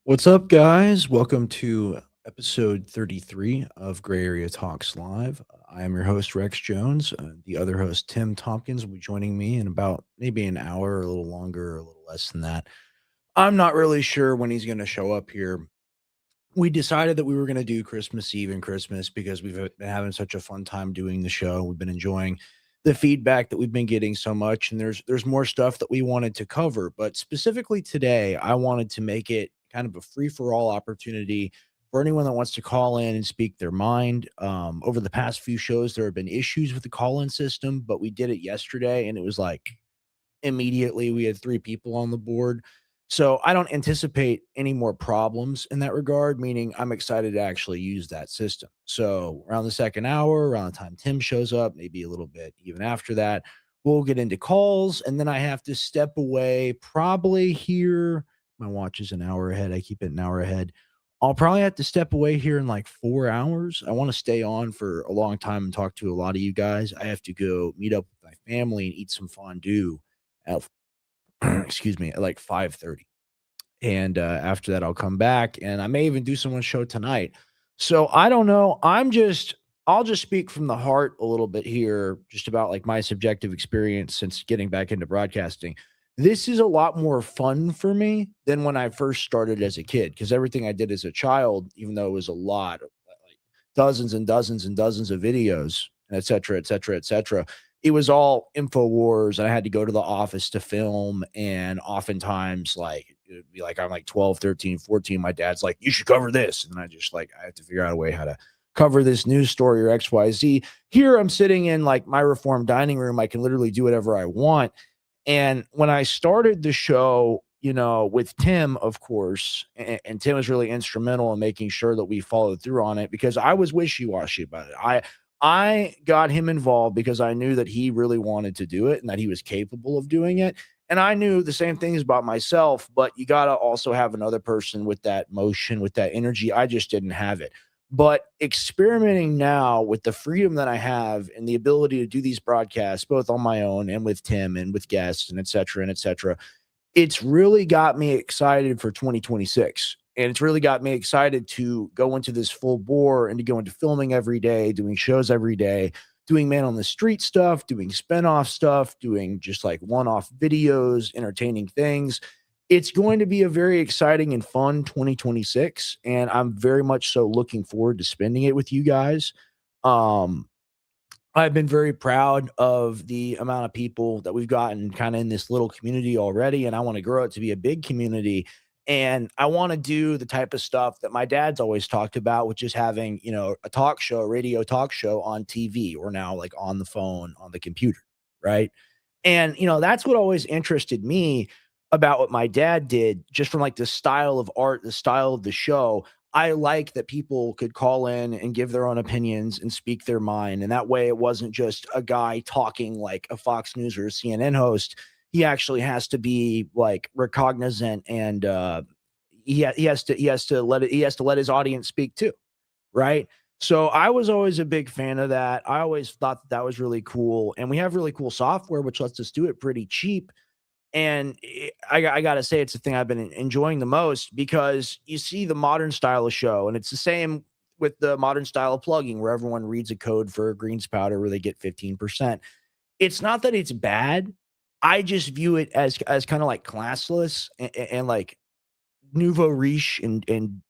What's up, guys? Welcome to episode 33 of Gray Area Talks Live. I am your host, Rex Jones. The other host, Tim Tompkins, will be joining me in about maybe an hour, or a little longer, or a little less than that. I'm not really sure when he's going to show up here. We decided that we were going to do Christmas Eve and Christmas because we've been having such a fun time doing the show. We've been enjoying the feedback that we've been getting so much, and there's more stuff that we wanted to cover. But specifically today, I wanted to make it kind of a free for all opportunity for anyone that wants to call in and speak their mind. Over the past few shows, there have been issues with the call in system, but we did it yesterday, and it was like immediately we had 3 people on the board. So I don't anticipate any more problems in that regard, meaning I'm excited to actually use that system. So around the second hour, around the time Tim shows up, maybe a little bit even after that, we'll get into calls. And then I have to step away probably here. My watch is an hour ahead. I keep it an hour ahead. I'll probably have to step away here in like 4 hours. I want to stay on for a long time and talk to a lot of you guys. I have to go meet up with my family and eat some fondue at excuse me, at like 5:30. And after that, I'll come back and I may even do someone's show tonight. So I don't know. I'll just speak from the heart a little bit here, just about like my subjective experience since getting back into broadcasting. This is a lot more fun for me than when I first started as a kid because everything I did as a child, even though it was a lot, like dozens and dozens and dozens of videos, et cetera, et cetera, et cetera, it was all InfoWars, and I had to go to the office to film, and oftentimes, like, it would be like I'm like 12, 13, 14. My dad's like, "You should cover this." And I just like I have to figure out a way how to cover this news story or XYZ. Here I'm sitting in like my reform dining room. I can literally do whatever I want. And when I started the show, with Tim, of course, and Tim was really instrumental in making sure that we followed through on it because I was wishy-washy about it. I got him involved because I knew that he really wanted to do it and that he was capable of doing it. And I knew the same things about myself, but you got to also have another person with that motion, with that energy. I just didn't have it. But experimenting now with the freedom that I have and the ability to do these broadcasts, both on my own and with Tim and with guests and et cetera, it's really got me excited for 2026. And it's really got me excited to go into this full bore and to go into filming every day, doing shows every day, doing man on the street stuff, doing spinoff stuff, doing just like one off videos, entertaining things. It's going to be a very exciting and fun 2026. And I'm very much so looking forward to spending it with you guys. Um, I've been very proud of the amount of people that we've gotten kind of in this little community already, and I want to grow it to be a big community. And I want to do the type of stuff that my dad's always talked about, which is having, a talk show, a radio talk show on TV or now like on the phone, on the computer, right? And, that's what always interested me about what my dad did, just from like the style of art, the style of the show. I like that people could call in and give their own opinions and speak their mind. And that way it wasn't just a guy talking like a Fox News or a CNN host. He actually has to be like recognizant and he has to let his audience speak too, right? So I was always a big fan of that. I always thought that was really cool. And we have really cool software which lets us do it pretty cheap. And I got to say, it's the thing I've been enjoying the most because you see the modern style of show, and it's the same with the modern style of plugging where everyone reads a code for a greens powder where they get 15%. It's not that it's bad. I just view it as kind of like classless and like nouveau riche and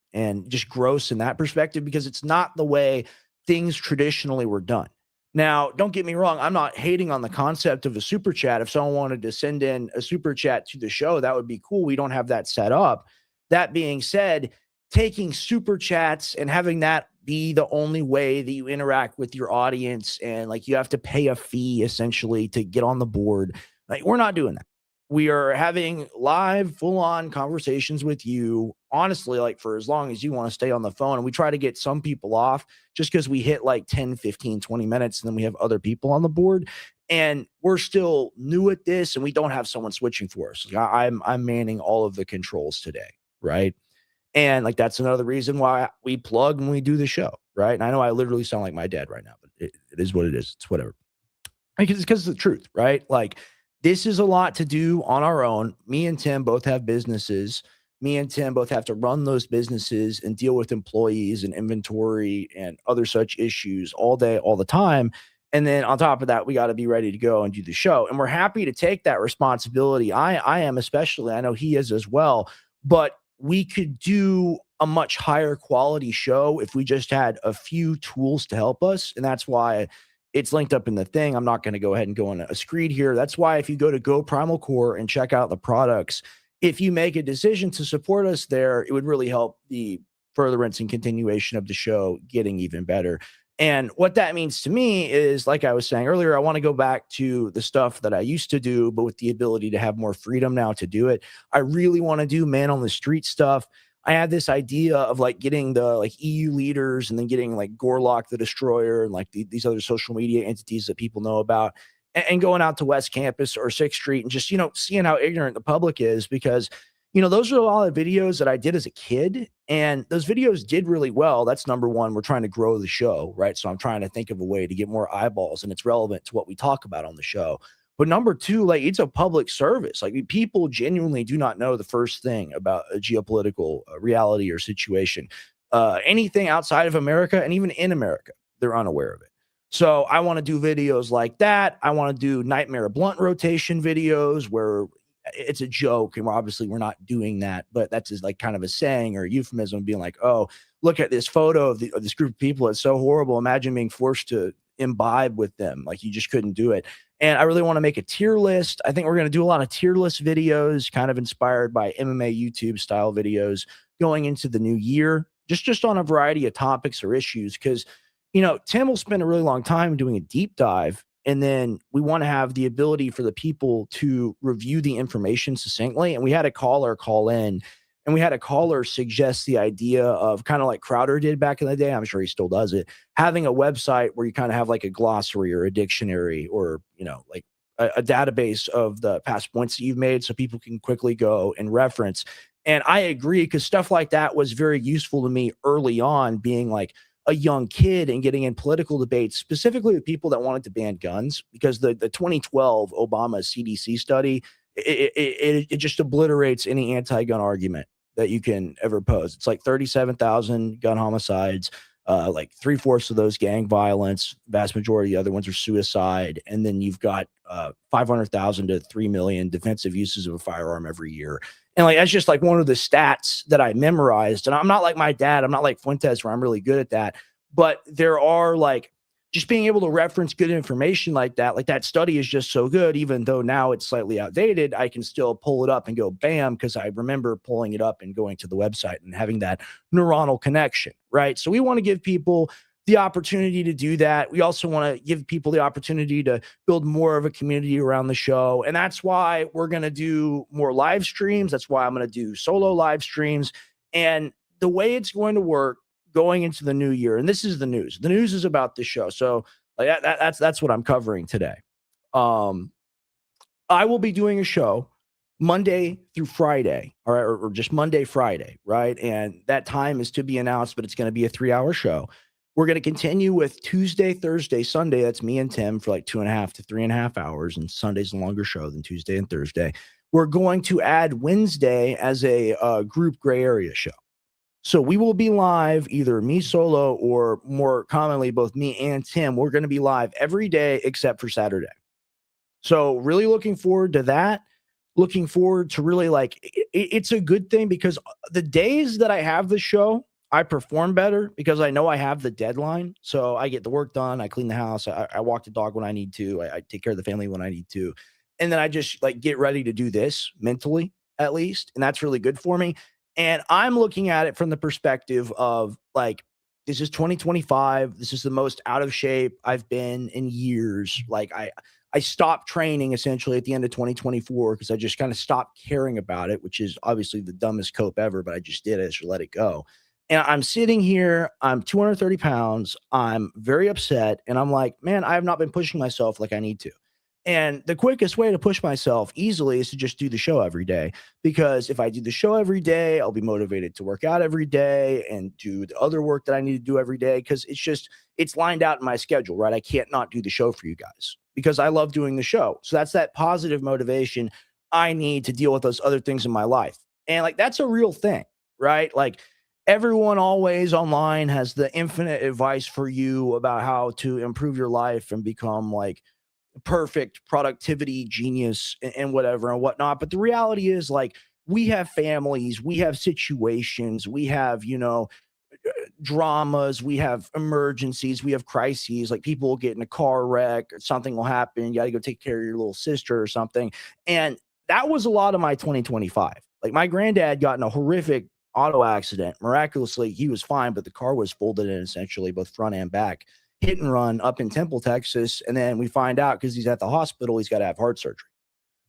just gross in that perspective because it's not the way things traditionally were done. Now, don't get me wrong, I'm not hating on the concept of a super chat. If someone wanted to send in a super chat to the show, that would be cool. We don't have that set up. That being said, taking super chats and having that be the only way that you interact with your audience and like you have to pay a fee essentially to get on the board, like we're not doing that. We are having live full on conversations with you honestly, like for as long as you want to stay on the phone. And we try to get some people off just because we hit like 10, 15, 20 minutes and then we have other people on the board and we're still new at this and we don't have someone switching for us. Like, I'm manning all of the controls today, right? And like that's another reason why we plug when we do the show, right? And I know I literally sound like my dad right now, but it is what it is. It's whatever. Because it's the truth, right? Like this is a lot to do on our own. Me and Tim both have businesses. me and Tim both have to run those businesses and deal with employees and inventory and other such issues all day, all the time. And then on top of that, we got to be ready to go and do the show. And we're happy to take that responsibility. I am especially, I know he is as well, but we could do a much higher quality show if we just had a few tools to help us. And that's why it's linked up in the thing. I'm not going to go ahead and go on a screed here. That's why if you go to Go Primal Core and check out the products, if you make a decision to support us there, it would really help the furtherance and continuation of the show getting even better. And what that means to me is, like I was saying earlier, I want to go back to the stuff that I used to do, but with the ability to have more freedom now to do it. I really want to do man on the street stuff. I had this idea of like getting the like EU leaders and then getting like Gorlock the Destroyer and like these other social media entities that people know about and going out to West Campus or 6th Street and just, seeing how ignorant the public is because, those are a lot of videos that I did as a kid and those videos did really well. That's number one. We're trying to grow the show, right? So I'm trying to think of a way to get more eyeballs and it's relevant to what we talk about on the show. But number two, like it's a public service. Like people genuinely do not know the first thing about a geopolitical reality or situation. Anything outside of America and even in America, they're unaware of it. So I want to do videos like that. I want to do Nightmare Blunt rotation videos where it's a joke and we're not doing that, but that's just like kind of a saying or a euphemism being like, oh, look at this photo of this group of people. It's so horrible. Imagine being forced to imbibe with them. Like you just couldn't do it. And I really want to make a tier list. I think we're going to do a lot of tier list videos, kind of inspired by MMA YouTube style videos going into the new year, just on a variety of topics or issues. Cause Tim will spend a really long time doing a deep dive. And then we want to have the ability for the people to review the information succinctly. And we had a caller call in and we had a caller suggest the idea of kind of like Crowder did back in the day. I'm sure he still does it. Having a website where you kind of have like a glossary or a dictionary or, like a database of the past points that you've made so people can quickly go and reference. And I agree because stuff like that was very useful to me early on, being like a young kid and getting in political debates, specifically with people that wanted to ban guns, because the 2012 Obama CDC study, it just obliterates any anti-gun argument that you can ever pose. It's like 37,000 gun homicides, like 3/4 of those gang violence, vast majority of the other ones are suicide. And then you've got 500,000 to 3 million defensive uses of a firearm every year. And like, that's just like one of the stats that I memorized. And I'm not like my dad. I'm not like Fuentes where I'm really good at that. But there are like just being able to reference good information like that study is just so good. Even though now it's slightly outdated, I can still pull it up and go bam, because I remember pulling it up and going to the website and having that neuronal connection, right? So we want to give people the opportunity to do that. We also want to give people the opportunity to build more of a community around the show. And that's why we're going to do more live streams. That's why I'm going to do solo live streams. And the way it's going to work going into the new year, and this is the news. The news is about this show. So like that's what I'm covering today. I will be doing a show Monday through Friday, or just Monday, Friday, right? And that time is to be announced, but it's going to be a 3-hour show. We're going to continue with Tuesday, Thursday, Sunday. That's me and Tim for like 2.5 to 3.5 hours. And Sunday's a longer show than Tuesday and Thursday. We're going to add Wednesday as a group gray area show. So we will be live, either me solo or more commonly, both me and Tim. We're going to be live every day except for Saturday. So really looking forward to that. Looking forward to really it's a good thing because the days that I have the show, I perform better because I know I have the deadline. So I get the work done. I clean the house. I walk the dog when I need to. I take care of the family when I need to. And then I just get ready to do this mentally, at least. And that's really good for me. And I'm looking at it from the perspective of this is 2025. This is the most out of shape I've been in years. I stopped training essentially at the end of 2024 because I just kind of stopped caring about it, which is obviously the dumbest cope ever, but I just did it. I should let it go. And I'm sitting here, I'm 230 pounds. I'm very upset. And I'm like, man, I have not been pushing myself like I need to. And the quickest way to push myself easily is to just do the show every day. Because if I do the show every day, I'll be motivated to work out every day and do the other work that I need to do every day. Because it's lined out in my schedule, right? I can't not do the show for you guys because I love doing the show. So that's that positive motivation I need to deal with those other things in my life. And like that's a real thing, right? Like everyone always online has the infinite advice for you about how to improve your life and become like perfect productivity genius and whatever and whatnot. But the reality is, like, we have families, we have situations, we have, dramas, we have emergencies, we have crises. Like people will get in a car wreck, or something will happen. You got to go take care of your little sister or something. And that was a lot of my 2025. Like my granddad got in a horrific auto accident. Miraculously, he was fine, but the car was folded in essentially, both front and back. Hit and run up in Temple, Texas. And then we find out because he's at the hospital, he's got to have heart surgery.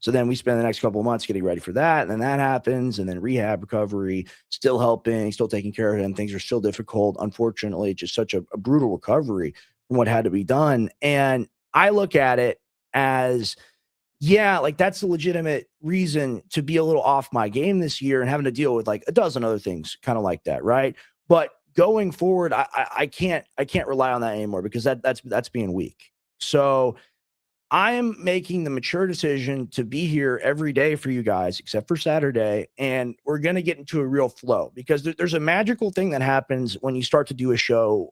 So then we spend the next couple of months getting ready for that. And then that happens. And then rehab recovery, still helping, still taking care of him. Things are still difficult. Unfortunately, just such a brutal recovery from what had to be done. And I look at it as, yeah, like that's a legitimate reason to be a little off my game this year and having to deal with like a dozen other things kind of like that. Right. But going forward, I can't rely on that anymore because that's being weak. So I am making the mature decision to be here every day for you guys, except for Saturday. And we're going to get into a real flow because there's a magical thing that happens when you start to do a show,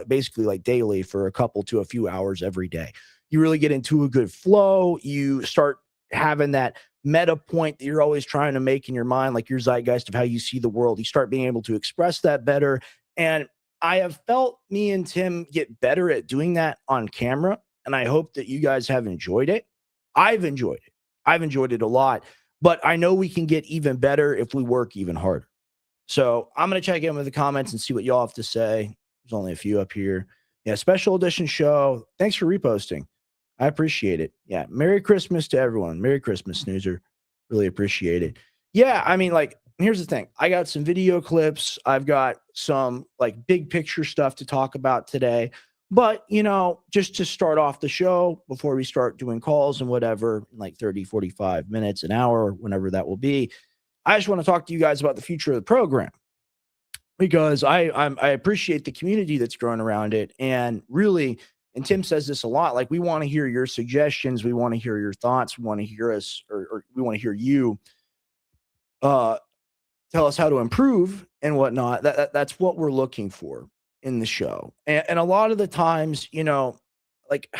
basically like daily for a couple to a few hours every day. You really get into a good flow. You start having that meta point that you're always trying to make in your mind, like your zeitgeist of how you see the world. You start being able to express that better. And I have felt me and Tim get better at doing that on camera, and I hope that you guys have enjoyed it. I've enjoyed it. I've enjoyed it a lot, but I know we can get even better if we work even harder. So I'm going to check in with the comments and see what y'all have to say. There's only a few up here. Yeah, special edition show. Thanks for reposting. I appreciate it. Yeah, Merry Christmas to everyone. Merry Christmas, Snoozer. Really appreciate it. Yeah, I mean, like, here's the thing. I got some video clips. I've got some like big picture stuff to talk about today. But, just to start off the show before we start doing calls and whatever, in like 30, 45 minutes, an hour, whenever that will be, I just want to talk to you guys about the future of the program because I appreciate the community that's growing around it. And really, and Tim says this a lot, like we want to hear your suggestions. We want to hear your thoughts. We want to hear us, or we want to hear you uh, tell us how to improve and whatnot. That's what we're looking for in the show. And a lot of the times, like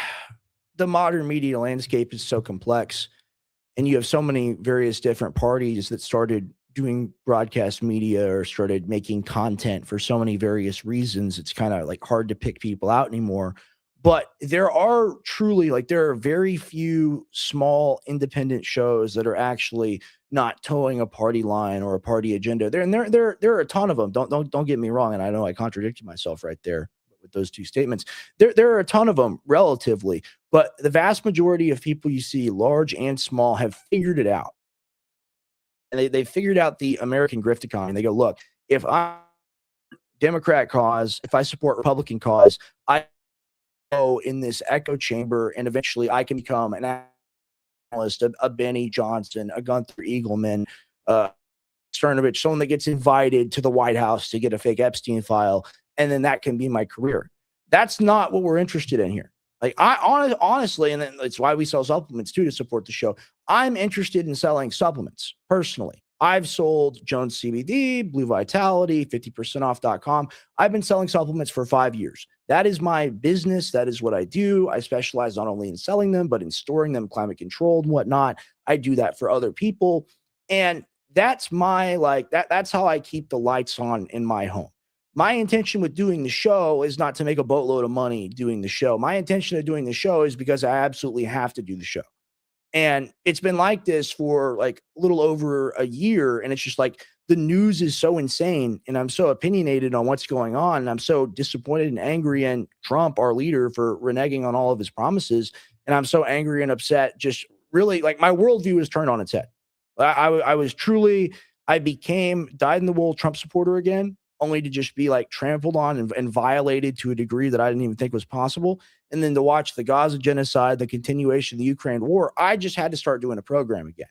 the modern media landscape is so complex and you have so many various different parties that started doing broadcast media or started making content for so many various reasons. It's kind of like hard to pick people out anymore. But there are truly, like, there are very few small independent shows that are actually not towing a party line or a party agenda. There are a ton of them. Don't get me wrong, and I know I contradicted myself right there with those two statements. There are a ton of them relatively, but the vast majority of people you see, large and small, have figured it out. And they figured out the American grift economy. They go, look, if I Democrat cause, if I support Republican cause, I go in this echo chamber, and eventually I can become an analyst, a Benny Johnson, a Gunther Eagleman, Cernovich, someone that gets invited to the White House to get a fake Epstein file, and then that can be my career. That's not what we're interested in here. Like honestly, and then it's why we sell supplements too, to support the show. I'm interested in selling supplements personally. I've sold Jones CBD, Blue Vitality, 50percentoff.com. I've been selling supplements for 5 years. That is my business. That is what I do. I specialize not only in selling them, but in storing them, climate controlled and whatnot. I do that for other people. And that's my, like, that's how I keep the lights on in my home. My intention with doing the show is not to make a boatload of money doing the show. My intention of doing the show is because I absolutely have to do the show. And it's been like this for like a little over a year. And it's just like the news is so insane. And I'm so opinionated on what's going on. And I'm so disappointed and angry in Trump, our leader, for reneging on all of his promises. And I'm so angry and upset. Just really, like, my worldview is turned on its head. I was truly, I became dyed in the wool Trump supporter again, only to just be like trampled on and violated to a degree that I didn't even think was possible. And then to watch the Gaza genocide, the continuation of the Ukraine war, I just had to start doing a program again.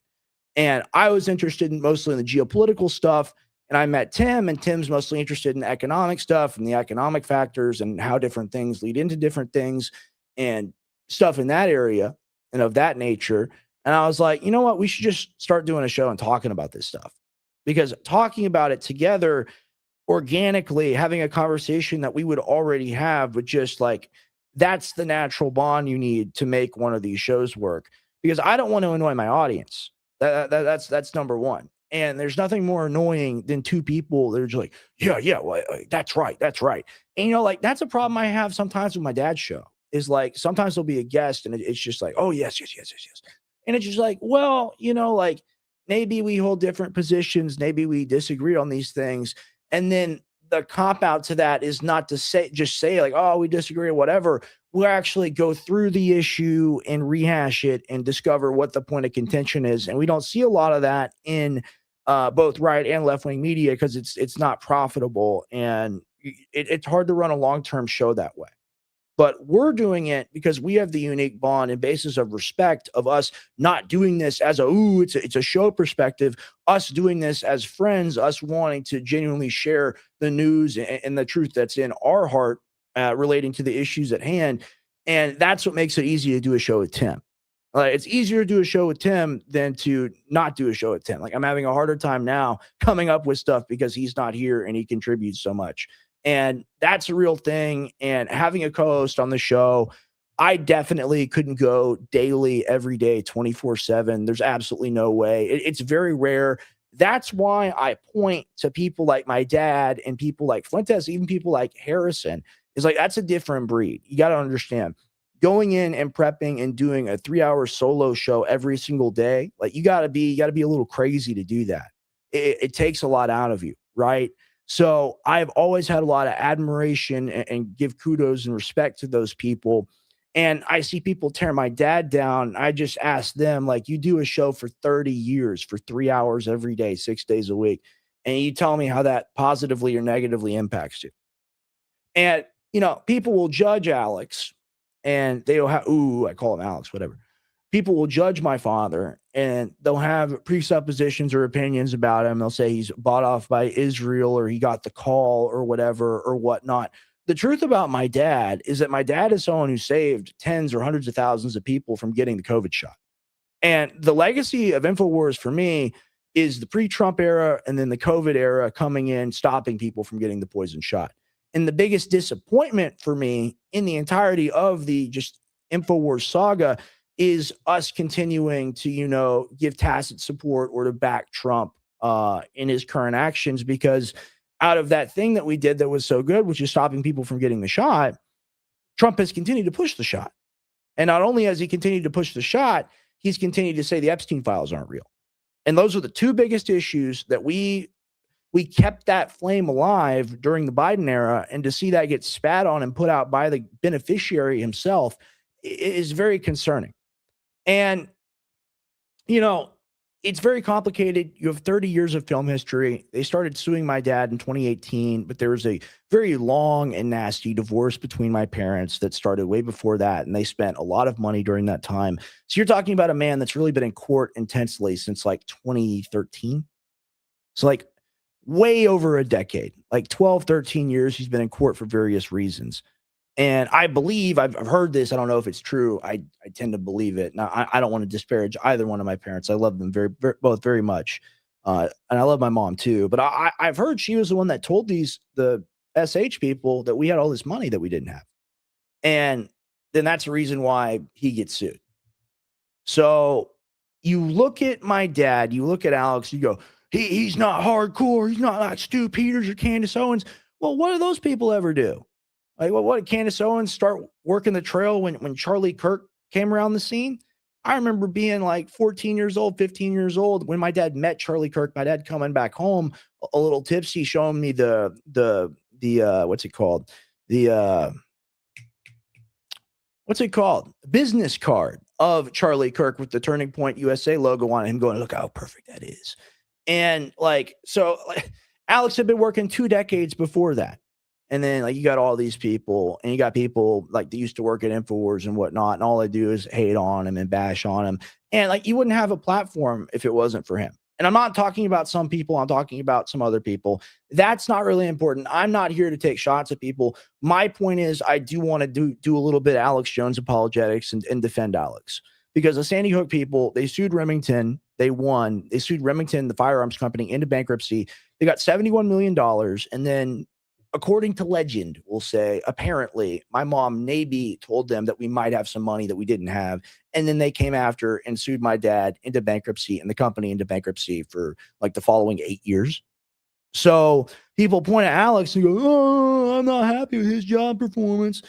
And I was interested mostly in the geopolitical stuff. And I met Tim, and Tim's mostly interested in economic stuff and the economic factors and how different things lead into different things and stuff in that area and of that nature. And I was like, you know what? We should just start doing a show and talking about this stuff. because talking about it together organically, having a conversation that we would already have, but just like that's the natural bond you need to make one of these shows work. Because I don't want to annoy my audience. That's number one. And there's nothing more annoying than two people that are just like, yeah, well, that's right, that's right. And like that's a problem I have sometimes with my dad's show. Is like sometimes there'll be a guest and it's just like, oh yes, yes, yes, yes, yes, and it's just like, well, like maybe we hold different positions, maybe we disagree on these things, and then the cop out to that is not to say like, oh, we disagree or whatever. We'll actually go through the issue and rehash it and discover what the point of contention is. And we don't see a lot of that in both right and left wing media because it's not profitable and it's hard to run a long term show that way. But we're doing it because we have the unique bond and basis of respect of us not doing this as it's a show perspective, us doing this as friends, us wanting to genuinely share the news and the truth that's in our heart relating to the issues at hand. And that's what makes it easy to do a show with Tim. It's easier to do a show with Tim than to not do a show with Tim. Like I'm having a harder time now coming up with stuff because he's not here and he contributes so much. And that's a real thing. And having a co-host on the show, I definitely couldn't go daily, every day, 24/7. There's absolutely no way. It's very rare. That's why I point to people like my dad and people like Fuentes, even people like Harrison. Is like that's a different breed. You got to understand. Going in and prepping and doing a 3-hour solo show every single day, like you got to be a little crazy to do that. It takes a lot out of you, right? So I've always had a lot of admiration and give kudos and respect to those people. And I see people tear my dad down. I just ask them, like, you do a show for 30 years for 3 hours every day, 6 days a week. And you tell me how that positively or negatively impacts you. And, people will judge Alex and they'll have, I call him Alex, whatever. People will judge my father and they'll have presuppositions or opinions about him. They'll say he's bought off by Israel or he got the call or whatever or whatnot. The truth about my dad is that my dad is someone who saved tens or hundreds of thousands of people from getting the COVID shot. And the legacy of InfoWars for me is the pre-Trump era and then the COVID era coming in, stopping people from getting the poison shot. And the biggest disappointment for me in the entirety of the just InfoWars saga is us continuing to, give tacit support or to back Trump in his current actions, because out of that thing that we did that was so good, which is stopping people from getting the shot, Trump has continued to push the shot. And not only has he continued to push the shot, he's continued to say the Epstein files aren't real. And those are the two biggest issues that we kept that flame alive during the Biden era, and to see that get spat on and put out by the beneficiary himself is very concerning. And, it's very complicated. You have 30 years of film history. They started suing my dad in 2018, but there was a very long and nasty divorce between my parents that started way before that. And they spent a lot of money during that time. So you're talking about a man that's really been in court intensely since like 2013. So like way over a decade, like 12, 13 years, he's been in court for various reasons. And I believe, I've heard this, I don't know if it's true, I tend to believe it. Now, I don't want to disparage either one of my parents. I love them both very much. And I love my mom too. But I've heard she was the one that told the SH people that we had all this money that we didn't have. And then that's the reason why he gets sued. So you look at my dad, you look at Alex, you go, he's not hardcore, he's not like Stu Peters or Candace Owens. Well, what do those people ever do? Like, what did Candace Owens start working the trail when Charlie Kirk came around the scene? I remember being like 14 years old, 15 years old when my dad met Charlie Kirk. My dad coming back home a little tipsy, showing me the what's it called? What's it called? Business card of Charlie Kirk with the Turning Point USA logo on it. Him going, look how perfect that is. And Alex had been working 2 decades before that. And then you got all these people, and you got people that used to work at InfoWars and whatnot. And all they do is hate on him and bash on him. And you wouldn't have a platform if it wasn't for him. And I'm not talking about some people. I'm talking about some other people. That's not really important. I'm not here to take shots at people. My point is I do want to do a little bit of Alex Jones apologetics and defend Alex, because the Sandy Hook people, they sued Remington They won. They sued Remington, the firearms company, into bankruptcy. They got $71 million. And then, according to legend, we'll say, apparently, my mom maybe told them that we might have some money that we didn't have. And then they came after and sued my dad into bankruptcy and the company into bankruptcy for like the following 8 years. So people point at Alex and go, "Oh, I'm not happy with his job performance."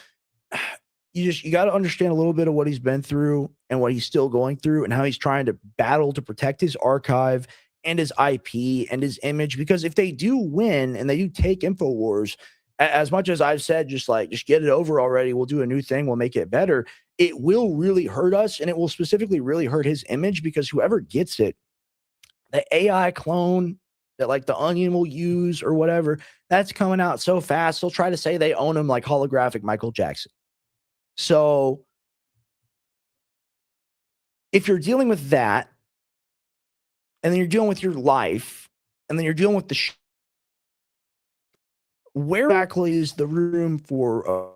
You got to understand a little bit of what he's been through and what he's still going through and how he's trying to battle to protect his archive and his IP and his image. Because if they do win and they do take InfoWars, as much as I've said, just get it over already. We'll do a new thing. We'll make it better. It will really hurt us, and it will specifically really hurt his image, because whoever gets it, the AI clone that like the Onion will use or whatever, that's coming out so fast. They'll try to say they own him like holographic Michael Jackson. So if you're dealing with that, and then you're dealing with your life, and then you're dealing with where exactly is the room for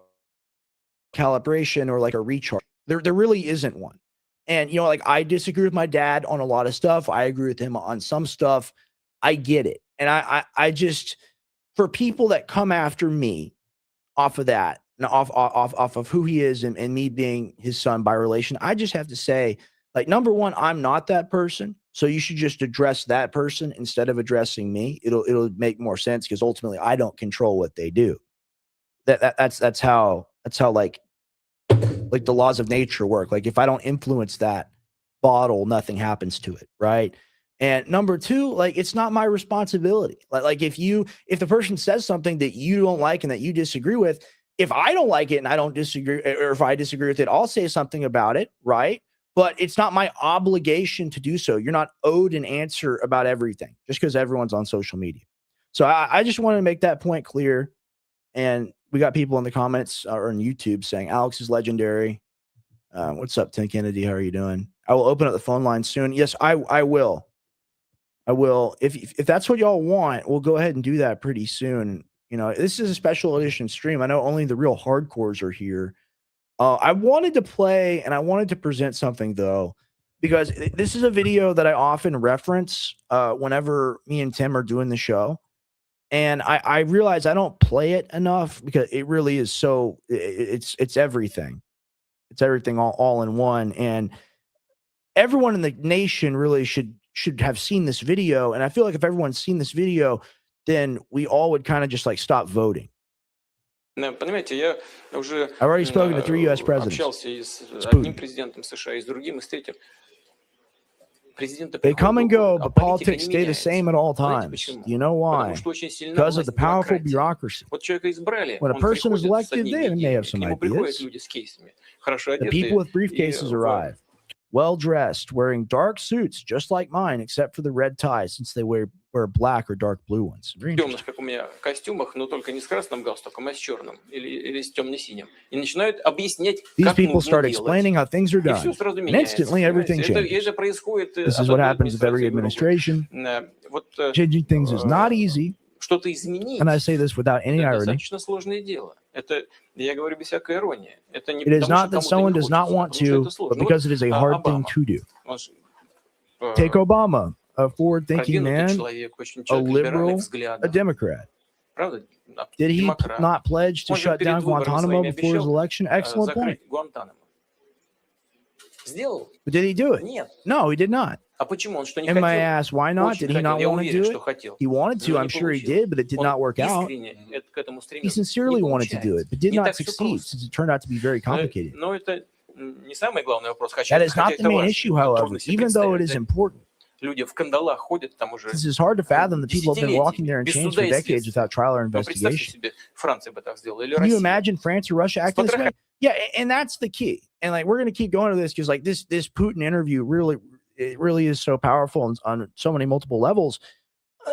calibration or like a recharge? There really isn't one. And, you know, like, I disagree with my dad on a lot of stuff. I agree with him on some stuff. I get it. And I just, for people that come after me off of that, and off of who he is and me being his son by relation, I just have to say, like, number one, I'm not that person. So you should just address that person instead of addressing me. It'll make more sense, because ultimately I don't control what they do. That's how like the laws of nature work. Like, if I don't influence that bottle, nothing happens to it, right? And number two, like, it's not my responsibility. Like if the person says something that you don't like and that you disagree with, if I don't like it and I don't disagree, or if I disagree with it, I'll say something about it, right? But it's not my obligation to do so. You're not owed an answer about everything just because everyone's on social media. So I just wanted to make that point clear. And we got people in the comments or on YouTube saying Alex is legendary. What's up, Tim Kennedy? How are you doing? I will open up the phone line soon. Yes, I will. I will. If that's what y'all want, we'll go ahead and do that pretty soon. You know, this is a special edition stream. I know only the real hardcores are here. I wanted to play and I wanted to present something, though, because this is a video that I often reference whenever me and Tim are doing the show. And I realize I don't play it enough, because it really is so, it's everything. It's everything all in one. And everyone in the nation really should have seen this video. And I feel like if everyone's seen this video, then we all would kind of just like stop voting. Понимаете, я уже I've already spoken to 3 U.S. presidents. общался и с одним президентом США, и с другим, и с третьим. They come and go, but politics stay the same at all times. You know why? Because of the powerful bureaucracy. When a person is elected, they may have some ideas. The people with briefcases arrive, well-dressed, wearing dark suits, just like mine, except for the red ties, since they wear black or dark blue ones. Темных, как у меня, костюмах, но только не с красным галстуком, а с черным или с темно-синим. И начинают объяснять, These как people нужно start делать. explaining how things are И done. все сразу And меняется. instantly everything changes. Это происходит This is от what одной happens with every администрации к administration. другой. Вот Changing things is not easy. что-то изменить. And I say this without any Это irony. достаточно сложное дело. Это, я говорю без всякой иронии. Это не It is потому, not that что someone кому-то does не not хочется, want потому что to, это сложно. but because it is a hard thing Обама. to do. Он Take Obama, a forward-thinking продвинутый man, человек, очень a человек либеральных liberal, a взглядов. Democrat. Правда? Did he Демократ. not pledge to Он же shut перед down выборами Guantanamo своими before his обещал election? Excellent point. закрыть Гуантанамо. Сделал? But did he do it? Нет. No, he did not. А почему он что не And my хотел? ass, why not? Очень Did he хотел. not Я want to уверен, do что it? хотел. He wanted to. Но I'm не sure he получилось. did, but it did Он not work out. искренне к этому He стремился. sincerely Не wanted to do it, but did Не not так всё succeed, просто. since it turned out to be very complicated. Но это не самый главный вопрос. Хотя, That is not хотя the это main важно. issue, however, Трудно себе even though it представить, is да? important. Люди в кандалах ходят там уже Since it's hard to fathom that people have been walking there in без chains суда for и decades следствия. without trial or Ну, представьте investigation. себе, Франция бы так сделала, или Can you Россия. imagine France or Russia acting this way? потрохами. Yeah, and that's the key. And like, we're going to keep going to this because like this Putin interview really is so powerful on so many multiple levels.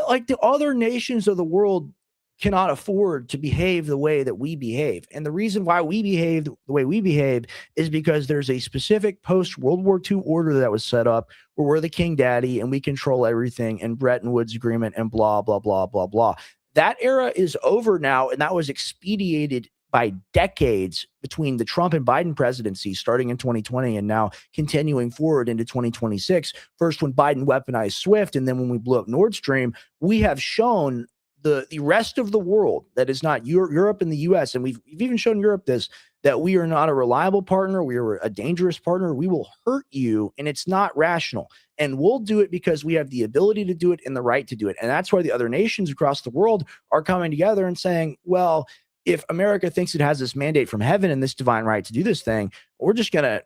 Like, the other nations of the world cannot afford to behave the way that we behave. And the reason why we behave the way we behave is because there's a specific post-World War II order that was set up where we're the king daddy and we control everything, and Bretton Woods agreement and blah, blah, blah, blah, blah. That era is over now, and that was expedited by decades between the Trump and Biden presidency starting in 2020 and now continuing forward into 2026. First, when Biden weaponized SWIFT, and then when we blew up Nord Stream, we have shown the rest of the world that is not Europe and the US, and we've even shown Europe this, that we are not a reliable partner. We are a dangerous partner. We will hurt you, and it's not rational. And we'll do it because we have the ability to do it and the right to do it. And that's why the other nations across the world are coming together and saying, well, if America thinks it has this mandate from heaven and this divine right to do this thing, we're just gonna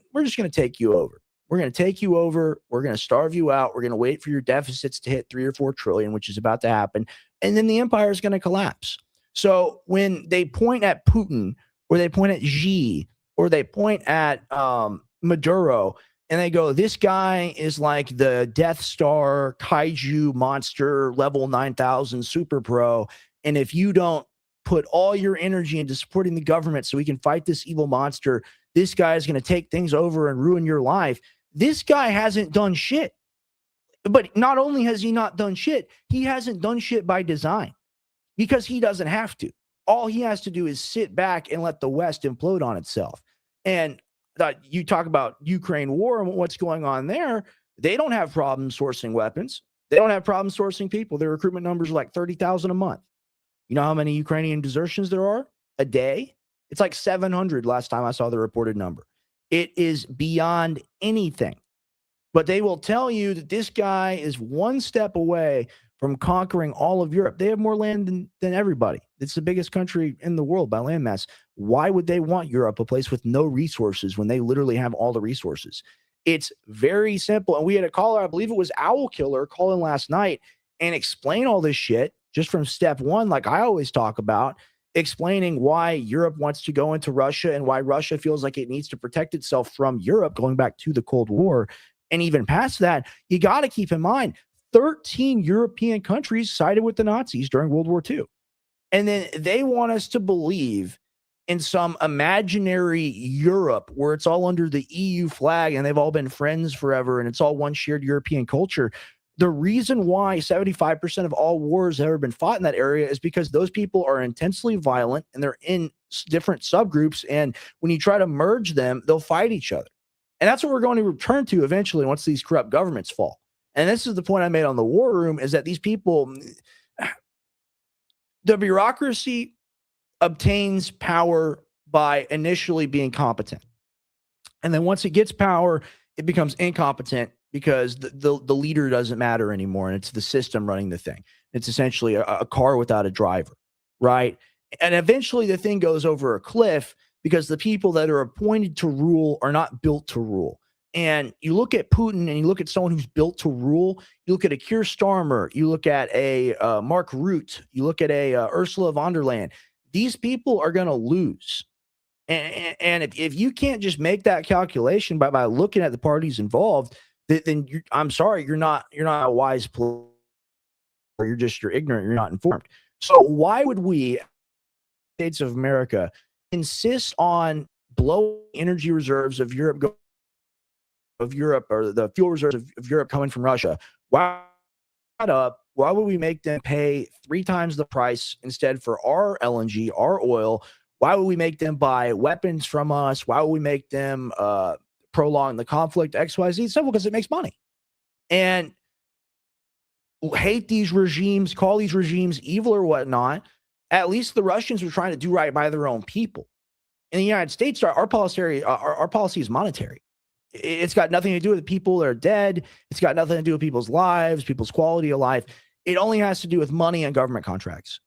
take you over. We're going to take you over. We're going to starve you out. We're going to wait for your deficits to hit 3 or 4 trillion, which is about to happen. And then the empire is going to collapse. So when they point at Putin, or they point at Xi, or they point at Maduro, and they go, this guy is like the Death Star kaiju monster level 9,000 super pro. And if you don't put all your energy into supporting the government so we can fight this evil monster, this guy is going to take things over and ruin your life. This guy hasn't done shit. But not only has he not done shit, he hasn't done shit by design, because he doesn't have to. All he has to do is sit back and let the West implode on itself. And you talk about Ukraine war and what's going on there. They don't have problems sourcing weapons. They don't have problems sourcing people. Their recruitment numbers are like 30,000 a month. You know how many Ukrainian desertions there are a day? It's like 700 last time I saw the reported number. It is beyond anything. But they will tell you that this guy is one step away from conquering all of Europe. They have more land than everybody. It's the biggest country in the world by landmass. Why would they want Europe, a place with no resources, when they literally have all the resources? It's very simple. And we had a caller, I believe it was Owl Killer, call in last night and explain all this shit just from step one, like I always talk about, explaining why Europe wants to go into Russia and why Russia feels like it needs to protect itself from Europe, going back to the Cold War. And even past that, you got to keep in mind, 13 European countries sided with the Nazis during World War II. And then they want us to believe in some imaginary Europe where it's all under the EU flag and they've all been friends forever and it's all one shared European culture. The reason why 75% of all wars have ever been fought in that area is because those people are intensely violent and they're in different subgroups. And when you try to merge them, they'll fight each other. And that's what we're going to return to eventually once these corrupt governments fall. And this is the point I made on the War Room, is that these people, the bureaucracy obtains power by initially being competent. And then once it gets power, it becomes incompetent because the leader doesn't matter anymore. And it's the system running the thing. It's essentially a car without a driver, right? And eventually the thing goes over a cliff because the people that are appointed to rule are not built to rule. And you look at Putin and you look at someone who's built to rule. You look at a Keir Starmer. You look at a Mark Rutte. You look at a Ursula von der Leyen. These people are going to lose. And if you can't just make that calculation by looking at the parties involved, then I'm sorry, you're not a wise player. You're ignorant. You're not informed. So why would we, States of America, insist on blowing energy reserves of Europe, or the fuel reserves of Europe coming from Russia? Why would we make them pay 3 times the price instead for our LNG, our oil? Why would we make them buy weapons from us? Why would we make them prolong the conflict? XYZ. It's simple, because it makes money. And hate these regimes, call these regimes evil or whatnot. At least the Russians were trying to do right by their own people. In the United States, our policy is monetary. It's got nothing to do with the people that are dead. It's got nothing to do with people's lives, people's quality of life. It only has to do with money and government contracts.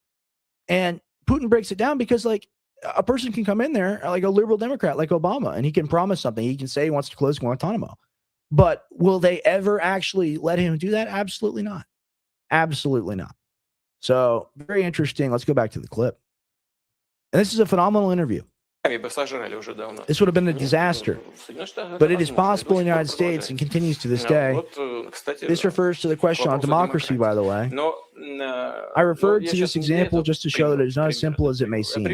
And Putin breaks it down because, like, a person can come in there, like a liberal Democrat like Obama, and he can promise something. He can say he wants to close Guantanamo. But will they ever actually let him do that? Absolutely not. Absolutely not. So, very interesting. Let's go back to the clip. And this is a phenomenal interview. This would have been a disaster, but it is possible in the United States and continues to this day. This refers to the question on democracy, by the way. I referred to this example just to show that it is not as simple as it may seem.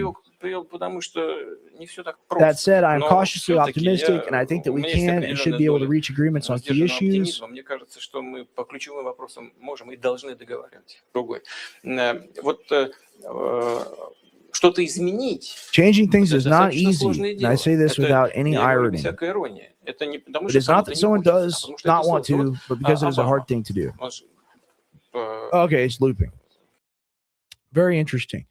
That said, I am cautiously optimistic, and I think that we can and should be able to reach agreements on key issues. что-то изменить. Changing things Это is not достаточно easy. сложное And I дело. say this Это, without any я говорю без irony. всякой иронии. Это не потому, It что is not кому-то that не someone хочется, а does потому что это not want сложно. to, but because it is a hard Обама, thing to do. он же, э, Okay, it's looping. Very interesting.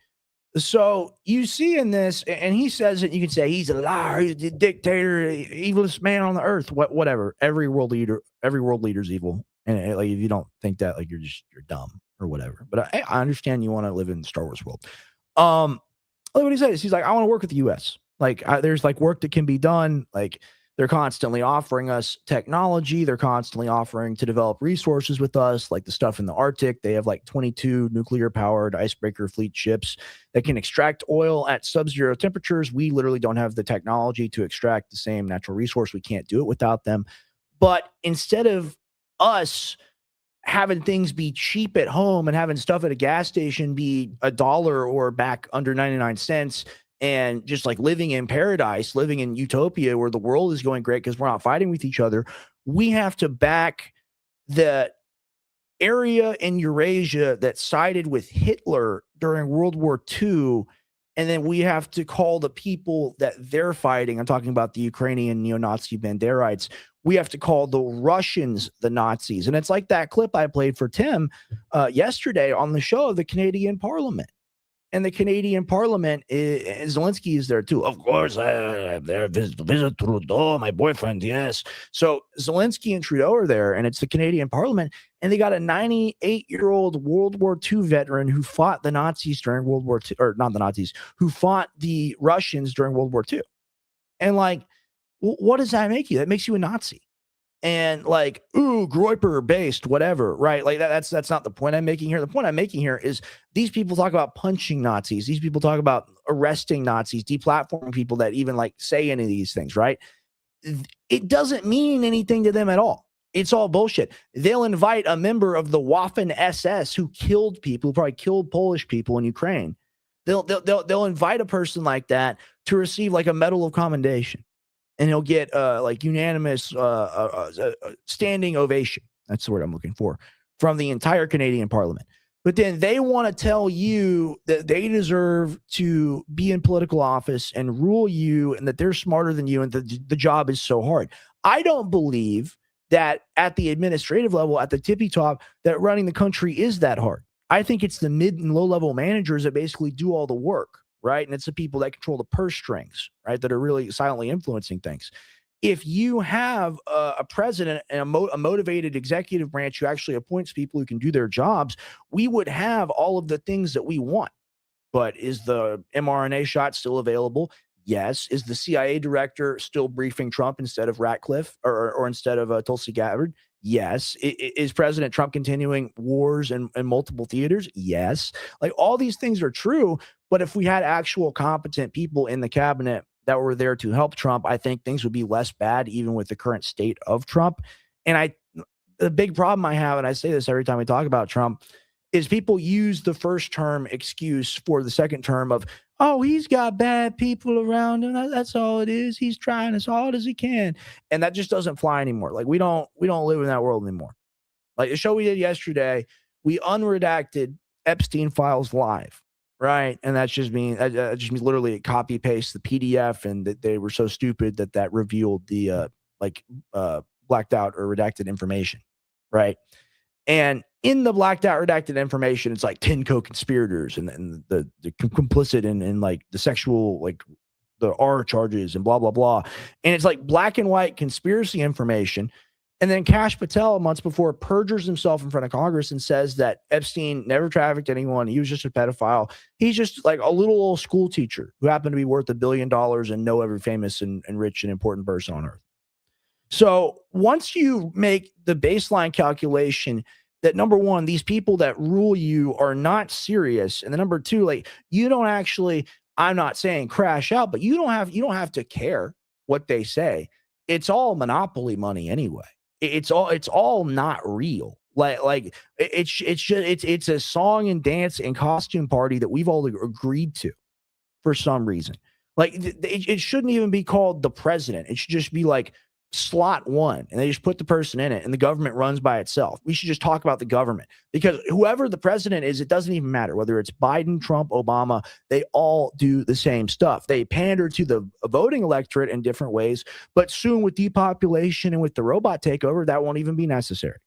So you see in this, and he says it, you can say he's a liar, he's a dictator, evilest man on the earth, whatever. Every world leader's evil. And like if you don't think that, like you're dumb or whatever. But I understand you want to live in the Star Wars world. Look what he says. He's like, I want to work with the US. Like there's like work that can be done. Like they're constantly offering us technology. They're constantly offering to develop resources with us, like the stuff in the Arctic. They have like 22 nuclear powered icebreaker fleet ships that can extract oil at sub-zero temperatures. We literally don't have the technology to extract the same natural resource. We can't do it without them. But instead of us having things be cheap at home and having stuff at a gas station be $1 or back under 99 cents, and just like living in paradise, living in utopia where the world is going great because we're not fighting with each other, we have to back the area in Eurasia that sided with Hitler during World War II. And then we have to call the people that they're fighting, I'm talking about the Ukrainian neo-Nazi Banderites, we have to call the Russians the Nazis. And it's like that clip I played for Tim yesterday on the show of the Canadian Parliament. And the Canadian Parliament, Zelensky is there too. Of course, there visit Trudeau, my boyfriend, yes. So Zelensky and Trudeau are there, and it's the Canadian Parliament, and they got a 98-year-old World War II veteran who fought the Nazis during World War II, or not the Nazis, who fought the Russians during World War II. And like, what does that make you? That makes you a Nazi. And like, ooh, Groyper based, whatever, right? Like that's not the point I'm making here. The point I'm making here is these people talk about punching Nazis. These people talk about arresting Nazis, deplatforming people that even like say any of these things, right? It doesn't mean anything to them at all. It's all bullshit. They'll invite a member of the Waffen SS who killed people, who probably killed Polish people in Ukraine. They'll invite a person like that to receive like a Medal of Commendation. And he'll get like unanimous standing ovation. That's the word I'm looking for from the entire Canadian Parliament. But then they want to tell you that they deserve to be in political office and rule you and that they're smarter than you and the job is so hard. I don't believe that at the administrative level, at the tippy top, that running the country is that hard. I think it's the mid and low level managers that basically do all the work. Right. And it's the people that control the purse strings, right, that are really silently influencing things. If you have a president and a motivated executive branch who actually appoints people who can do their jobs, we would have all of the things that we want. But is the mRNA shot still available? Yes. Is the CIA director still briefing Trump instead of Ratcliffe or instead of Tulsi Gabbard? Yes. Is President Trump continuing wars in multiple theaters? Yes. Like all these things are true. But if we had actual competent people in the cabinet that were there to help Trump, I think things would be less bad, even with the current state of Trump. And the big problem I have, and I say this every time we talk about Trump, is people use the first term excuse for the second term of, oh, he's got bad people around him. That's all it is. He's trying as hard as he can. And that just doesn't fly anymore. Like we don't live in that world anymore. Like the show we did yesterday, we unredacted Epstein files live. Right. And that just means literally copy paste the PDF, and that they were so stupid that revealed the blacked out or redacted information. Right. And in the blacked out redacted information, it's like 10 co-conspirators and the complicit in like the sexual, like the R charges and blah, blah, blah. And it's like black and white conspiracy information. And then Kash Patel, months before, perjures himself in front of Congress and says that Epstein never trafficked anyone. He was just a pedophile. He's just like a little old school teacher who happened to be worth $1 billion and know every famous and rich and important person on earth. So once you make the baseline calculation that, number one, these people that rule you are not serious, and then number two, like you don't actually, I'm not saying crash out, but you don't have to care what they say. It's all monopoly money anyway. It's all not real. Like it's a song and dance and costume party that we've all agreed to for some reason. Like it shouldn't even be called the president. It should just be like slot one, and they just put the person in it, and the government runs by itself. We should just talk about the government, because whoever the president is, it doesn't even matter whether it's Biden, Trump, Obama. They all do the same stuff. They pander to the voting electorate in different ways, but soon with depopulation and with the robot takeover, that won't even be necessary.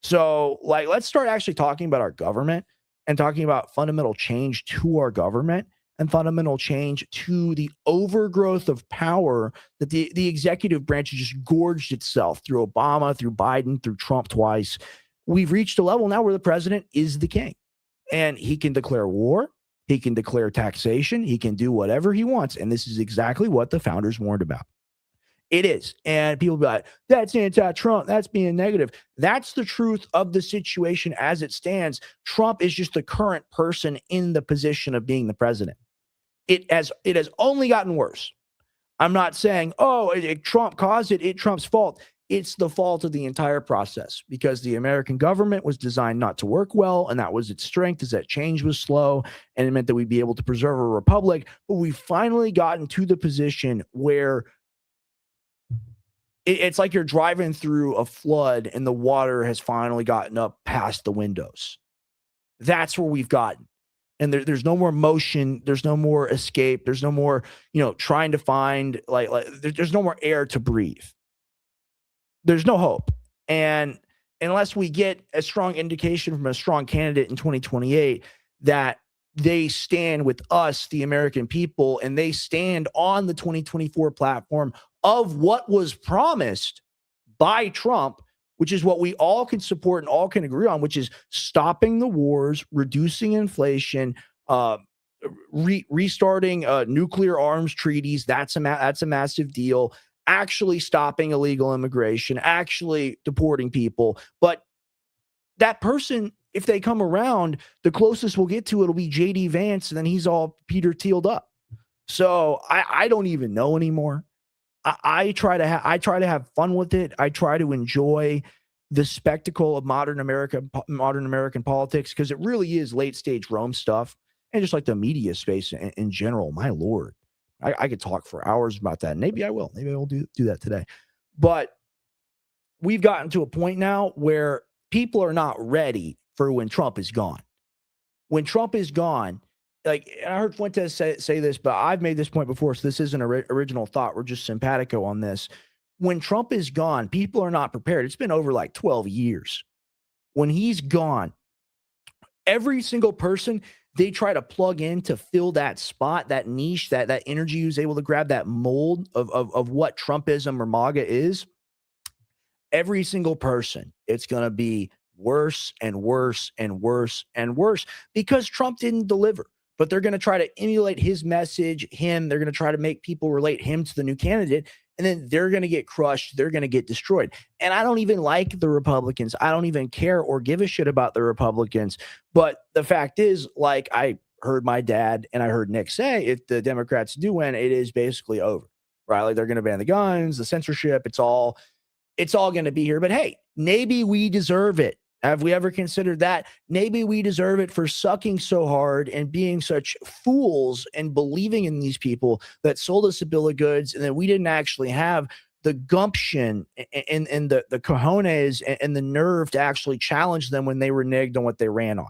So, like, let's start actually talking about our government and talking about fundamental change to our government and fundamental change to the overgrowth of power that the executive branch has just gorged itself through Obama, through Biden, through Trump twice. We've reached a level now where the president is the king, and he can declare war. He can declare taxation. He can do whatever he wants. And this is exactly what the founders warned about. It is. And people be like, that's anti-Trump. That's being negative. That's the truth of the situation as it stands. Trump is just the current person in the position of being the president. It has only gotten worse. I'm not saying, Trump caused it. It's Trump's fault. It's the fault of the entire process, because the American government was designed not to work well, and that was its strength, is that change was slow, and it meant that we'd be able to preserve a republic. But we've finally gotten to the position where it's like you're driving through a flood and the water has finally gotten up past the windows. That's where we've gotten. And there's no more motion. There's no more escape. There's no more, trying to find, there's no more air to breathe. There's no hope. And unless we get a strong indication from a strong candidate in 2028 that they stand with us, the American people, and they stand on the 2024 platform of what was promised by Trump, which is what we all can support and all can agree on, which is stopping the wars, reducing inflation, restarting nuclear arms treaties. That's a massive deal. Actually stopping illegal immigration, actually deporting people. But that person, if they come around, the closest we'll get to it'll be JD Vance, and then he's all Peter Thiel'd up. So I don't even know anymore. I try to have fun with it. I try to enjoy the spectacle of modern American politics, because it really is late stage Rome stuff, and just like the media space in general. My Lord, I could talk for hours about that. Maybe I will. Maybe I will do that today. But we've gotten to a point now where people are not ready for when Trump is gone. When Trump is gone, like, and I heard Fuentes say this, but I've made this point before, so this isn't original thought. We're just simpatico on this. When Trump is gone, people are not prepared. It's been over like 12 years. When he's gone, every single person they try to plug in to fill that spot, that niche, that energy who's able to grab that mold of what Trumpism or MAGA is, every single person, it's going to be worse and worse and worse and worse, because Trump didn't deliver. But they're going to try to emulate his message, they're going to try to make people relate him to the new candidate, and then they're going to get crushed. They're going to get destroyed. And I don't even like the Republicans. I don't even care or give a shit about the Republicans. But the fact is, like I heard my dad and I heard Nick say, if the Democrats do win, it is basically over, right? Like, they're going to ban the guns, the censorship. It's all going to be here. But hey, maybe we deserve it. Have we ever considered that? Maybe we deserve it for sucking so hard and being such fools and believing in these people that sold us a bill of goods, and that we didn't actually have the gumption and the cojones and the nerve to actually challenge them when they reneged on what they ran on.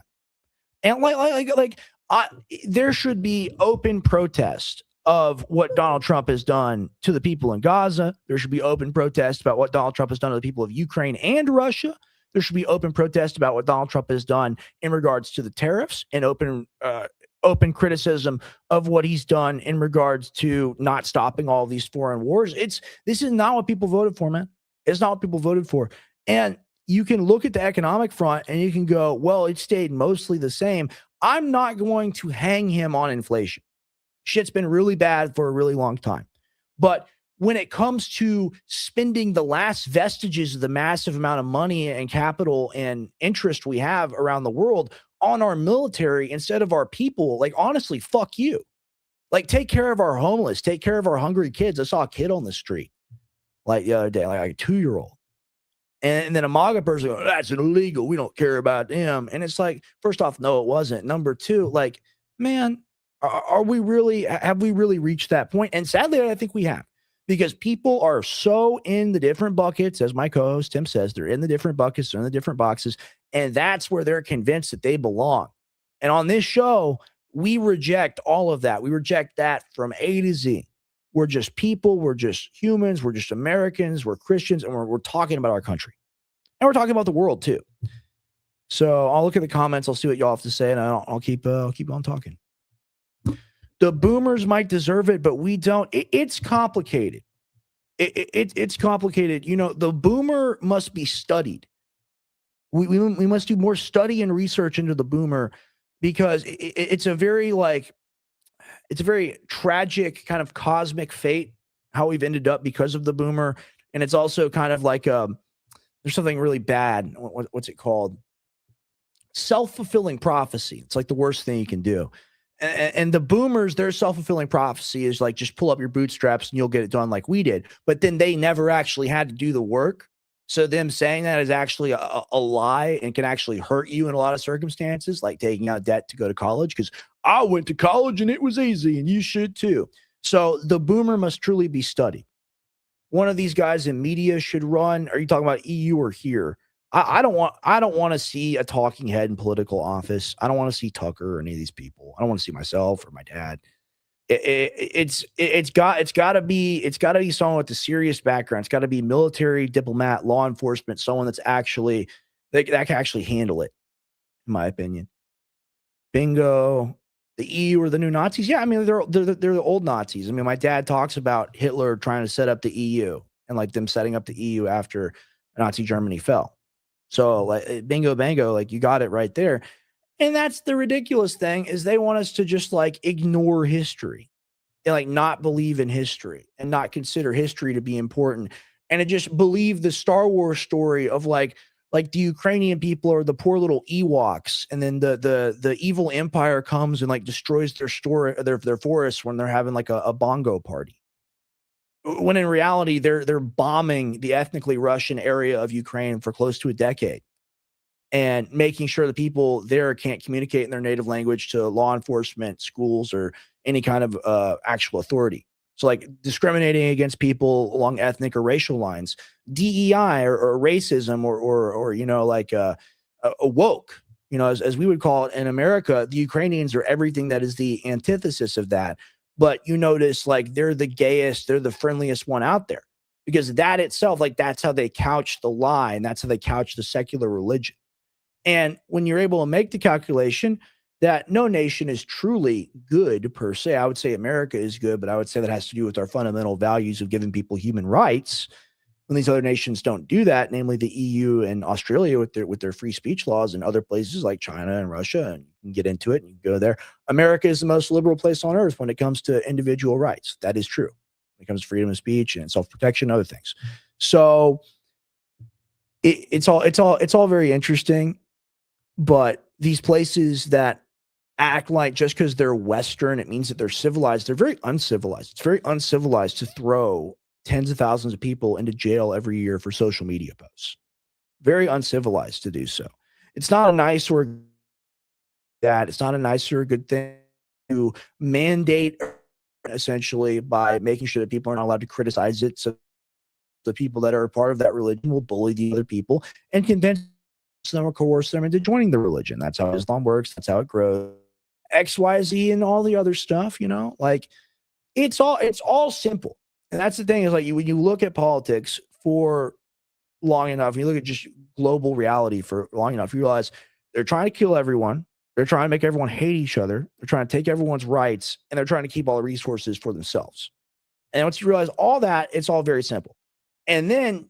And there should be open protest of what Donald Trump has done to the people in Gaza. There should be open protest about what Donald Trump has done to the people of Ukraine and Russia. There should be open protest about what Donald Trump has done in regards to the tariffs, and open criticism of what he's done in regards to not stopping all these foreign wars. This is not what people voted for, man. It's not what people voted for. And you can look at the economic front and you can go, well, it stayed mostly the same. I'm not going to hang him on inflation. Shit's been really bad for a really long time. But when it comes to spending the last vestiges of the massive amount of money and capital and interest we have around the world on our military instead of our people, like, honestly, fuck you. Like, take care of our homeless, take care of our hungry kids. I saw a kid on the street like the other day, like a 2-year-old. And then a MAGA person goes, that's illegal. We don't care about them. And it's like, first off, no, it wasn't. Number two, like, man, have we really reached that point? And sadly, I think we have. because people are so in the different buckets, as my co-host Tim says, they're in the different buckets, they're in the different boxes, and that's where they're convinced that they belong. And on this show, we reject all of that. We reject that from A to Z. We're just people, we're just humans, we're just Americans, we're Christians, and we're talking about our country. And we're talking about the world too. So I'll look at the comments, I'll see what y'all have to say, and I'll keep on talking. The boomers might deserve it, but we don't. It's complicated. It's complicated. You know, the boomer must be studied. We must do more study and research into the boomer, because it's a very tragic kind of cosmic fate how we've ended up because of the boomer. And it's also kind of like there's something really bad. What's it called? Self-fulfilling prophecy. It's like the worst thing you can do. And the boomers, their self-fulfilling prophecy is like, just pull up your bootstraps and you'll get it done like we did. But then they never actually had to do the work. So them saying that is actually a lie and can actually hurt you in a lot of circumstances, like taking out debt to go to college, because I went to college and it was easy and you should too. So the boomer must truly be studied. One of these guys in media should run. Are you talking about EU or here? I don't want to see a talking head in political office. I don't want to see Tucker or any of these people. I don't want to see myself or my dad. It's got to be someone with a serious background. It's got to be military, diplomat, law enforcement, someone that's actually that can actually handle it, in my opinion. Bingo. The EU or the new Nazis? Yeah, I mean, they're the old Nazis. I mean, my dad talks about Hitler trying to set up the EU and like them setting up the EU after Nazi Germany fell. So like bingo bango, like you got it right there. And that's the ridiculous thing, is they want us to just like ignore history and like not believe in history and not consider history to be important, and to just believe the Star Wars story of like the Ukrainian people are the poor little Ewoks, and then the evil empire comes and like destroys their forests when they're having like a bongo party. When in reality, they're bombing the ethnically Russian area of Ukraine for close to a decade and making sure the people there can't communicate in their native language to law enforcement, schools, or any kind of actual authority. So like discriminating against people along ethnic or racial lines, DEI or racism or you know, like a woke, you know, as we would call it in America. The Ukrainians are everything that is the antithesis of that. But you notice like they're the gayest, they're the friendliest one out there, because that itself, like that's how they couch the lie, and that's how they couch the secular religion. And when you're able to make the calculation that no nation is truly good per se, I would say America is good, but I would say that has to do with our fundamental values of giving people human rights. When these other nations don't do that, namely the EU and Australia with their free speech laws, and other places like China and Russia, and you can get into it and you can go there. America is the most liberal place on earth when it comes to individual rights. That is true. When it comes to freedom of speech and self-protection and other things. So it's all very interesting, but these places that act like just because they're Western, it means that they're civilized. They're very uncivilized. It's very uncivilized to throw tens of thousands of people into jail every year for social media posts. Very uncivilized to do so. It's not a nice or that. It's not a nice or a good thing to mandate, essentially, by making sure that people are not allowed to criticize it. So the people that are a part of that religion will bully the other people and convince them or coerce them into joining the religion. That's how Islam works. That's how it grows. XYZ and all the other stuff, you know, like it's all simple. And that's the thing, is like when you look at politics for long enough, you look at just global reality for long enough, you realize they're trying to kill everyone. They're trying to make everyone hate each other. They're trying to take everyone's rights, and they're trying to keep all the resources for themselves. And once you realize all that, it's all very simple. And then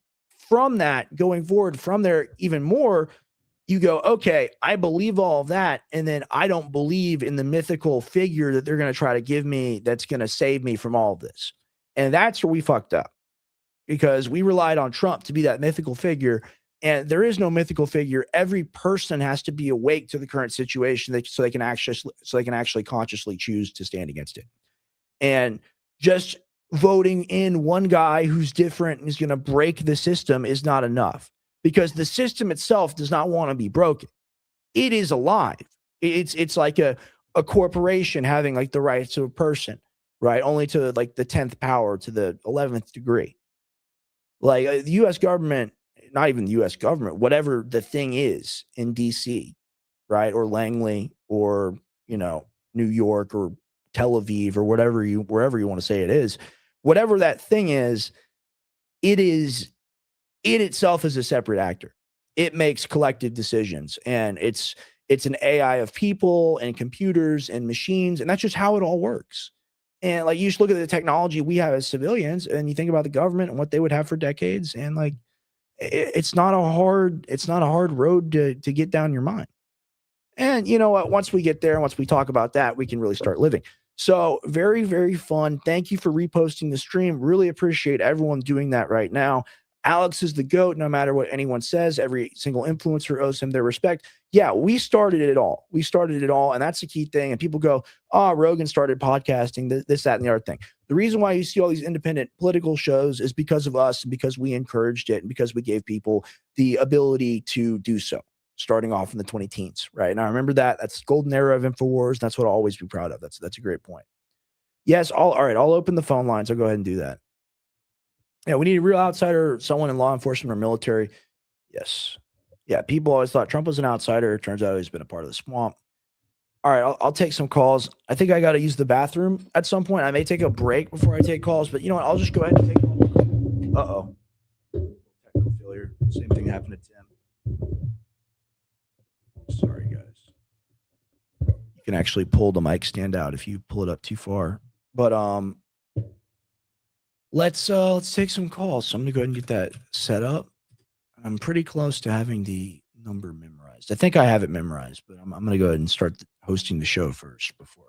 from that, going forward from there even more, you go, okay, I believe all of that, and then I don't believe in the mythical figure that they're going to try to give me that's going to save me from all of this. And that's where we fucked up, because we relied on Trump to be that mythical figure, and there is no mythical figure. Every person has to be awake to the current situation so they can actually consciously choose to stand against it. And just voting in one guy who's different and is going to break the system is not enough, because the system itself does not want to be broken. It is alive. It's like a corporation having like the rights of a person. right? Only to like the 10th power to the 11th degree. Like the U.S. government, not even the U.S. government, whatever the thing is in D.C., right, or Langley, or New York, or Tel Aviv, or wherever you want to say it is, whatever that thing is, it itself is a separate actor. It makes collective decisions, and it's an AI of people and computers and machines, and that's just how it all works. And like, you just look at the technology we have as civilians, and you think about the government and what they would have for decades, and like, it's not a hard road to get down your mind. And you know what? Once we get there, once we talk about that, we can really start living. So very, very fun. Thank you for reposting the stream. Really appreciate everyone doing that right now. Alex is the GOAT, no matter what anyone says. Every single influencer owes him their respect. Yeah, we started it all. And that's the key thing. And people go, oh, Rogan started podcasting, this, that, and the other thing. The reason why you see all these independent political shows is because of us, and because we encouraged it, and because we gave people the ability to do so, starting off in the 2010s, right? And I remember that. That's the golden era of InfoWars. That's what I'll always be proud of. That's a great point. Yes, all right, I'll open the phone lines. I'll go ahead and do that. Yeah, we need a real outsider, someone in law enforcement or military. Yes. Yeah, people always thought Trump was an outsider. Turns out he's been a part of the swamp. All right, I'll take some calls. I think I got to use the bathroom at some point. I may take a break before I take calls, but you know what? I'll just go ahead and take calls. Uh-oh. Technical failure. Same thing happened to Tim. Sorry, guys. You can actually pull the mic stand out if you pull it up too far. But let's take some calls. So I'm gonna go ahead and get that set up. I'm pretty close to having the number memorized. I think I have it memorized, but I'm gonna go ahead and start hosting the show first before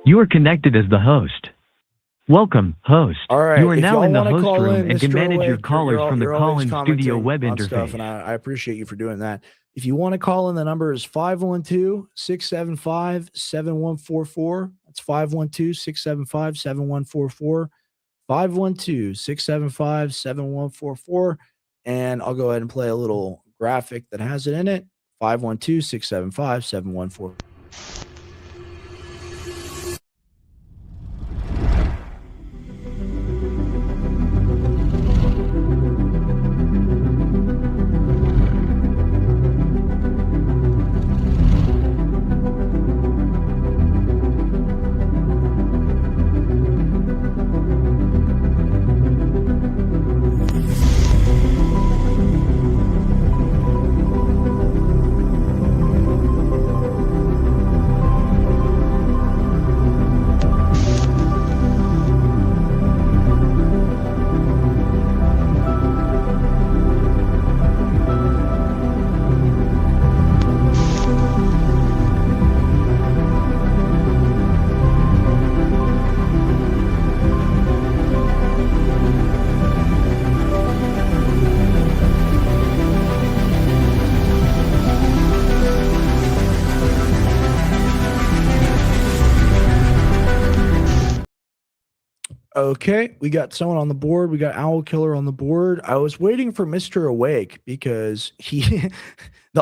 You are connected as the host. Welcome, host. All right. You are if now y'all in the wanna host call room in, and can Mr. manage your Awake, callers from the you're always call-in studio commenting web on stuff, interface. and I appreciate you for doing that. If you want to call in, the number is 512-675-7144. That's 512-675-7144. 512-675-7144. And I'll go ahead and play a little graphic that has it in it. 512-675-7144. Okay, we got someone on the board. We got Owl Killer on the board. I was waiting for Mr. Awake because the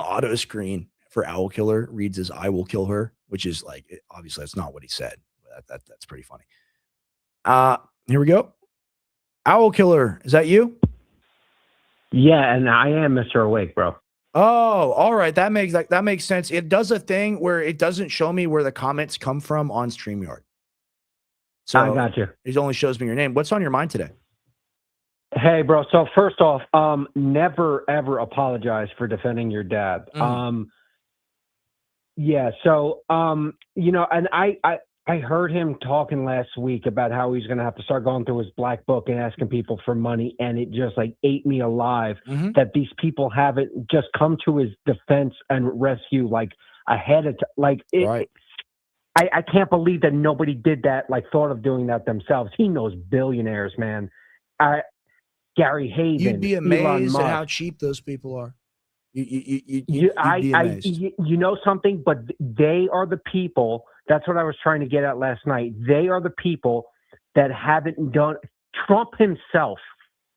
auto screen for Owl Killer reads as "I will kill her," which is like, obviously that's not what he said. But that's pretty funny. Here we go. Owl Killer, is that you? Yeah, and I am Mr. Awake, bro. Oh, all right. That makes sense. It does a thing where it doesn't show me where the comments come from on StreamYard. So I got you. It only shows me your name. What's on your mind today? Hey, bro. So first off, never ever apologize for defending your dad. Yeah. So, you know, and I heard him talking last week about how he's going to have to start going through his black book and asking people for money, and it just like ate me alive that these people haven't just come to his defense and rescue like ahead of like it. Right. I can't believe that nobody did that, like thought of doing that themselves. He knows billionaires, man. Gary Hayden. You'd be Elon amazed Musk. at how cheap those people are. You'd You be amazed. know something, but they are the people. That's what I was trying to get at last night. They are the people that haven't done. Trump himself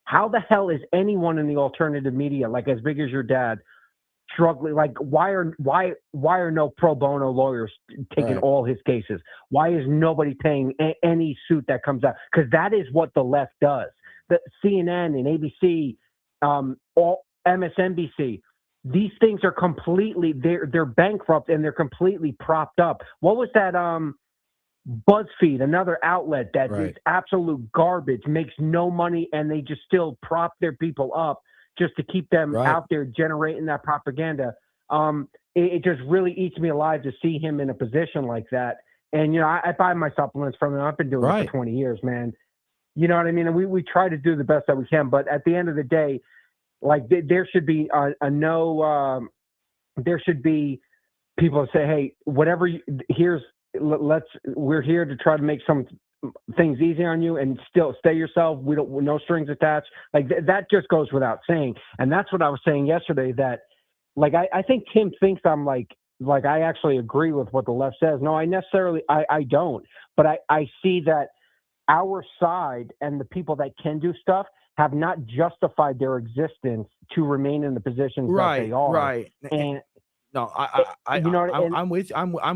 how the hell is anyone in the alternative media, like as big as your dad, struggling? Like, why are no pro bono lawyers taking Right. all his cases? Why is nobody paying any suit that comes out? Because that is what the left does. The CNN and ABC, all MSNBC, these things are completely, they're bankrupt and they're completely propped up. What was that? BuzzFeed, another outlet that is Right. absolute garbage, makes no money, and they just still prop their people up just to keep them Right. out there generating that propaganda. It just really eats me alive to see him in a position like that. And, you know, I buy my supplements from him. I've been doing it Right. for 20 years, man. You know what I mean? And we try to do the best that we can. But at the end of the day, like there should be there should be people that say, hey, whatever, we're here to try to make some things easy on you and still stay yourself. We don't, no strings attached. Like that just goes without saying. And that's what I was saying yesterday, that like, I think Tim thinks I'm like I actually agree with what the left says. No, I don't, but I see that our side and the people that can do stuff have not justified their existence to remain in the positions that they are. Right. And No, you know, and I'm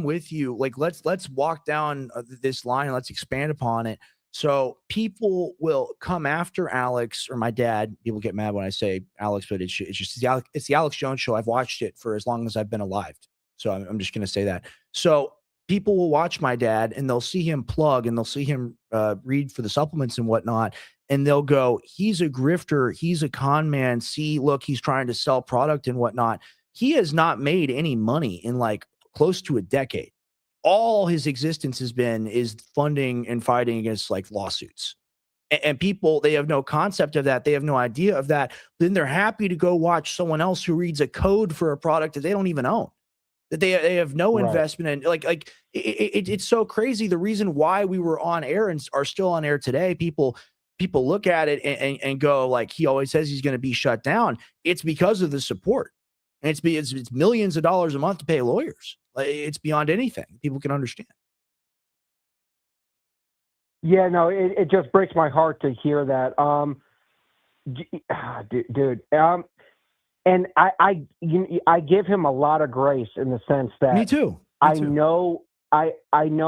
with you. Like, let's walk down this line and let's expand upon it. So people will come after Alex or my dad. People get mad when I say Alex, but it's just it's the Alex Jones show. I've watched it for as long as I've been alive. So I'm just going to say that. So people will watch my dad and they'll see him plug and they'll see him read for the supplements and whatnot. And they'll go, he's a grifter. He's a con man. See, look, he's trying to sell product and whatnot. He has not made any money in like close to a decade. All his existence has been is funding and fighting against like lawsuits. And people, they have no concept of that. They have no idea of that. Then they're happy to go watch someone else who reads a code for a product that they don't even own, that they have no Right. investment in. It's so crazy. The reason why we were on air and are still on air today, people look at it and go like, he always says he's going to be shut down. It's because of the support. And it's millions of dollars a month to pay lawyers. Like, it's beyond anything people can understand. yeah, no, it just breaks my heart to hear that. Dude. And I give him a lot of grace in the sense that Me too. I know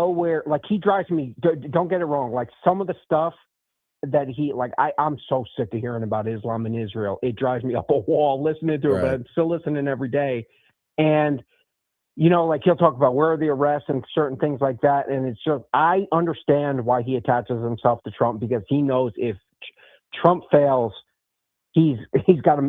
where, like, he drives me. Don't get it wrong. Like, some of the stuff that I'm so sick of hearing about Islam in Israel. It drives me up a wall listening to it, but Right. I'm still listening every day. And, you know, like, he'll talk about where are the arrests and certain things like that. And it's just, I understand why he attaches himself to Trump, because he knows if Trump fails, he's got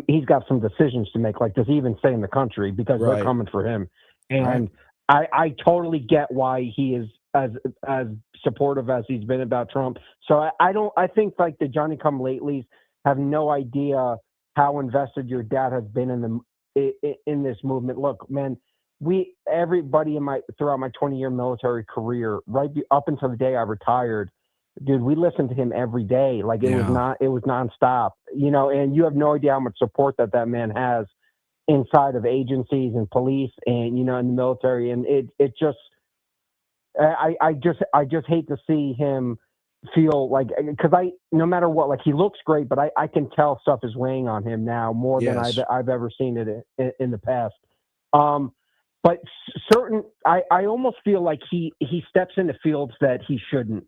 some decisions to make. Like, does he even stay in the country? Because Right. they're coming for him. And I totally get why he is as supportive as he's been about Trump. So I think like the Johnny come latelys have no idea how invested your dad has been in this movement. Look, man, everybody throughout my 20-year military career, up until the day I retired, dude, we listened to him every day. Like, it was nonstop, you know, and you have no idea how much support that man has inside of agencies and police and, you know, in the military. And it just, I just hate to see him feel like, because no matter what, like, he looks great, but I can tell stuff is weighing on him now more than I've ever seen it in the past. But I almost feel like he steps into fields that he shouldn't,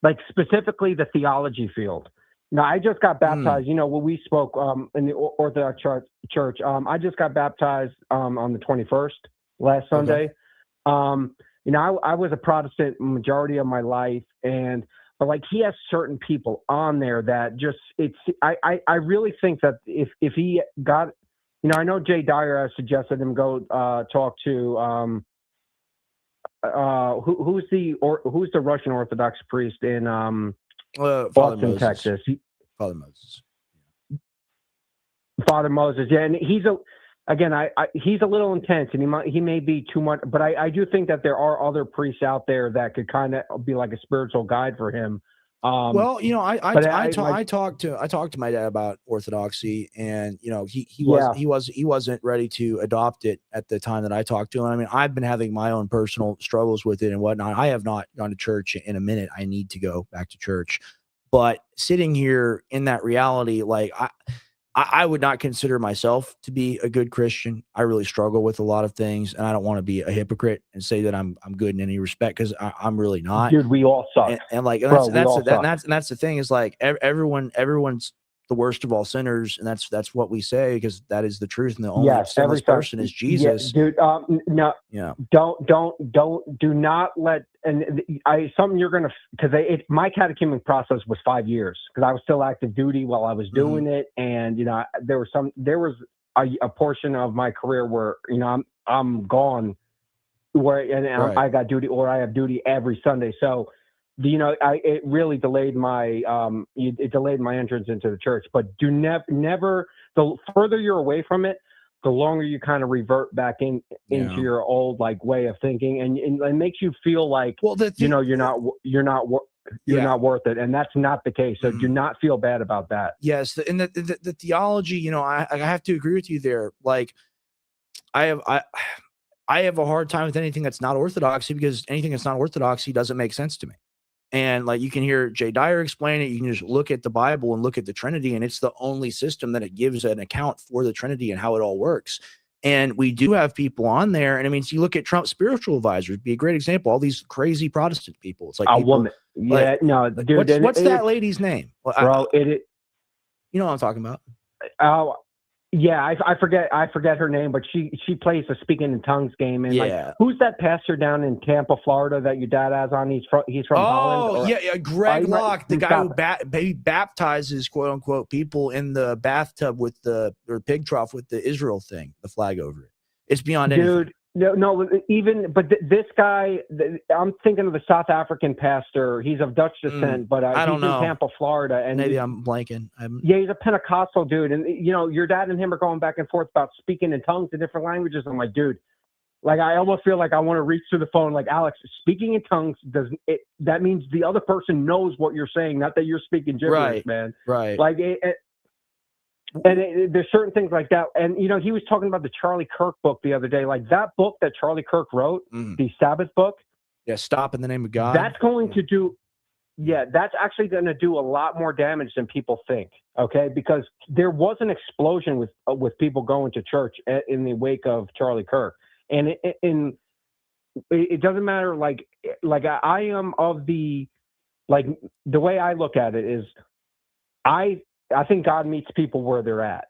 like specifically the theology field. Now, I just got baptized, you know, when we spoke in the Orthodox Church, I just got baptized on the 21st last Sunday. You know, I was a Protestant majority of my life, but like, he has certain people on there that just, I really think that if he got, you know, I know Jay Dyer has suggested him go talk to who's the Russian Orthodox priest in Father Austin, Moses. Texas. Father Moses. Father Moses, yeah, and he's a little intense, and he may be too much, but I do think that there are other priests out there that could kind of be like a spiritual guide for him. Well, you know, I talked to my dad about Orthodoxy, and you know, he wasn't ready to adopt it at the time that I talked to him. I mean, I've been having my own personal struggles with it and whatnot. I have not gone to church in a minute. I need to go back to church, But sitting here in that reality, like I would not consider myself to be a good Christian. I really struggle with a lot of things, and I don't want to be a hypocrite and say that I'm good in any respect, because I'm really not. Dude, we all suck. And like Bro, that's the thing, is like everyone's the worst of all sinners, and that's what we say, because that is the truth, and the only sinless person is Jesus. Yeah, dude, no, Yeah. do not let, and something you're gonna, because my catechumenic process was 5 years, because I was still active duty while I was doing it, and there was a portion of my career where I'm gone, where I got duty, or I have duty every Sunday, so. It really delayed my entrance into the church. But do never, the further you're away from it, the longer you kind of revert back into your old like way of thinking, and it makes you feel like you're not worth it, and that's not the case. So do not feel bad about that. Yes, and the theology, I have to agree with you there. Like, I have a hard time with anything that's not orthodoxy, because anything that's not orthodoxy doesn't make sense to me. And like, you can hear Jay Dyer explain it. You can just look at the Bible and look at the Trinity, and it's the only system that it gives an account for the Trinity and how it all works. And we do have people on there. And I mean, so you look at Trump's spiritual advisors, be a great example. All these crazy Protestant people. It's like a woman. Yeah, like, no, dude. What's that lady's name? Well, bro, you know what I'm talking about? Oh, yeah, I forget her name, but she plays a speaking in tongues game. And like, who's that pastor down in Tampa, Florida, that your dad has on? He's from Holland. Oh, yeah, Greg Locke, the guy who baptizes, quote unquote, people in the bathtub with or pig trough with the Israel thing, the flag over it. It's beyond anything. Dude, no, even this guy, I'm thinking of the South African pastor. He's of Dutch descent, but I don't know. In Tampa, Florida, and maybe I'm blanking. Yeah, he's a Pentecostal dude, and your dad and him are going back and forth about speaking in tongues in different languages. I'm like, dude, like, I almost feel like I want to reach to the phone, like, Alex, speaking in tongues that means the other person knows what you're saying, not that you're speaking gibberish, man. Right. Like there's certain things like that. And, he was talking about the Charlie Kirk book the other day. Like, that book that Charlie Kirk wrote, the Sabbath book. Yeah, Stop in the Name of God. That's going to do, that's actually going to do a lot more damage than people think, okay? Because there was an explosion with people going to church in the wake of Charlie Kirk. And it doesn't matter, like I am of the, like, the way I look at it is, I think God meets people where they're at.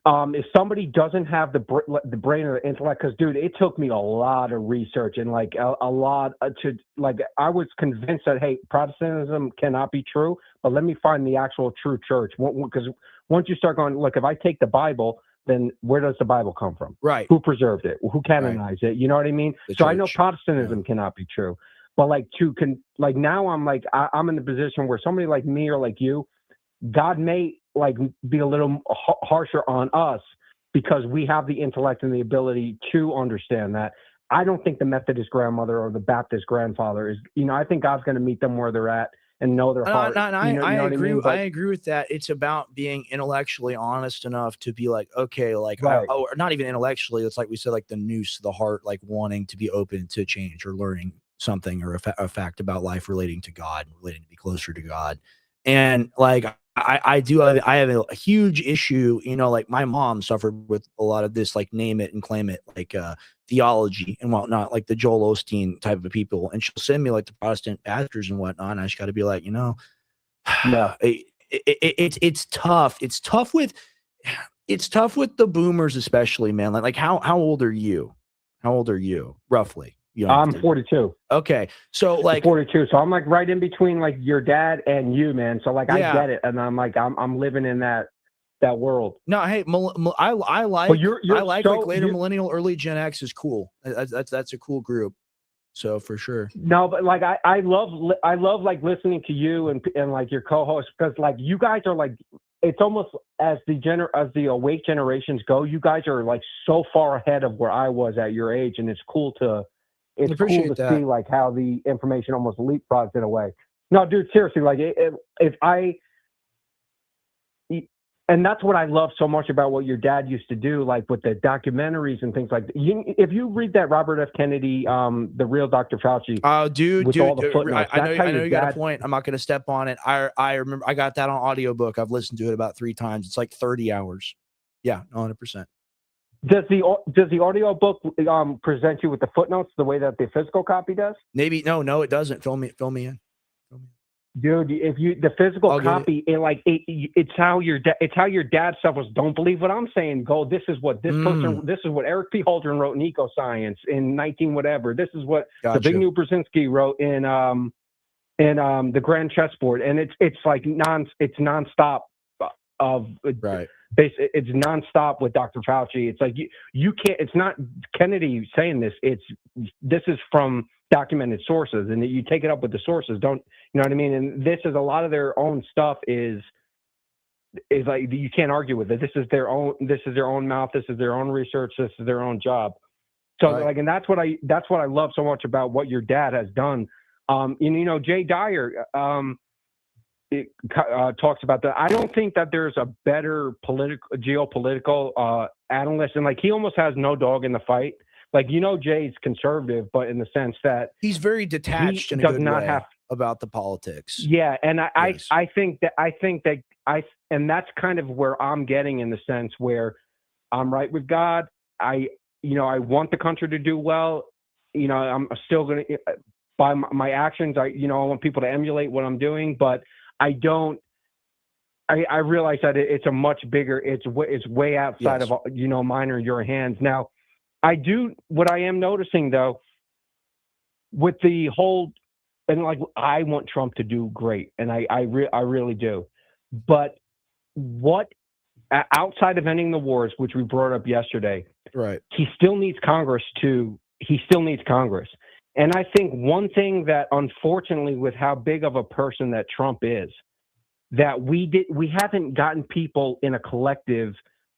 If somebody doesn't have the brain or the intellect, because, dude, it took me a lot of research and like a lot to, like, I was convinced that, hey, Protestantism cannot be true, but let me find the actual true church. Because once you start going, look, if I take the Bible, then where does the Bible come from? Right. Who preserved it? Who canonized it? You know what I mean? So I know Protestantism cannot be true, but like now I'm in the position where somebody like me or like you, God may like be a little harsher on us because we have the intellect and the ability to understand that. I don't think the Methodist grandmother or the Baptist grandfather is, I think God's going to meet them where they're at and know their heart. I agree. I agree with that. It's about being intellectually honest enough to be like, okay, like, or not even intellectually. It's like we said, like the nous, the heart, like wanting to be open to change or learning something or a fact about life relating to God, relating to be closer to God. And like, I have a huge issue, like my mom suffered with a lot of this, like name it and claim it, like theology and whatnot, like the Joel Osteen type of people. And she'll send me like the Protestant pastors and whatnot. And I just got to be like, it's tough. It's tough with the boomers, especially, man. Like how old are you? How old are you roughly? I'm 42. Okay. So like 42. So I'm like right in between like your dad and you, man. So like, I get it. And I'm like, I'm living in that world. No, hey, I like, like later millennial, early Gen X is cool. That's a cool group. So for sure. No, but like, I love like listening to you and like your co-host, because like you guys are like, it's almost as the awake generations go, you guys are like so far ahead of where I was at your age. And it's cool to see like how the information almost leapfrogs in a way. No, dude, seriously, like if I, and that's what I love so much about what your dad used to do, like with the documentaries and things like that. If you read that Robert F. Kennedy, The Real Dr. Fauci, Oh, dude, with all the footnotes, I know, that's how I know your you got a dad. point. I'm not going to step on it. I remember I got that on audiobook. I've listened to it about 3 times. It's like 30 hours. Yeah, 100%. Does the audio book present you with the footnotes the way that the physical copy does? Maybe no, it doesn't. Fill me in. Fill me in. Dude, if you the physical I'll get it. copy, it's how your dad stuff was. Don't believe what I'm saying. Go. This is what this person. This is what Eric P. Holdren wrote in Ecoscience in 19 whatever. This is what Gotcha. Zbigniew Brzezinski wrote in the Grand Chessboard, and it's like nonstop of Right. It's nonstop with Dr. Fauci. It's like you can't. It's not Kennedy saying this. This is from documented sources, and you take it up with the sources. Don't you know what I mean? And this is a lot of their own stuff. Is like you can't argue with it. This is their own. This is their own mouth. This is their own research. This is their own job. So Right. like, and that's what I love so much about what your dad has done. Jay Dyer talks about that. I don't think that there's a better geopolitical analyst, and like he almost has no dog in the fight. Like Jay's conservative, but in the sense that He's very detached he in a does good not way have. about the politics. Yeah, and Yes. I think that and that's kind of where I'm getting, in the sense where I'm right with God. I want the country to do well. I'm still going to, by my actions, I want people to emulate what I'm doing, but I don't. I realize that it's a much bigger. It's way outside Yes. of mine or your hands. Now, what I am noticing though, with the whole, and like I want Trump to do great, and I really do, but what outside of ending the wars, which we brought up yesterday, Right. he still needs Congress. And I think one thing that, unfortunately, with how big of a person that Trump is, that we haven't gotten people in a collective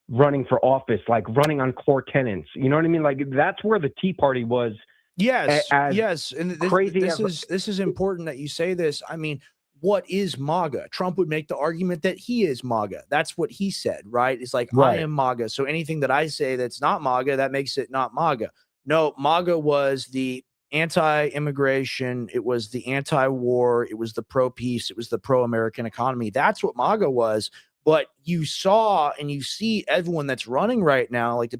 running for office, like running on core tenets. You know what I mean? Like that's where the Tea Party was. Yes. as Yes. And this is important that you say this. I mean, what is MAGA? Trump would make the argument that he is MAGA. That's what he said, right? It's like, Right. I am MAGA. So anything that I say that's not MAGA, that makes it not MAGA. No, MAGA was the anti-immigration. It was the anti-war. It was the pro-peace. It was the pro-American economy. That's what MAGA was. But you saw and you see everyone that's running right now, like the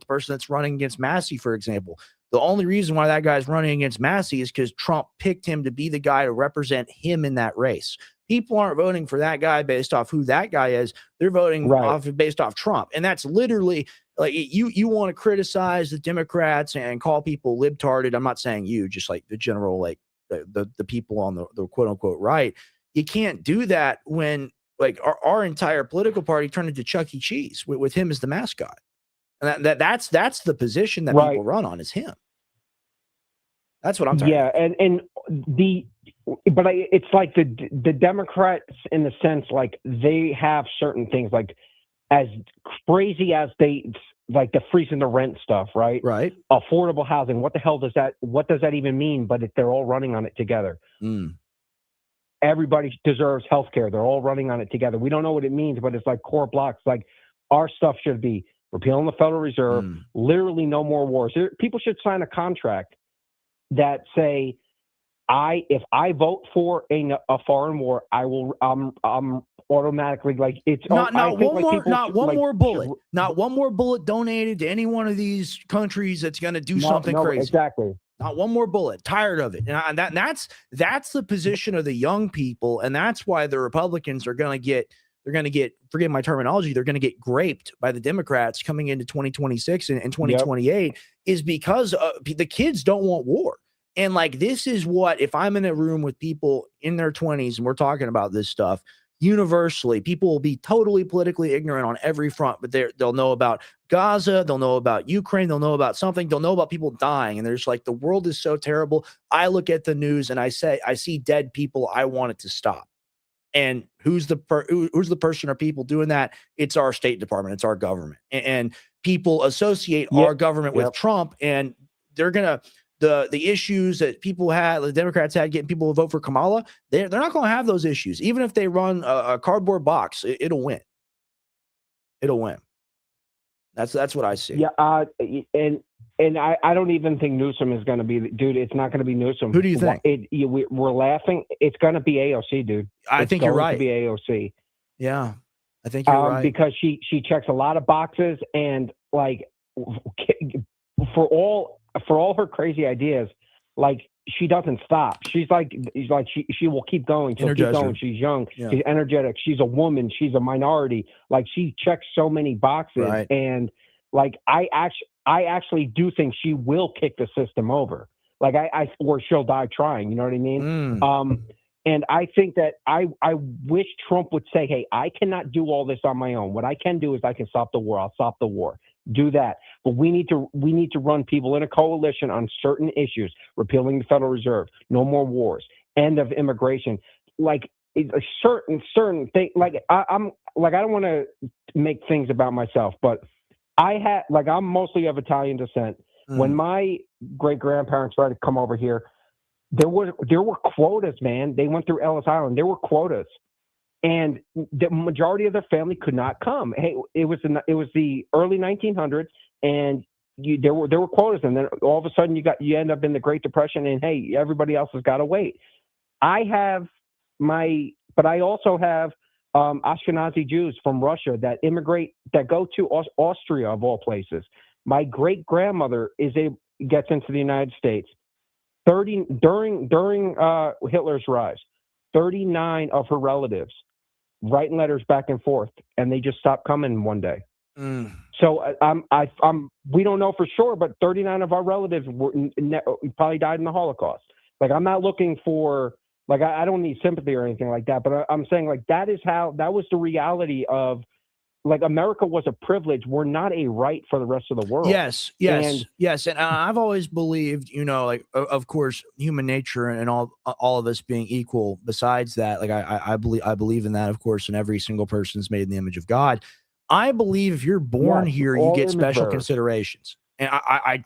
person that's running against Massey, for example. The only reason why that guy's running against Massey is because Trump picked him to be the guy to represent him in that race. People aren't voting for that guy based off who that guy is. They're voting based off Trump. And that's literally like you want to criticize the Democrats and call people libtarded. I'm not saying you, just like the general, like the people on the quote unquote right. You can't do that when like our entire political party turned into Chuck E. Cheese with him as the mascot. And that's the position that people run on, is him. That's what I'm talking about. It's like the Democrats, in the sense, like they have certain things, like as crazy as they, like the freezing the rent stuff, right? Right. Affordable housing. What the hell does that even mean? But if they're all running on it together. Everybody deserves health care. They're all running on it together. We don't know what it means, but it's like core blocks. Like our stuff should be repealing the Federal Reserve, literally no more wars. People should sign a contract that say, if I vote for a foreign war, I will. I'm automatically, like, it's not one more bullet donated to any one of these countries that's going to do something crazy. Exactly. Not one more bullet. Tired of it. And that's the position of the young people, and that's why the Republicans are going to get. They're going to get, forgive my terminology, they're going to get graped by the Democrats coming into 2026 and 2028 is because the kids don't want war. And like, this is what, if I'm in a room with people in their 20s and we're talking about this stuff, universally, people will be totally politically ignorant on every front, but they'll know about Gaza, they'll know about Ukraine, they'll know about something, they'll know about people dying. And there's like, the world is so terrible. I look at the news and I see dead people. I want it to stop. And who's the person or people doing that? It's our State Department. It's our government. And people associate our government with Trump, and they're gonna the issues that the Democrats had getting people to vote for Kamala. They're not going to have those issues, even if they run a cardboard box. It'll win. It'll win. That's what I see. Yeah, and I don't even think Newsom is going to be, dude. It's not going to be Newsom. Who do you think? We're laughing. It's going to be AOC, dude. I think you're right. It's going to be AOC. Yeah, I think you're right. Because she checks a lot of boxes, and like for all her crazy ideas, like she doesn't stop. She's like she will keep going. She'll keep going. She's young. Yeah. She's energetic. She's a woman. She's a minority. Like she checks so many boxes, right. And like I actually do think she will kick the system over. Like or she'll die trying. You know what I mean? And I think that I wish Trump would say, hey, I cannot do all this on my own. What I can do is I can stop the war. I'll stop the war. Do that. But we need to run people in a coalition on certain issues, repealing the Federal Reserve, no more wars, end of immigration. Like a certain thing. Like I'm like, I don't want to make things about myself, but I'm mostly of Italian descent. When my great grandparents tried to come over here, there were quotas, man. They went through Ellis Island. There were quotas, and the majority of their family could not come. Hey, it was the early 1900s, and there were quotas, and then all of a sudden you end up in the Great Depression, and hey, everybody else has got to wait. But I also have Ashkenazi Jews from Russia that immigrate, that go to Austria of all places. My great grandmother gets into the United States. During Hitler's rise, 39 of her relatives writing letters back and forth, and they just stopped coming one day. So we don't know for sure, but 39 of our relatives probably died in the Holocaust. Like, I'm not looking for, like, I don't need sympathy or anything like that, but I'm saying, like, that was the reality of, like, America was a privilege. We're not a right for the rest of the world. Yes. And I've always believed, like, of course, human nature and all of us being equal. Besides that, like, I believe in that, of course, and every single person is made in the image of God. I believe if you're born here, you get special considerations. And I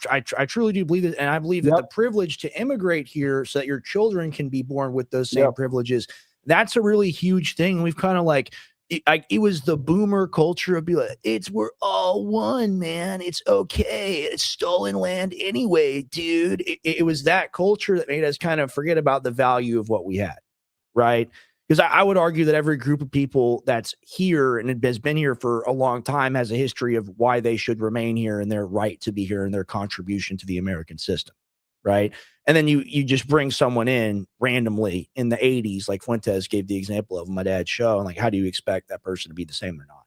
truly do believe it. And I believe that the privilege to immigrate here so that your children can be born with those same privileges, that's a really huge thing. We've kind of like, it was the boomer culture of be like, we're all one, man. It's okay. It's stolen land anyway, dude. It was that culture that made us kind of forget about the value of what we had, right? Because I would argue that every group of people that's here and has been here for a long time has a history of why they should remain here and their right to be here and their contribution to the American system, right? And then you just bring someone in randomly in the 80s, like Fuentes gave the example of my dad's show, and like, how do you expect that person to be the same or not?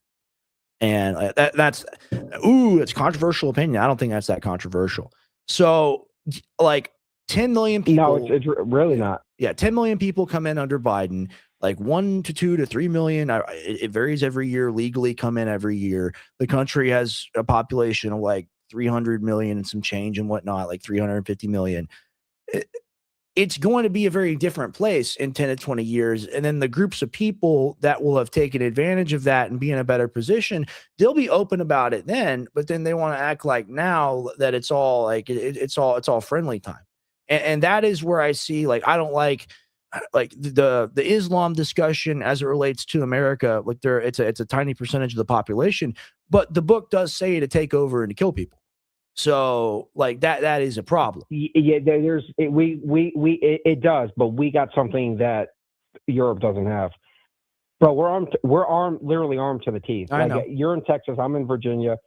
And that's a controversial opinion. I don't think that's that controversial. So, like, 10 million people. No, it's really not. Yeah, 10 million people come in under Biden. Like 1 to 2 to 3 million. It varies every year. Legally come in every year. The country has a population of like 300 million and some change and whatnot, like 350 million. It's going to be a very different place in 10 to 20 years. And then the groups of people that will have taken advantage of that and be in a better position, they'll be open about it then, but then they want to act like now that it's all like, it's all friendly time. And that is where I see, like, I don't like the Islam discussion as it relates to America. Like, it's a tiny percentage of the population, but the book does say to take over and to kill people. So, like, that is a problem. Yeah, it does, but we got something that Europe doesn't have. Bro, we're armed, literally armed to the teeth. I know. You're in Texas, I'm in Virginia.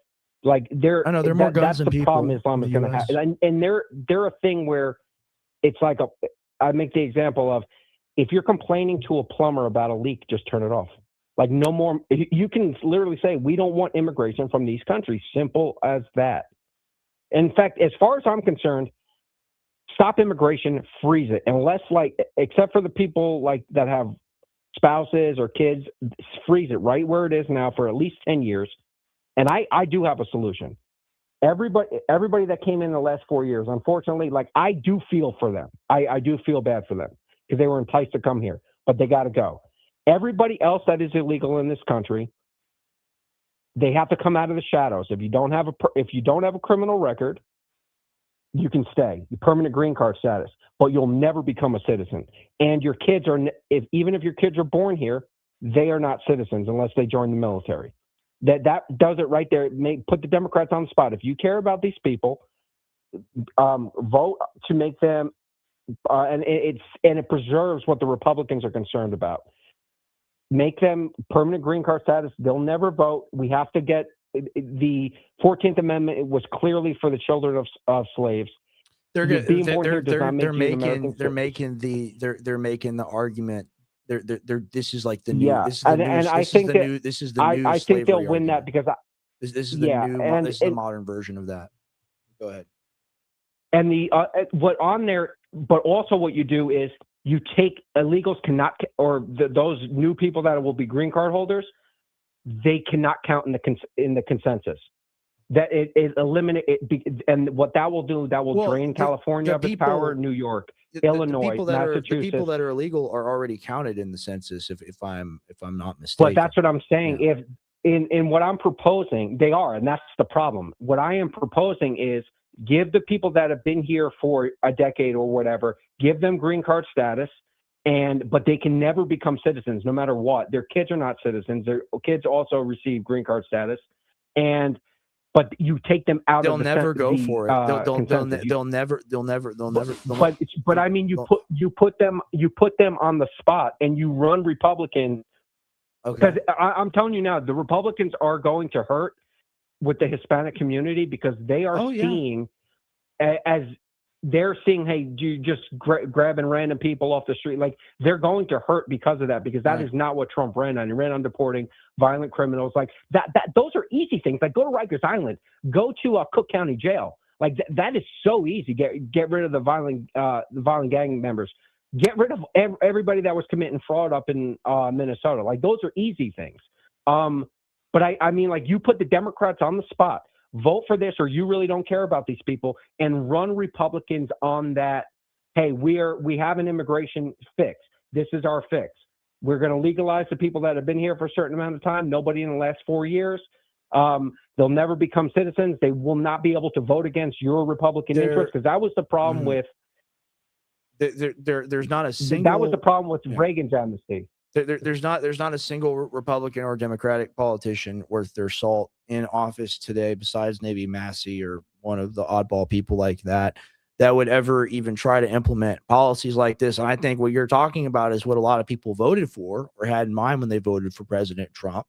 Like, I know there are more guns than people. That's the problem Islam is going to have, and they're a thing where it's like I make the example of, if you're complaining to a plumber about a leak, just turn it off. Like, no more. You can literally say, we don't want immigration from these countries. Simple as that. In fact, as far as I'm concerned, stop immigration, freeze it. Unless, like, except for the people like that have spouses or kids, freeze it right where it is now for at least 10 years. And I do have a solution. Everybody that came in the last 4 years, unfortunately, like, I do feel for them. I do feel bad for them because they were enticed to come here, but they got to go. Everybody else that is illegal in this country, they have to come out of the shadows. If you don't have a criminal record, you can stay, permanent green card status, but you'll never become a citizen. And your kids even if your kids are born here, they are not citizens unless they join the military. That does it right there. Put the Democrats on the spot. If you care about these people, vote to make them, and it preserves what the Republicans are concerned about. Make them permanent green card status. They'll never vote. We have to get the 14th Amendment. It was clearly for the children of slaves. They're Being born here does not make you an American they're making the argument. This is like the new. Yeah, This is the new. and I This is think the that new. This is the new. I think they'll slavery win that argument. because This is the yeah, new. and- This is the and- modern version of that. Go ahead. and the what on there, but also what you do is you take illegals cannot, or those new people that will be green card holders, they cannot count in the consensus. That it eliminate it, and what that will do, that will Well, drain California of its power, New York, Illinois, the people Massachusetts. that are illegal are already counted in the census. If I'm not mistaken. But that's what I'm saying. Yeah. If in what I'm proposing, they are, and that's the problem. What I am proposing is give the people that have been here for a decade or whatever, give them green card status, but they can never become citizens, no matter what. Their kids are not citizens. Their kids also receive green card status, but you take them out they'll of the never go for it. consensus. They'll never. But I mean, you put them on the spot, and you run Republicans. Okay. Because I'm telling you now, the Republicans are going to hurt with the Hispanic community because they are seeing, as they're seeing, hey, do you just grabbing random people off the street? Like, they're going to hurt because of that, because that is not what Trump ran on. He ran on deporting violent criminals. Like that those are easy things. Like, go to Rikers Island, go to Cook County Jail. Like that is so easy. Get rid of the violent gang members. Get rid of everybody that was committing fraud up in Minnesota. Like, those are easy things. But I mean, like, you put the Democrats on the spot, vote for this, or you really don't care about these people, and run Republicans on that. Hey, we have an immigration fix. This is our fix. We're going to legalize the people that have been here for a certain amount of time. Nobody in the last 4 years. They'll never become citizens. They will not be able to vote against your Republican interests, because that was the problem with. There's not a single. That was the problem with Reagan's amnesty. There's not a single Republican or Democratic politician worth their salt in office today, besides maybe Massey or one of the oddball people like that would ever even try to implement policies like this. And I think what you're talking about is what a lot of people voted for or had in mind when they voted for President Trump,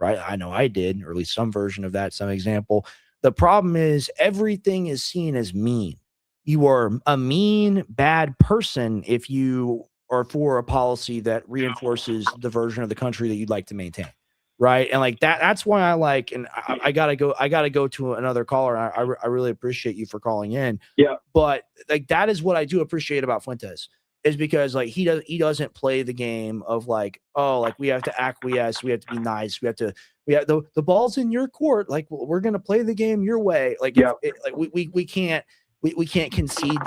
right? I know I did, or at least some version of that, some example. The problem is everything is seen as mean. You are a mean, bad person if you are for a policy that reinforces the version of the country that you'd like to maintain, right? And like that's why I like, and I gotta go to another caller. I really appreciate you for calling in. Yeah. But like, that is what I do appreciate about Fuentes, is because like he doesn't play the game of like, oh, like we have to acquiesce, we have to be nice, we have the ball's in your court, like we're gonna play the game your way. Like, like we can't concede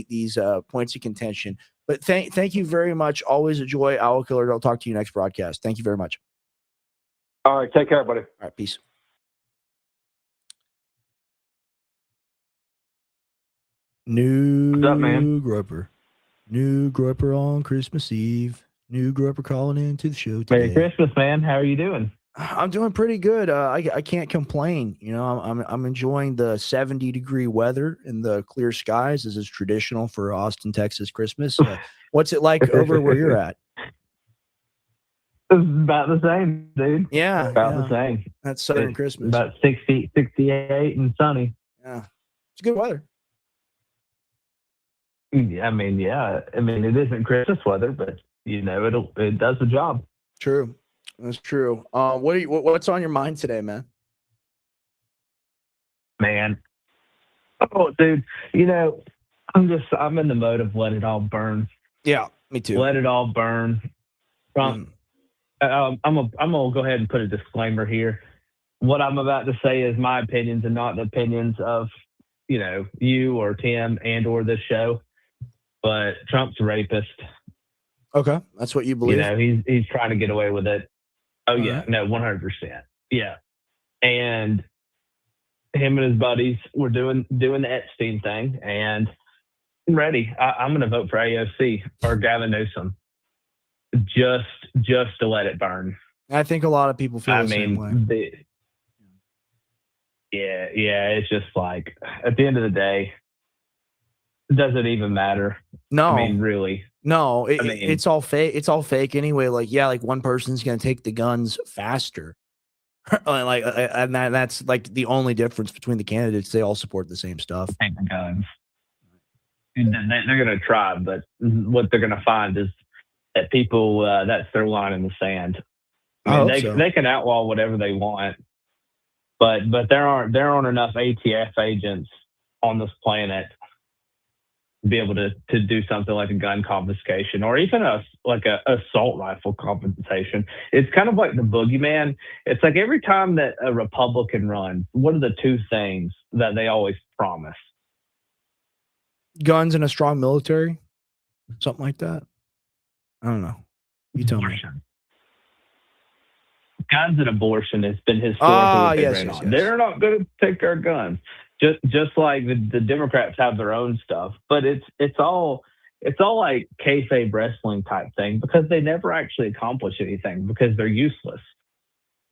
these points of contention. But thank you very much. Always a joy. Owl Killer. I'll talk to you next broadcast. Thank you very much. All right. Take care, buddy. All right. Peace. New What's up, man? Groper. New Groper on Christmas Eve. New Groper calling into the show today. Merry Christmas, man. How are you doing? I'm doing pretty good. I can't complain. You know, I'm enjoying the 70-degree weather and the clear skies, as is traditional for Austin, Texas Christmas. What's it like over where you're at? It's about the same, dude. Yeah, About the same. That's Southern It's Christmas. About 68 and sunny. Yeah, it's good weather. I mean, it isn't Christmas weather, but you know, it does the job. True. That's true. What's on your mind today, man? Man. Oh, dude. You know, I'm in the mode of let it all burn. Yeah, me too. Let it all burn. I'm gonna go ahead and put a disclaimer here. What I'm about to say is my opinions and not the opinions of, you know, you or Tim and or this show. But Trump's a rapist. Okay, that's what you believe. You know, he's trying to get away with it. Oh yeah, no, 100%. Yeah, and him and his buddies were doing the Epstein thing, and I'm ready. I'm going to vote for AOC or Gavin Newsom, just to let it burn. I think a lot of people feel I the same way. mean, yeah. It's just like at the end of the day, does it even matter? No, I mean, really. no, I mean, it's all fake. It's all fake anyway. Like, yeah, like one person's gonna take the guns faster, and that's like the only difference between the candidates. They all support the same stuff. take the guns. They're going to try, but what they're going to find is that people that's their line in the sand. I hope they so. they can outlaw whatever they want, but there aren't enough ATF agents on this planet to be able to do something like a gun confiscation or even a assault rifle confiscation. It's kind of like the boogeyman. It's like every time that a Republican runs, what are the two things that they always promise? Guns and a strong military, something like that. I don't know. You tell me. Abortion. Guns and abortion has been historically what they ran on. Yes. They're not going to take our guns, just like the Democrats have their own stuff. But it's all like kayfabe wrestling type thing because they never actually accomplish anything because they're useless.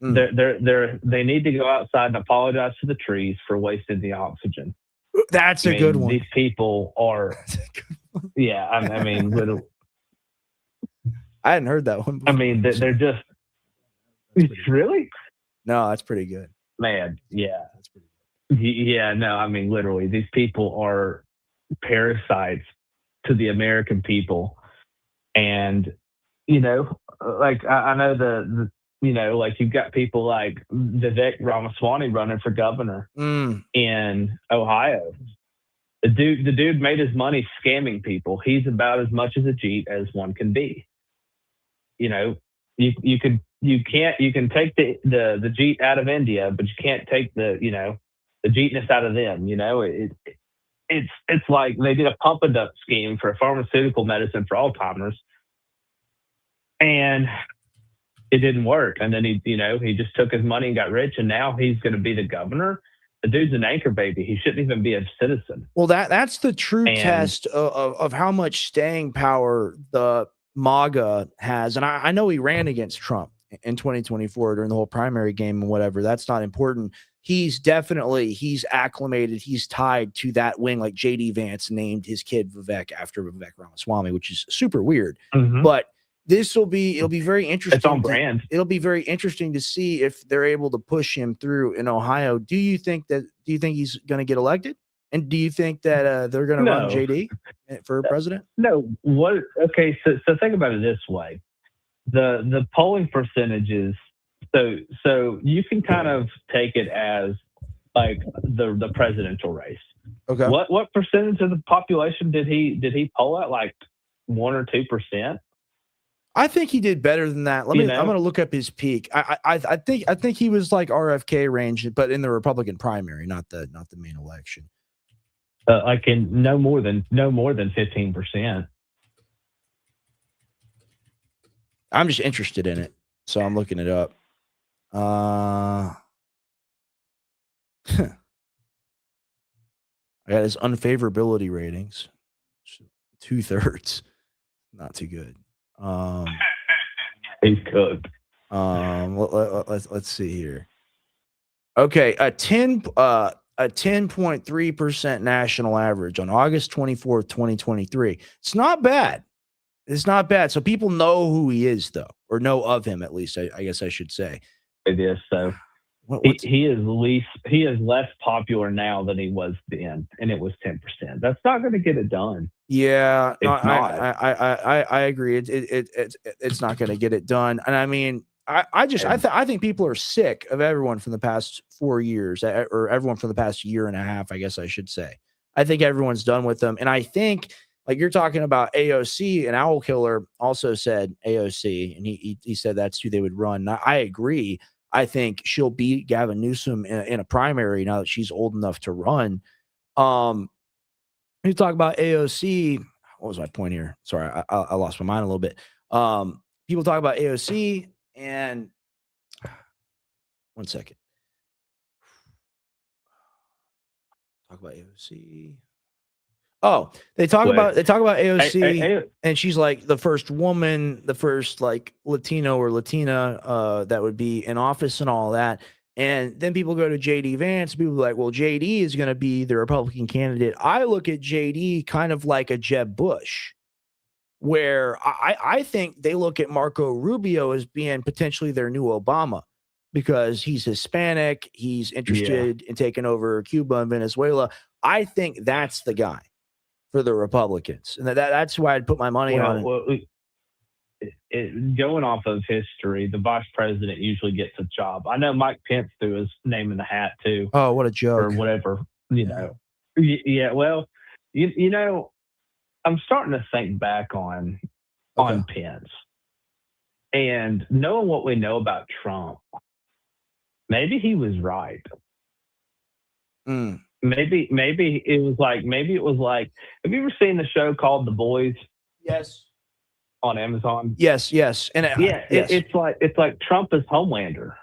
They need to go outside and apologize to the trees for wasting the oxygen. That's a good one. These people are, yeah. I mean, little. I hadn't heard that one before. I mean, they're just. Really? No, that's pretty good. Man, yeah. That's pretty good. Yeah, no, I mean, literally, these people are parasites to the American people. And, like, I know like you've got people like Vivek Ramaswamy running for governor in Ohio. The dude made his money scamming people. He's about as much as a Jeet as one can be. You can take the Jeet out of India, but you can't take the Jeetness out of them. It's like they did a pump and dump scheme for pharmaceutical medicine for Alzheimer's, and it didn't work. And then he just took his money and got rich, and now he's going to be the governor. The dude's an anchor baby. He shouldn't even be a citizen. Well, that's the true test of how much staying power the MAGA has. And I know he ran against Trump in 2024 during the whole primary game and whatever. That's not important. He's acclimated. He's tied to that wing. Like JD Vance named his kid Vivek after Vivek Ramaswamy, which is super weird. But it'll be very interesting. It's on brand. It'll be very interesting to see if they're able to push him through in Ohio. Do you think he's going to get elected? And do you think that they're going to run JD for president? No. What? Okay. So think about it this way: the polling percentages. So you can kind of take it as like the presidential race. Okay. What percentage of the population did he poll at? Like 1 or 2%? I think he did better than that. I'm going to look up his peak. I think he was like RFK range, but in the Republican primary, not the main election. Like in no more than 15%. I'm just interested in it, so I'm looking it up. I got his unfavorability ratings, 2/3. Not too good. He's cooked. Let's see here. Okay, a 10.3% national average on August 24th, 2023. It's not bad. It's not bad. So people know who he is, though, or know of him at least. I guess I should say. It is so. He is less popular now than he was then, and it was 10%. That's not going to get it done. Yeah, it's not. I agree. It's not going to get it done. And I mean, I think people are sick of everyone from the past 4 years, or everyone from the past year and a half. I guess I should say. I think everyone's done with them, and I think. Like you're talking about AOC, and Owl Killer also said AOC, and he said that's who they would run. Now, I agree. I think she'll beat Gavin Newsom in a primary now that she's old enough to run. You talk about AOC. What was my point here? Sorry, I lost my mind a little bit. People talk about AOC, and 1 second. Talk about AOC. Oh, they talk Wait. about AOC, Hey, and she's like the first woman, the first like Latino or Latina that would be in office and all that. And then people go to JD Vance. People are like, well, JD is going to be the Republican candidate. I look at JD kind of like a Jeb Bush, where I think they look at Marco Rubio as being potentially their new Obama because he's Hispanic. He's interested in taking over Cuba and Venezuela. I think that's the guy for the Republicans. And that's why I'd put my money on it. Well, going off of history, the vice president usually gets a job. I know Mike Pence threw his name in the hat too. Oh, what a joke. Or whatever, you know. Yeah, well, you know, I'm starting to think back on Pence. And knowing what we know about Trump, maybe he was right. Maybe it was like, have you ever seen the show called The Boys? Yes. On Amazon? Yes. And it's like Trump is Homelander.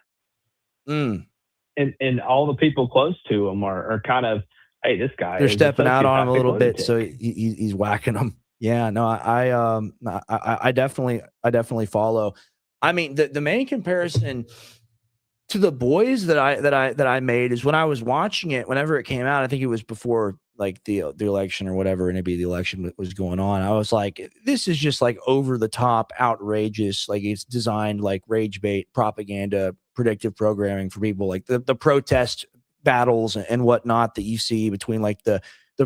And all the people close to him are kind of, hey, this guy. They're stepping out on him a little bit, so he's whacking them. Yeah, no, I definitely follow. I mean, the main comparison to The Boys that I made is when I was watching it, whenever it came out, I think it was before like the election or whatever, and maybe the election was going on. I was like, this is just like over the top, outrageous. Like it's designed like rage bait propaganda, predictive programming for people, like the protest battles and whatnot that you see between like the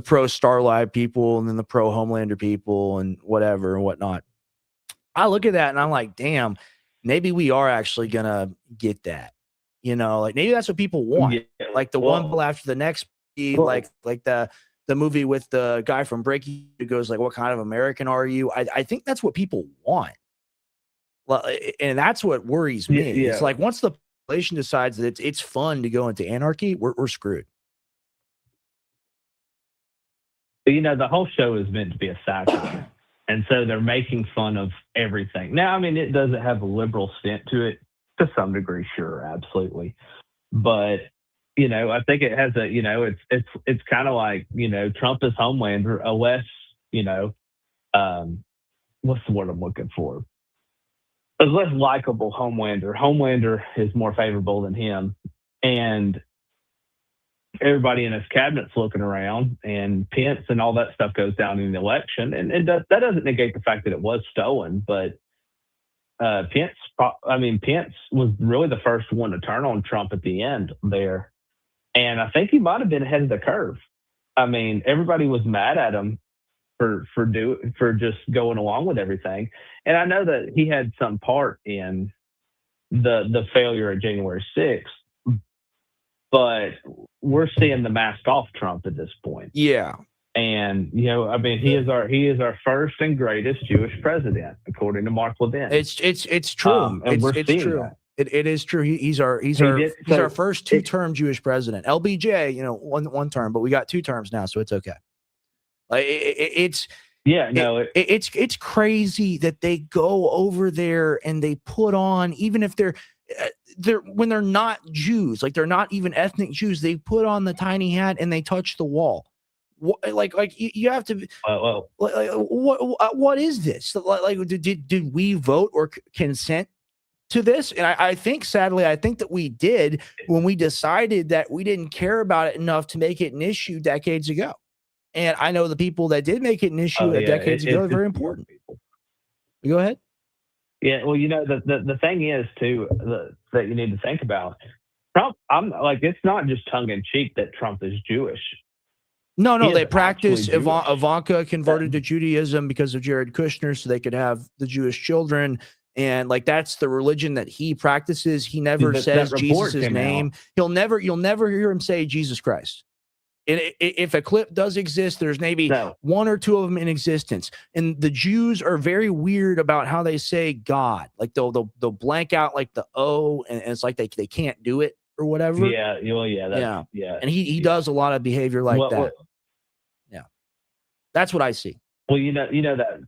pro Starlight people and then the pro Homelander people and whatever and whatnot. I look at that and I'm like, damn, maybe we are actually gonna get that. You know, like maybe that's what people want. Yeah. Like the one bill after the next, like the movie with the guy from Breaking who goes like, what kind of American are you? I think that's what people want. Well, and that's what worries me. Yeah. It's like once the population decides that it's fun to go into anarchy, we're screwed. You know, the whole show is meant to be a satire. And so they're making fun of everything. Now, I mean, it doesn't have a liberal stint to it to some degree, sure, absolutely. But, you know, I think it has a, you know, it's kind of like, you know, Trump is Homelander, a less, you know, what's the word I'm looking for? A less likable Homelander. Homelander is more favorable than him. And everybody in his cabinet's looking around, and Pence and all that stuff goes down in the election. And that doesn't negate the fact that it was stolen, but Pence was really the first one to turn on Trump at the end there. And I think he might have been ahead of the curve. I mean, everybody was mad at him for just going along with everything. And I know that he had some part in the failure of January 6th. But we're seeing the mask off Trump at this point. Yeah. And, you know, I mean, he is our first and greatest Jewish president, according to Mark Levin. It's true. And we're seeing true. that. It is true. He's our first two-term Jewish president. LBJ, you know, one term, but we got 2 terms now, so it's okay. Like it's crazy that they go over there and they put on, even if they're when they're not Jews, like they're not even ethnic Jews, they put on the tiny hat and they touch the wall. Like you have to. What is this? Like did we vote or consent to this? And I think, sadly, that we did when we decided that we didn't care about it enough to make it an issue decades ago. And I know the people that did make it an issue decades ago are very important. Go ahead. Yeah, well, you know, the thing is, too, that you need to think about, Trump, I'm like, it's not just tongue-in-cheek that Trump is Jewish. No, they practice. Ivanka converted to Judaism because of Jared Kushner so they could have the Jewish children. And, like, that's the religion that he practices. He never says Jesus' name. You'll never hear him say Jesus Christ. If a clip does exist, there's maybe 1 or 2 of them in existence. And the Jews are very weird about how they say God. Like they'll blank out like the O, and it's like they can't do it or whatever. Yeah. And he does a lot of behavior like that. Yeah, that's what I see. Well, you know that.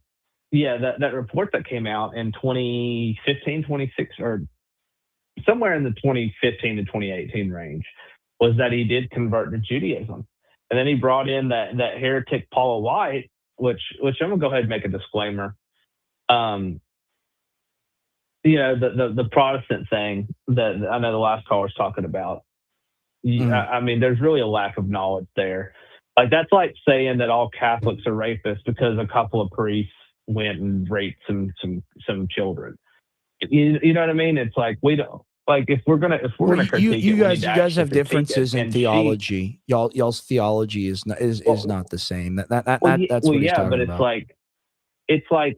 Yeah, that report that came out in 2015, 26, or somewhere in the 2015 to 2018 range, was that he did convert to Judaism. And then he brought in that heretic Paula White, which I'm gonna go ahead and make a disclaimer. The Protestant thing that I know the last caller was talking about. I mean, there's really a lack of knowledge there. Like, that's like saying that all Catholics are rapists because a couple of priests went and raped some children. You know what I mean? It's like, we don't, like, if we're gonna critique you it, guys have differences in and theology. Y'all's theology is not the same. That's what he's talking but about. it's like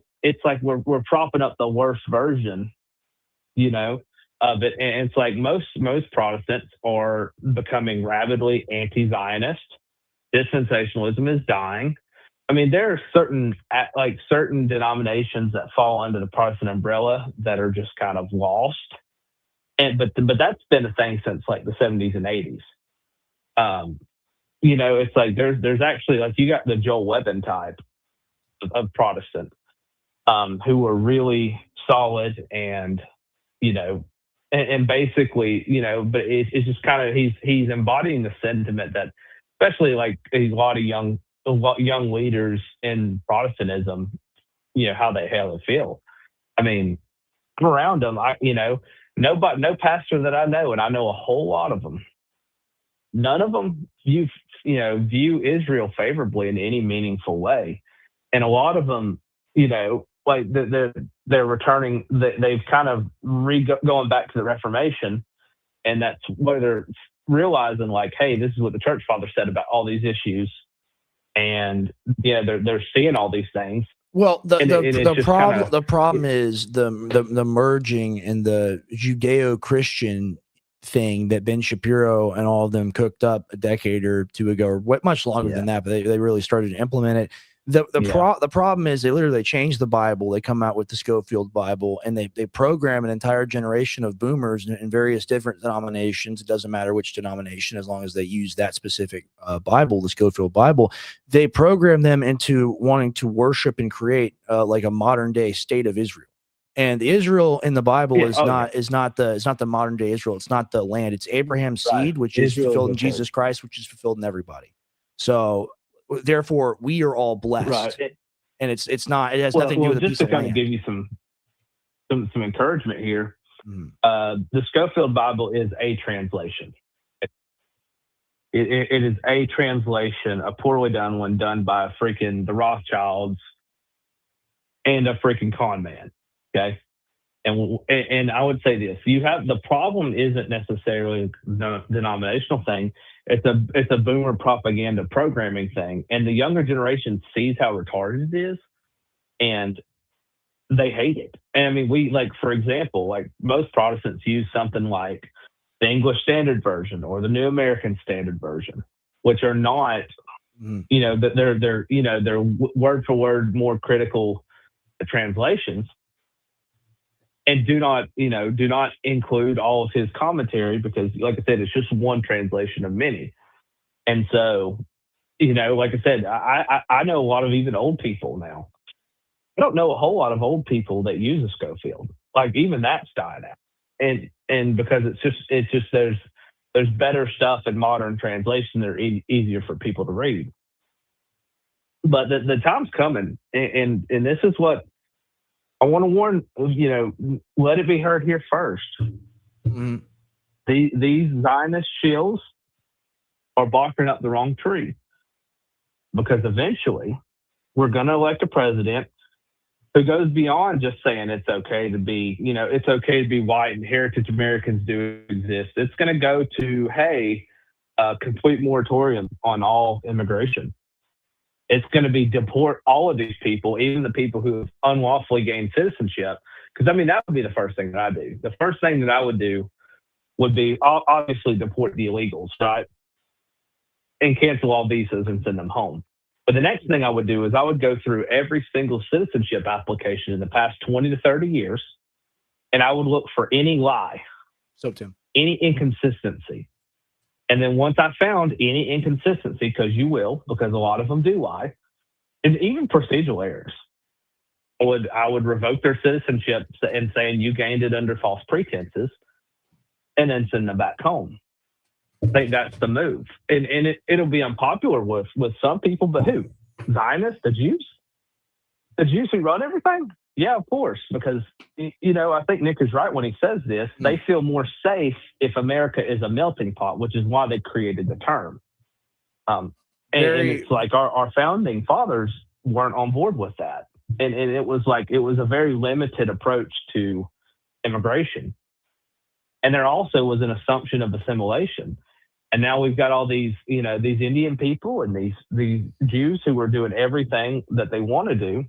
we're propping up the worst version, of it. And it's like most Protestants are becoming rabidly anti-Zionist. Dispensationalism is dying. I mean, there are certain denominations that fall under the Protestant umbrella that are just kind of lost. But that's been a thing since like the 70s and 80s. It's like there's actually, like, you got the Joel Webben type of Protestant who are really solid and basically, but it's just kind of, he's embodying the sentiment that, especially like a lot of young leaders in Protestantism, how they feel. I mean, I'm around them. No pastor that I know, and I know a whole lot of them, none of them view Israel favorably in any meaningful way. And a lot of them, like they're returning, they've kind of going back to the Reformation, and that's where they're realizing, like, hey, this is what the church father said about all these issues, and they're seeing all these things. Well, the problem is the merging and the Judeo-Christian thing that Ben Shapiro and all of them cooked up a decade or two ago, or much longer than that, but they really started to implement it. The problem is they changed the Bible. They come out with the Scofield Bible, and they program an entire generation of boomers in various different denominations. It doesn't matter which denomination, as long as they use that specific Bible, the Scofield Bible. They program them into wanting to worship and create like a modern day state of Israel. And Israel in the Bible is not the modern day Israel. It's not the land. It's Abraham's seed, which is fulfilled in Jesus Christ, which is fulfilled in everybody. So therefore, we are all blessed, right. And it has nothing to do with a piece of land. Just to kind of give you some encouragement here, the Scofield Bible is a translation. It is a translation, a poorly done one, done by the Rothschilds and a freaking con man. Okay, and I would say this: the problem isn't necessarily the denominational thing. It's a boomer propaganda programming thing, and the younger generation sees how retarded it is, and they hate it. And I mean, for example, like most Protestants use something like the English Standard Version or the New American Standard Version, which are not, they're word for word more critical translations, and do not include all of his commentary because, like I said, it's just one translation of many. And so, like I said, I know a lot of even old people now. I don't know a whole lot of old people that use a Scofield. Like, even that's dying out. And because it's just there's better stuff in modern translation that are easier for people to read. But the time's coming, and this is what I want to warn, let it be heard here first. Mm-hmm. These Zionist shills are barking up the wrong tree, because eventually we're going to elect a president who goes beyond just saying it's okay to be, it's okay to be white and heritage Americans do exist. It's going to go to, hey, complete moratorium on all immigration. It's going to be deport all of these people, even the people who have unlawfully gained citizenship. Because, I mean, that would be the first thing that I do. The first thing that I would do would be obviously deport the illegals, right? And cancel all visas and send them home. But the next thing I would do is I would go through every single citizenship application in the past 20 to 30 years, and I would look for any lie, any inconsistency. And then once I found any inconsistency, because a lot of them do lie, and even procedural errors, I would revoke their citizenship and saying you gained it under false pretenses, and then send them back home. I think that's the move, and it'll be unpopular with some people, but who? Zionists, the Jews who run everything. Yeah, of course, because I think Nick is right when he says this. They feel more safe if America is a melting pot, which is why they created the term. And it's like our founding fathers weren't on board with that, and it was a very limited approach to immigration, and there also was an assumption of assimilation. And now we've got all these Indian people and these Jews who are doing everything that they want to do,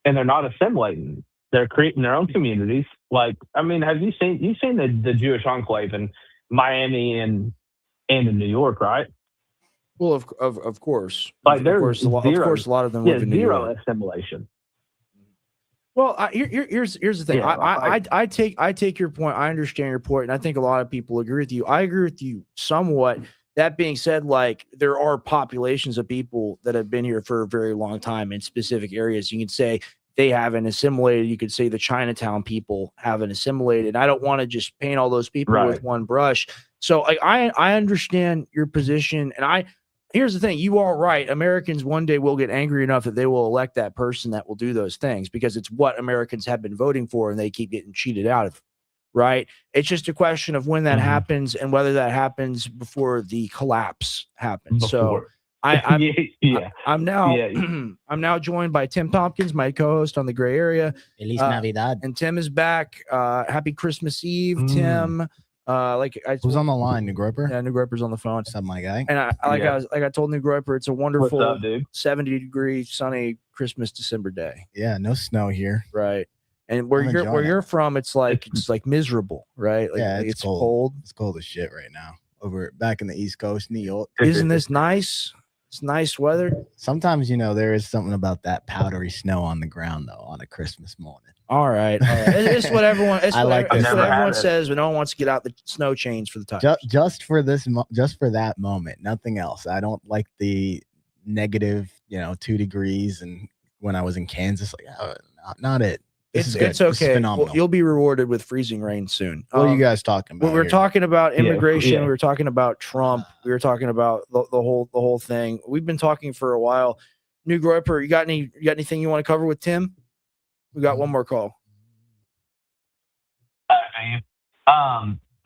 and they're not assimilating. They're creating their own communities. Like, I mean, have you seen the Jewish enclave in Miami and in New York, right? Well, of course, like there's a lot of them live in New York. Assimilation. Well, here's the thing. Yeah, I take your point. I understand your point, and I think a lot of people agree with you. I agree with you somewhat. That being said, like, there are populations of people that have been here for a very long time in specific areas. You can say they haven't assimilated. You could say the Chinatown people haven't assimilated. I don't want to just paint all those people with one brush. So I understand your position, and here's the thing. You are right. Americans one day will get angry enough that they will elect that person that will do those things, because it's what Americans have been voting for, and they keep getting cheated out of. Right. It's just a question of when that happens and whether that happens before the collapse happens. So I'm now joined by Tim Tompkins, my co-host on the Gray Area. Feliz Navidad. And Tim is back. Happy Christmas Eve, Tim. Who's on the line? New Groper? Yeah, New Groper's on the phone. What's up, my guy? And I told New Groper, it's a wonderful What's up, dude? 70-degree sunny Christmas December day. Yeah, no snow here. Right. And where you're from, it's like miserable, right? Like, yeah, it's cold. It's cold as shit right now. Over back in the East Coast, New York. Isn't this nice? It's nice weather. Sometimes there is something about that powdery snow on the ground though on a Christmas morning. All right. It's what everyone. It's I what, like it's this. what everyone says, but no one wants to get out the snow chains for the tires. Just for that moment, nothing else. I don't like the negative, 2 degrees, and when I was in Kansas, not it. It's okay. This is phenomenal. Well, you'll be rewarded with freezing rain soon. What are you guys talking about? We were talking about immigration. Yeah. We were talking about Trump. We were talking about the whole thing. We've been talking for a while. New Groper, you got anything you want to cover with Tim? We got one more call.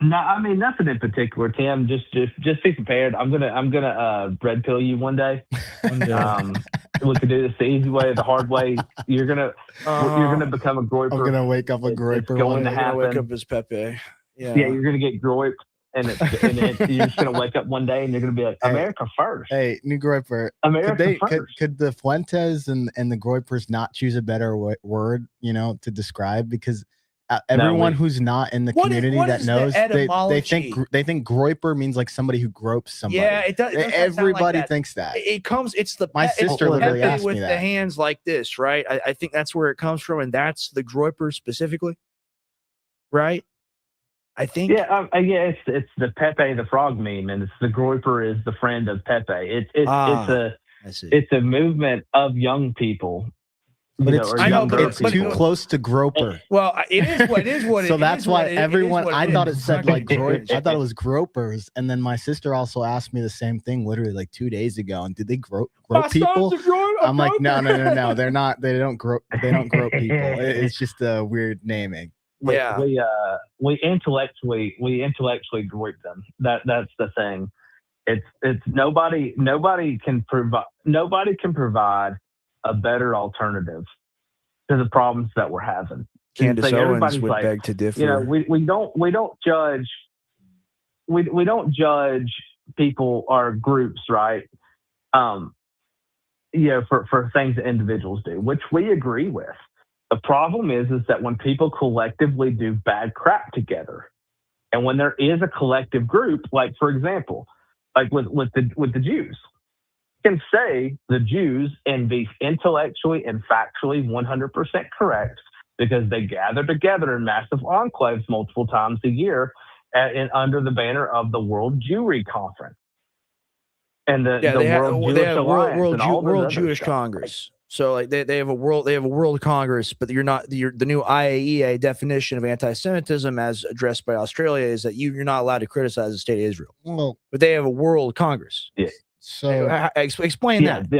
No, I mean nothing in particular, Tim. Just be prepared. I'm gonna red pill you one day. We could do this the easy way or the hard way. You're gonna become a groiper. I'm gonna wake up a groiper. It's going to happen. Wake up as Pepe. Yeah, you're gonna get groiped, and you're just gonna wake up one day and you're gonna be like, America first. Hey, New Groper. America first. Could the Fuentes and the groipers not choose a better word, to describe? Because everyone who's not in the community that knows, they think groiper means like somebody who gropes somebody. Yeah, it does. Everybody thinks that. It's My sister literally asked with me that. the hands like this, right? I think that's where it comes from, and that's the groiper specifically, right? I think. Yeah, it's the Pepe the Frog meme, and it's the groiper is the friend of Pepe. It's a movement of young people. But it's too close to groper. Well, it is what it is. So that's why everyone. I thought it said like groiper. I thought it was gropers, and then my sister also asked me the same thing literally like 2 days ago. And did they grope people? I'm like, no. They're not. They don't grope. They don't grope people. It's just a weird naming. We intellectually grope them. That's the thing. It's nobody can provide a better alternative to the problems that we're having. Candace Owens would beg to differ. We don't judge people or groups, right? For things that individuals do, which we agree with. The problem is that when people collectively do bad crap together, and when there is a collective group, like for example, like with the Jews. Can say the Jews and be intellectually and factually 100% correct because they gather together in massive enclaves multiple times a year under the banner of the World Jewry Conference and the World Jewish Alliance and all World those Jewish stuff. Congress. So like they have a world Congress, but the new IAEA definition of anti-Semitism as addressed by Australia is that you're not allowed to criticize the state of Israel. Well, But they have a world Congress. Yeah. so Explain that. Go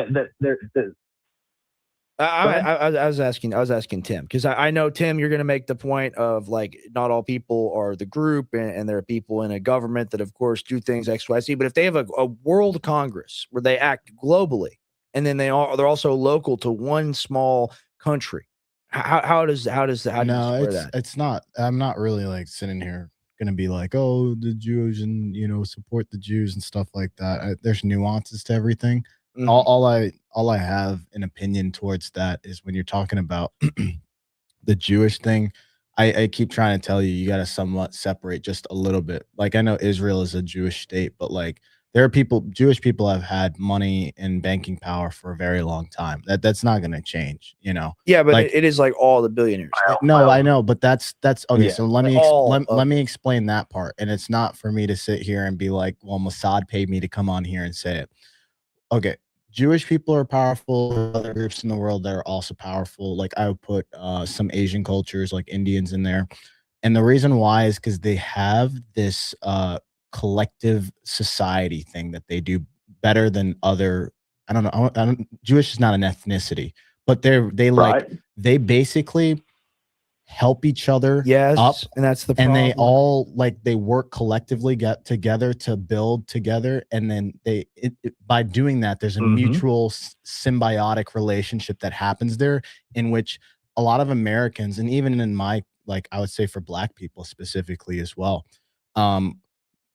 ahead. I was asking Tim, because I know, Tim, you're going to make the point of like not all people are the group, and there are people in a government that of course do things XYZ, but if they have a world Congress where they act globally and then they're also local to one small country, how does no, you square that? it's not. I'm not really like sitting here gonna be like, oh, the Jews and support the Jews and stuff like that. There's nuances to everything. Mhm. All I have an opinion towards that is when you're talking about the Jewish thing. I keep trying to tell you, you got to somewhat separate just a little bit. Like I know Israel is a Jewish state, but like there are Jewish people have had money and banking power for a very long time. That's not going to change, Yeah, but like- it is like all the billionaires. No, I know, but that's okay. Yeah. So let me All let me explain that part. And it's not for me to sit here and be like, well, Mossad paid me to come on here and say it. Okay, Jewish people are powerful. Other groups in the world that are also powerful. Like I would put some Asian cultures, like Indians, in there. And the reason why is because they have this collective society thing that they do better than other. I don't know. Jewish is not an ethnicity, but they basically help each other Yes, up, and that's the and problem. they all they work collectively, get together to build together, and then by doing that, there's a mutual symbiotic relationship that happens there, in which a lot of Americans, and even in my I would say for Black people specifically as well,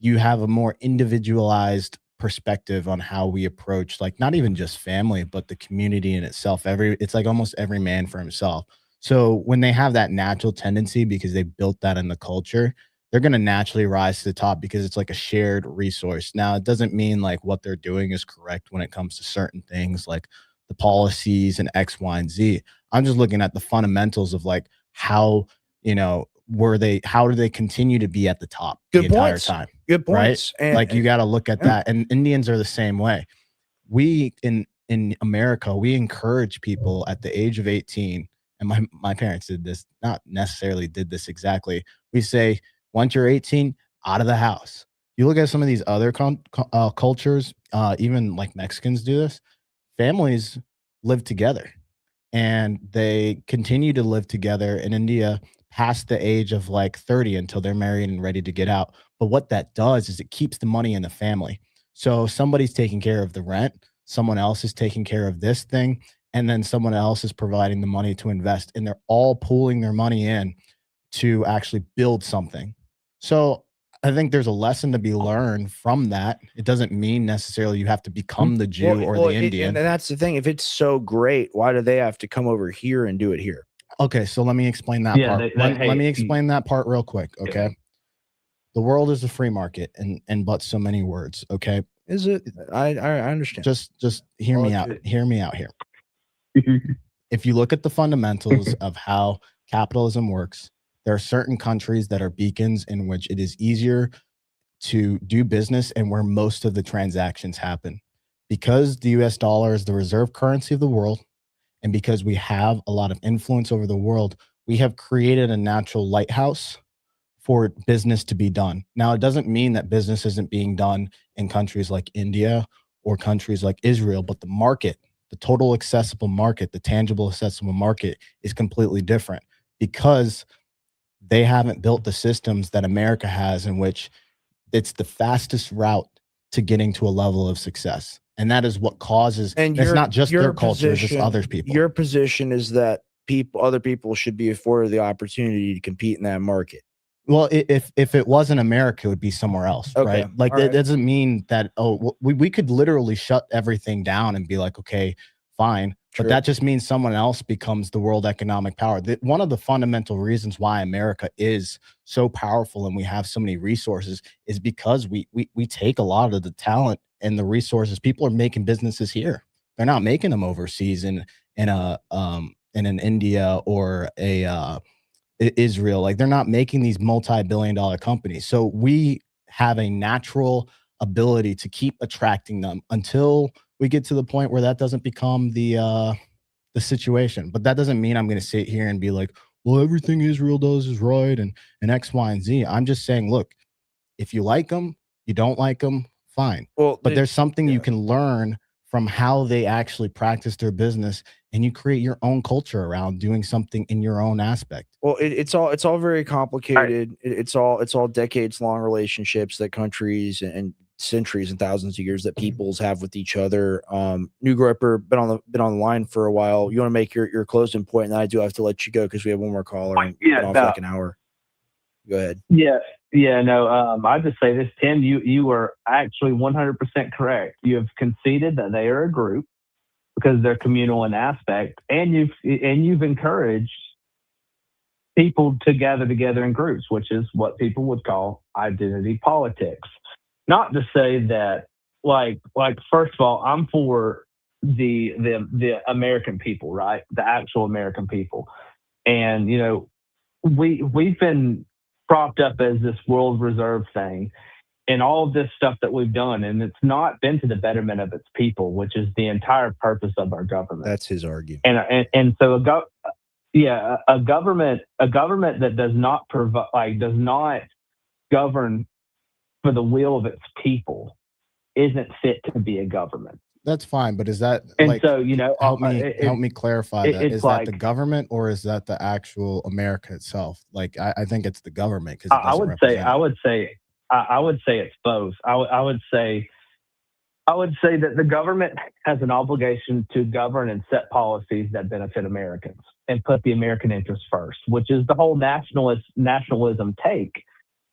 you have a more individualized perspective on how we approach not even just family but the community in itself. It's like almost every man for himself. So when they have that natural tendency, because they built that in the culture, they're going to naturally rise to the top because it's like a shared resource. Now, it doesn't mean what they're doing is correct when it comes to certain things like the policies and X, Y, and Z. I'm just looking at the fundamentals of how, how do they continue to be at the top the entire time? Good points. Right? And, You got to look at that. And Indians are the same way. We in America, we encourage people at the age of 18. And my parents did this, not necessarily did this exactly. We say, once you're 18, out of the house. You look at some of these other cultures, even like Mexicans do this, families live together. And they continue to live together in India past the age of 30 until they're married and ready to get out. But what that does is it keeps the money in the family. So somebody's taking care of the rent, someone else is taking care of this thing, and then someone else is providing the money to invest, and they're all pooling their money in to actually build something. So I think there's a lesson to be learned from that. It doesn't mean necessarily you have to become the Jew or the Indian. And that's the thing. If it's so great, why do they have to come over here and do it here? Okay, so let me explain that part. Let me explain that part real quick, okay? Yeah. The world is a free market, and but so many words, okay? Is it? I understand. Just hear me out. Hear me out here. If you look at the fundamentals of how capitalism works, there are certain countries that are beacons in which it is easier to do business and where most of the transactions happen. Because the US dollar is the reserve currency of the world, and because we have a lot of influence over the world, we have created a natural lighthouse for business to be done. Now, it doesn't mean that business isn't being done in countries like India or countries like Israel, but the market, the total accessible market, the tangible accessible market is completely different because they haven't built the systems that America has, in which it's the fastest route to getting to a level of success. And that is what causes, and it's not just their cultures, it's other people. Your position is that other people should be afforded the opportunity to compete in that market. Well, if it wasn't America, it would be somewhere else, Okay. right? That right. doesn't mean that, we could literally shut everything down and be like, okay, fine. True. But that just means someone else becomes the world economic power. One of the fundamental reasons why America is so powerful and we have so many resources is because we take a lot of the talent and the resources. People are making businesses here. They're not making them overseas in an India or a Israel. Like, they're not making these multi-billion-dollar companies. So we have a natural ability to keep attracting them until we get to the point where that doesn't become the the situation. But that doesn't mean I'm going to sit here and be like, well, everything Israel does is right and X, Y, and Z. I'm just saying, look, if you like them, you don't like them, fine. Well, But there's something you yeah. can learn from how they actually practice their business, and you create your own culture around doing something in your own aspect. Well, it's all very complicated. It's all decades long relationships that countries and centuries and thousands of years that peoples have with each other. New Groper been on the line for a while. You want to make your closing point, and I do have to let you go because we have one more caller and been off like an hour. Go ahead. I just say this, Tim. You are actually 100% correct. You have conceded that they are a group because they're communal in aspect, and you've encouraged people to gather together in groups, which is what people would call identity politics. Not to say that, like first of all, I'm for the American people, right? The actual American people, and we've been propped up as this world reserve thing, and all of this stuff that we've done, and it's not been to the betterment of its people, which is the entire purpose of our government. That's his argument. And so a government that does not provide, does not govern for the will of its people isn't fit to be a government. That's fine, but is that help me clarify that? Is that the government or is that the actual America itself? Like I think it's the government because I would say it's both. I would say that the government has an obligation to govern and set policies that benefit Americans and put the American interest first, which is the whole nationalism take.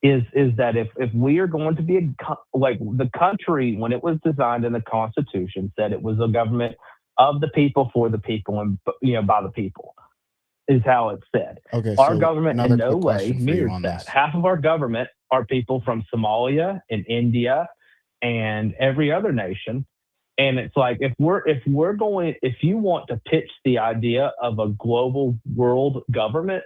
Is that if we are going to be like the country, when it was designed in the Constitution, said it was a government of the people, for the people, and by the people, is how it's said. Okay, our government in no way mirrors that. This. Half of our government are people from Somalia and India and every other nation. And it's like if you want to pitch the idea of a global world government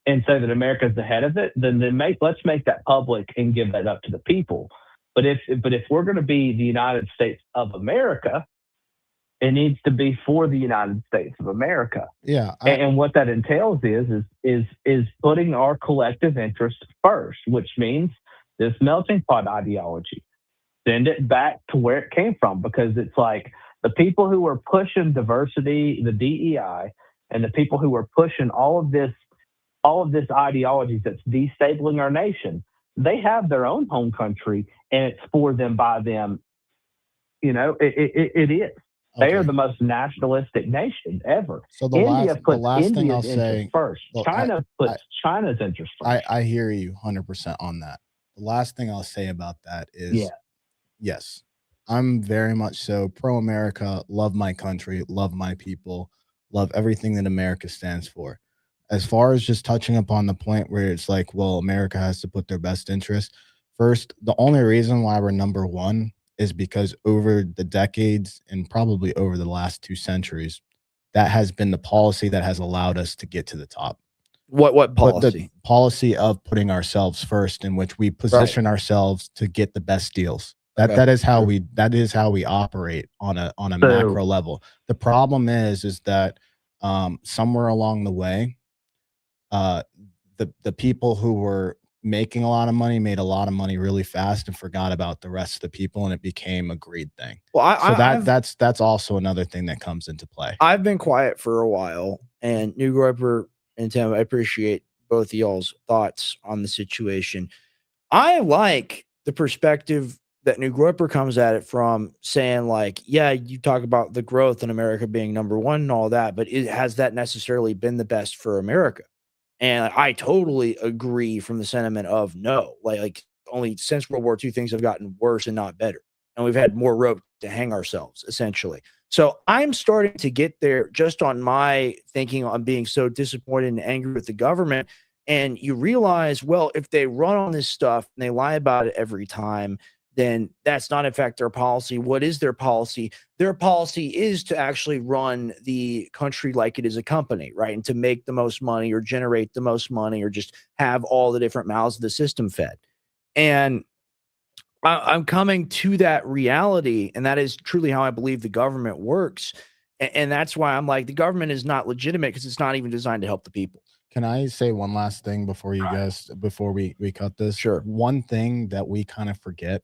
and say that America's the head of it, then let's make that public and give that up to the people. But if we're going to be the United States of America, it needs to be for the United States of America. Yeah, and what that entails is putting our collective interest first, which means this melting pot ideology. Send it back to where it came from, because it's like the people who are pushing diversity, the DEI, and the people who are pushing all of this ideology that's destabilizing our nation, they have their own home country, and it's for them by them. It is. Okay. They are the most nationalistic nation ever. So India puts India's interest first. China puts China's interest first. I hear you 100% on that. The last thing I'll say about that is, yes, I'm very much so pro-America, love my country, love my people, love everything that America stands for. As far as just touching upon the point where it's like, well, America has to put their best interest first, the only reason why we're number one is because over the decades and probably over the last 2 centuries, that has been the policy that has allowed us to get to the top. What policy? But the policy of putting ourselves first, in which we position ourselves to get the best deals. That is how we operate on a macro level. The problem is that somewhere along the way, the people who were making a lot of money made a lot of money really fast and forgot about the rest of the people, and it became a greed thing. Well, that's also another thing that comes into play. I've been quiet for a while, and New Groper and Tim, I appreciate both of y'all's thoughts on the situation. I like the perspective that New Groper comes at it from, saying like, yeah, you talk about the growth in America being number one and all that, but has that necessarily been the best for America? And I totally agree from the sentiment of no, like only since World War II, things have gotten worse and not better. And we've had more rope to hang ourselves, essentially. So I'm starting to get there just on my thinking on being so disappointed and angry with the government. And you realize, well, if they run on this stuff and they lie about it every time, then that's not in fact their policy. What is their policy? Their policy is to actually run the country like it is a company, right? And to make the most money or generate the most money or just have all the different mouths of the system fed. And I'm coming to that reality, and that is truly how I believe the government works. And that's why I'm like, the government is not legitimate because it's not even designed to help the people. Can I say one last thing before you guys before we cut this? Sure. One thing that we kind of forget,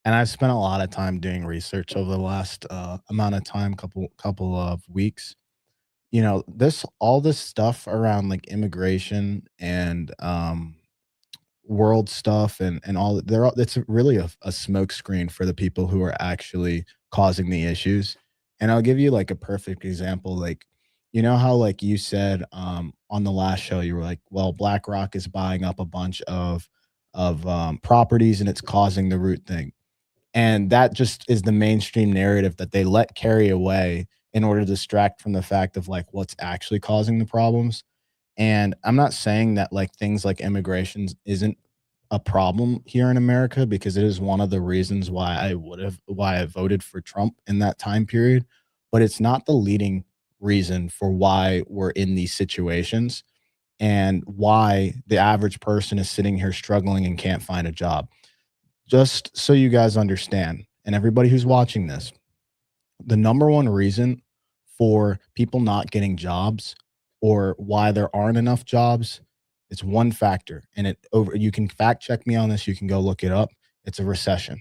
and I've spent a lot of time doing research over the last amount of time, couple of weeks. You know, all this stuff around like immigration and world stuff and all it's really a smokescreen for the people who are actually causing the issues. And I'll give you like a perfect example. Like, you know how like you said on the last show, you were like, well, BlackRock is buying up a bunch of properties and it's causing the root thing. And that just is the mainstream narrative that they let carry away in order to distract from the fact of like what's actually causing the problems. And I'm not saying that like things like immigration isn't a problem here in America, because it is one of the reasons why I voted for Trump in that time period, but it's not the leading reason for why we're in these situations and why the average person is sitting here struggling and can't find a job. Just so you guys understand, and everybody who's watching this, the number one reason for people not getting jobs or why there aren't enough jobs, it's one factor. And you can fact check me on this. You can go look it up. It's a recession.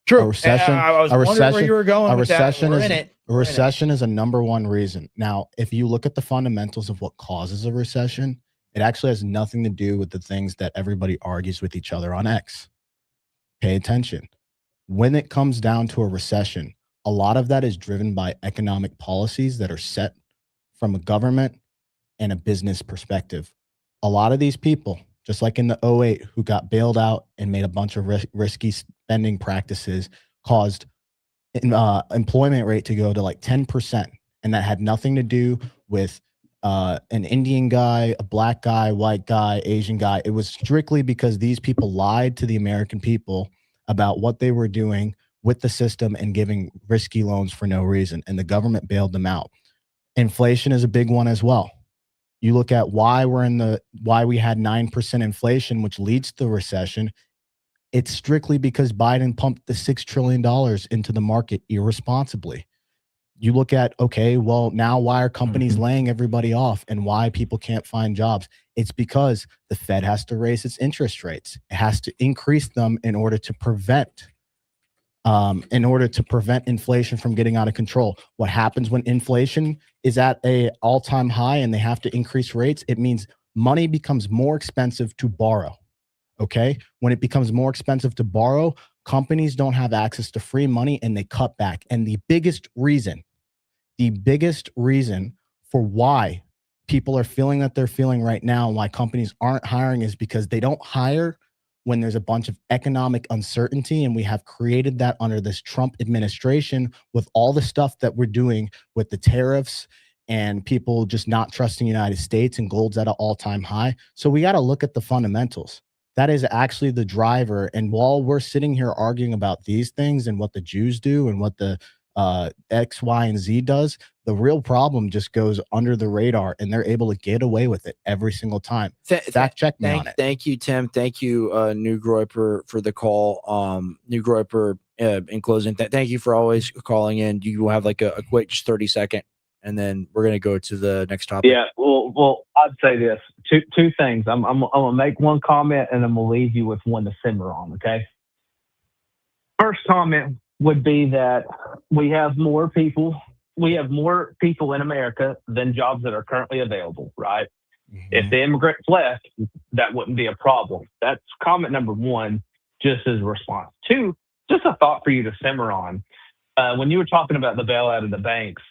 True. A recession. I was wondering where you were going. A with that. recession We're is in it. a recession is a number one reason. Now, if you look at the fundamentals of what causes a recession, it actually has nothing to do with the things that everybody argues with each other on X. Pay attention. When it comes down to a recession, a lot of that is driven by economic policies that are set from a government and a business perspective. A lot of these people, just like in the 2008, who got bailed out and made a bunch of risky spending practices, caused employment rate to go to like 10%. And that had nothing to do with an Indian guy, a black guy, white guy, Asian guy. It was strictly because these people lied to the American people about what they were doing with the system and giving risky loans for no reason. And the government bailed them out. Inflation is a big one as well. You look at why we had 9% inflation, which leads to the recession. It's strictly because Biden pumped the $6 trillion into the market irresponsibly. You look at, okay, well, now why are companies laying everybody off and why people can't find jobs? It's because the Fed has to raise its interest rates. It has to increase them in order to prevent inflation from getting out of control. What happens when inflation is at an all-time high and they have to increase rates? It means money becomes more expensive to borrow. Okay? When it becomes more expensive to borrow, companies don't have access to free money and they cut back. And the biggest reason for why people are feeling that they're feeling right now and why companies aren't hiring is because they don't hire when there's a bunch of economic uncertainty. And we have created that under this Trump administration with all the stuff that we're doing with the tariffs and people just not trusting the United States, and gold's at an all-time high. So we got to look at the fundamentals. That is actually the driver. And while we're sitting here arguing about these things and what the Jews do and what the X, Y, and Z does, the real problem just goes under the radar and they're able to get away with it every single time. Fact check me on it. Thank you, Tim. Thank you, New Groiper, for the call. New Groiper, in closing, thank you for always calling in. You will have like a quick, just 30-second, and then we're going to go to the next topic. Yeah, well, I'd say this. Two things. I'm going to make one comment and I'm going to leave you with one to simmer on, okay? First comment would be that we have more people in America than jobs that are currently available, right? Mm-hmm. If the immigrants left, that wouldn't be a problem. That's comment number one, just as a response. Two, just a thought for you to simmer on. When you were talking about the bailout of the banks,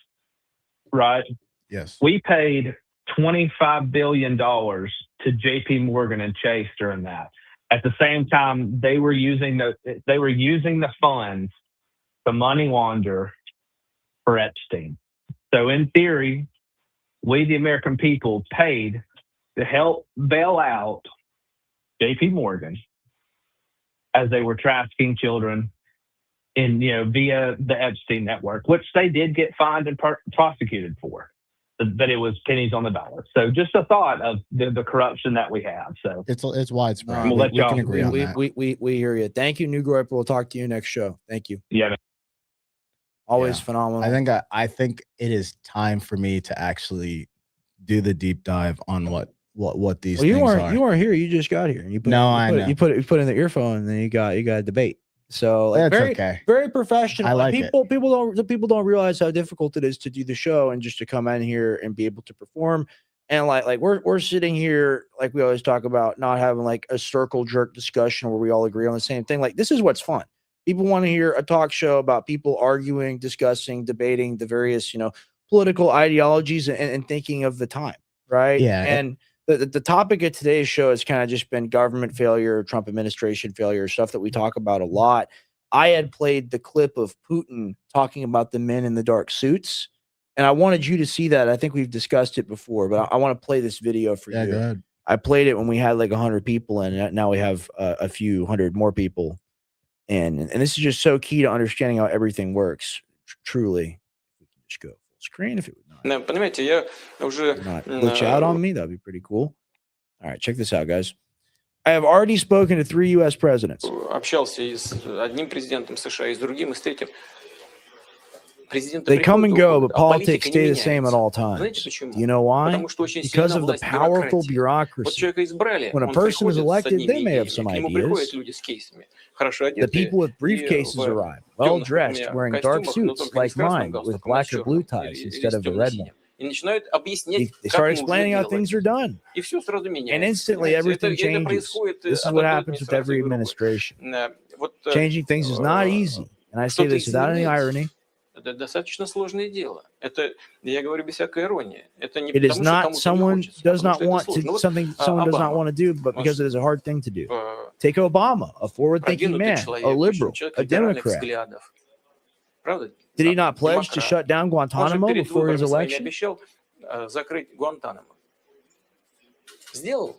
right? Yes. We paid $25 billion to JP Morgan and Chase during that. At the same time, they were using the funds to money launder for Epstein. So in theory, we, the American people, paid to help bail out JP Morgan as they were trafficking children via the Epstein network, which they did get fined and prosecuted for. But it was pennies on the dollar. So just a thought of the corruption that we have. So it's widespread. We'll we can agree on that. We hear you. Thank you, New Groiper. We'll talk to you next show. Thank you. Yeah. Always Yeah. phenomenal. I think it is time for me to actually do the deep dive on what these Well, things are. you weren't here. You just got here. And you put, No, you I put, know. You put in the earphone, and then you got a debate. So like, That's very okay. very professional. I Like, like it. people don't realize how difficult it is to do the show and just to come in here and be able to perform. And like we're sitting here, like we always talk about, not having like a circle jerk discussion where we all agree on the same thing. Like, this is what's fun. People want to hear a talk show about people arguing, discussing, debating the various, political ideologies and thinking of the time, right? Yeah, And the topic of today's show has kind of just been government failure, Trump administration failure, stuff that we talk about a lot. I had played the clip of Putin talking about the men in the dark suits, and I wanted you to see that. I think we've discussed it before, but I want to play this video for Yeah, you. go ahead. I played it when we had like 100 people in, and now we have a few hundred more people. And this is just so key to understanding how everything works. Truly, we can just go full screen if it would not. Понимаете, я уже Not glitch out on me. That'd be pretty cool. All right, check this out, guys. I have already spoken to 3 U.S. presidents. общался и с одним президентом США, и с другим, и с третьим. Президенты They come and приходят и go, уходят, but а politics политика не stay the same at меняется. all Знаете times. почему? Do you know why? Потому что очень Because сильна of the власть powerful бюрократии. Вот bureaucracy. человека избрали, When a он person is приходит с elected, одними they may have идеями, some к нему ideas. приходят люди с кейсами, хорошо The одетые, people with и briefcases в arrive, well темных, dressed, например, wearing dark костюмах, но suits только не like с красным mine, with галстуком, а с black or blue черным, ties или instead с of the red one. темно-синим. И начинают объяснять, They как start нужно explaining how делать. things are done. И все сразу And меняется. instantly понимаете? everything Это changes. происходит This is от what одной happens with every администрации к другой. administration. Вот, Changing things is not easy. And I say что-то this without any изменить irony. это достаточно сложное дело. Это, я говорю без всякой иронии. Это не It is потому, что not кому-то не someone хочется, does потому not что это want сложно. to Вот something someone does not Обама, want to do, but because it is a hard thing to do. Take Obama, a forward-thinking продвинутый man, человек, a очень liberal, человек a либеральных Democrat. взглядов. Правда? Did he not pledge to Демократ. shut down Он же Guantanamo перед before his выборами своими election? обещал закрыть Гуантанамо. Сделал?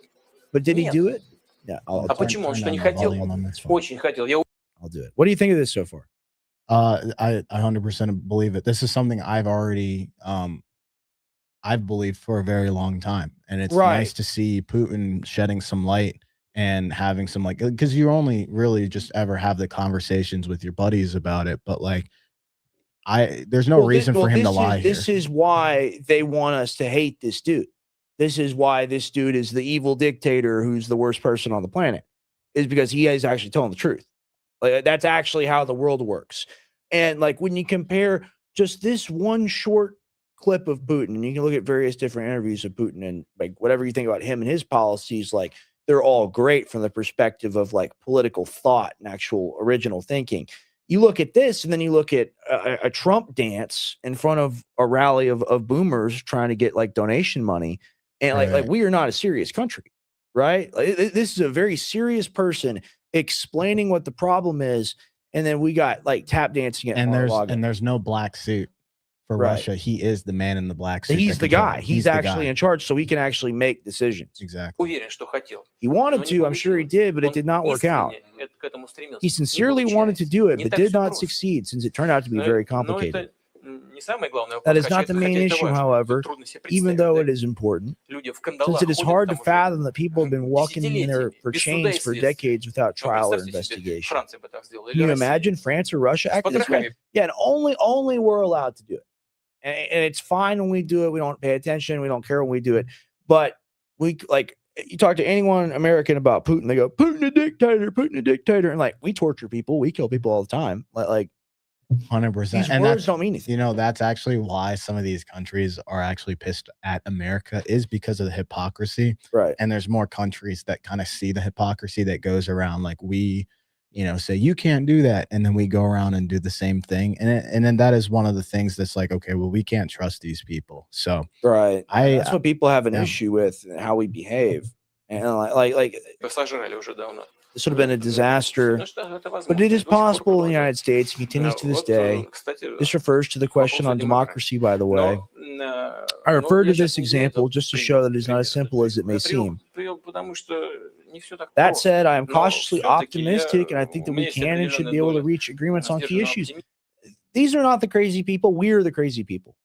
But did he Нет. do it? Yeah, I'll А почему? Он turn что, не down the хотел? volume on this phone. Очень хотел. Я I'll do it. What do you think of this so far? I 100% believe it. This is something I've already I've believed for a very long time, and it's Right. nice to see Putin shedding some light and having some like, because you only really just ever have the conversations with your buddies about it, but like there's no reason for him to lie here. This is why they want us to hate this dude. This is why this dude is the evil dictator who's the worst person on the planet, is because he is actually telling the truth. Like, that's actually how the world works. And like when you compare just this one short clip of Putin, and you can look at various different interviews of Putin, and like whatever you think about him and his policies, like they're all great from the perspective of like political thought and actual original thinking. You look at this, and then you look at a Trump dance in front of a rally of boomers trying to get like donation money, and like Right. we are not a serious country, right? Like, this is a very serious person explaining what the problem is, and then we got like tap dancing at And Mar-a-Lago. there's no black suit for Right. Russia. He is the man in the black suit. He's that the controls guy. it. He's the actually guy. in charge, so he can actually make decisions. Exactly. уверен, что хотел. He wanted Но не to, I'm sure he получилось. did, but it Он did not work out. искренне к этому стремился. He Не sincerely wanted to получается. do it, Не but так did всё not просто. succeed, since it turned out to be Но very это complicated. не самое главное. That is хотя not the это- main хотя это issue, важно. however, Тут трудно себе even представить, though да. it is important, Люди в кандалах since it is ходят hard to там уже fathom that people have been walking in there for десятилетиями, chains без for суда и decades without Ну, trial or представьте себе, investigation. Франция бы так сделала, Can или you Россия. imagine France or Russia С acting this way? потрохами. Yeah, and only we're allowed to do it. And it's fine when we do it. We don't pay attention. We don't care when we do it. But we like you talk to anyone American about Putin, they go, Putin a dictator, Putin a dictator. And like we torture people, we kill people all the time. Like 100%. these And words that's, don't mean anything. you know, that's actually why some of these countries are actually pissed at America, is because of the hypocrisy. Right. And there's more countries that kind of see the hypocrisy that goes around, like we, you know, say you can't do that, and then we go around and do the same thing, and then that is one of the things that's like, okay, well, we can't trust these people. So Right. I That's what people have an yeah. issue with, how we behave. And like Сожрали уже давно. this would have been a disaster. Ну что, это возможно. But it is До сих пор possible in the продолжается. United States and continues to this Вот, day. кстати, This refers to the question on democracy, by the way. I refer to this example just to show that it is not as simple as it may seem. That said, I am cautiously optimistic, and I think that we can and should be able to reach agreements on key issues. These are not the crazy people. We are the crazy people.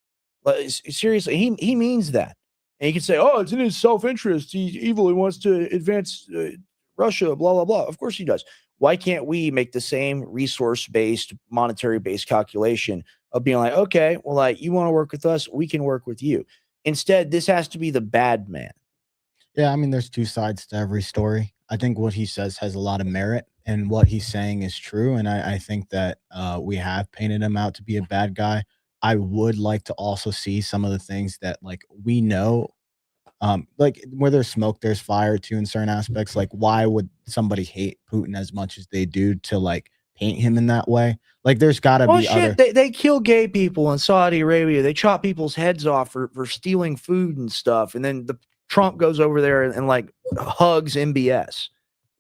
Like, seriously, he means that. And you can say, oh, it's in his self-interest. He's evil. He wants to advance Russia, blah, blah, blah. Of course he does. Why can't we make the same resource-based, monetary-based calculation of being like, okay, well, like you want to work with us, we can work with you. Instead, this has to be the bad man. Yeah, I mean, there's two sides to every story. I think what he says has a lot of merit, and what he's saying is true. And I think that we have painted him out to be a bad guy. I would like to also see some of the things that like we know, like where there's smoke, there's fire too in certain aspects. Like, why would somebody hate Putin as much as they do to like paint him in that way? Like, there's got to be other. They kill gay people in Saudi Arabia. They chop people's heads off for stealing food and stuff. And then Trump goes over there and like hugs MBS.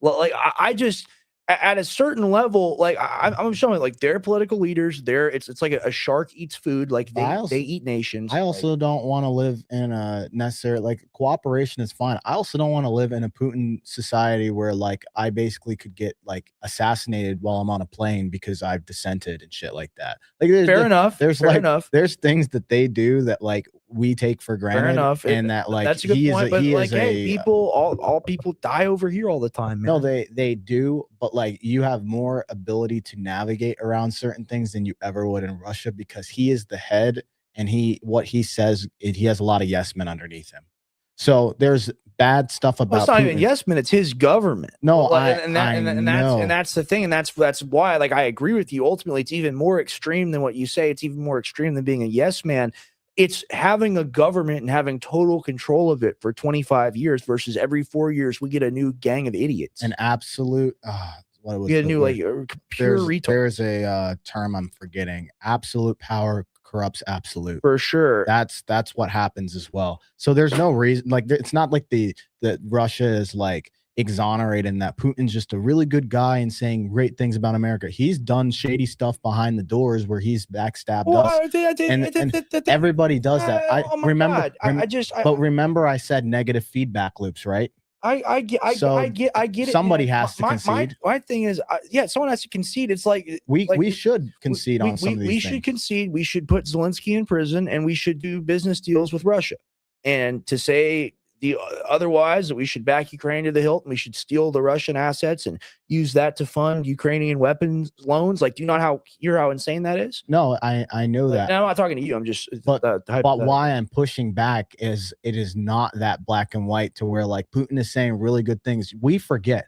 Well, like I just at a certain level, like I'm showing like they're political leaders. It's like a shark eats food. Like they eat nations. I also don't want to live in a necessary like cooperation is fine. I also don't want to live in a Putin society where like I basically could get like assassinated while I'm on a plane because I've dissented and shit like that. Like fair enough. There's fair like enough. There's things that they do that like we take for granted. Fair enough. And that like that's a good point. But like, hey, people, all people die over here all the time, man. No, they do, but like you have more ability to navigate around certain things than you ever would in Russia because he is the head and what he says, he has a lot of yes men underneath him. So there's bad stuff about it's not Putin. even yes men, it's his government. No, and that's the thing, and that's why like I agree with you. Ultimately, it's even more extreme than what you say. It's even more extreme than being a yes man. It's having a government and having total control of it for 25 years versus every 4 years we get a new gang of idiots. An absolute what was get a new word? Like pure retard. There's a term I'm forgetting. Absolute power corrupts absolute. For sure. That's what happens as well. So there's no reason like it's not like that Russia is like exonerating that Putin's just a really good guy and saying great things about America. He's done shady stuff behind the doors where he's backstabbed us. And everybody does that. But remember I said negative feedback loops, right? I get it. Somebody has to concede. My thing is, someone has to concede. It's like we should concede on some of these things. We should concede. We should put Zelensky in prison, and we should do business deals with Russia. And to say otherwise, that we should back Ukraine to the hilt, and we should steal the Russian assets and use that to fund Ukrainian weapons loans. Like, do you not hear how insane that is? No, I know that. I'm not talking to you. I'm just. But why I'm pushing back is it is not that black and white to where like Putin is saying really good things. We forget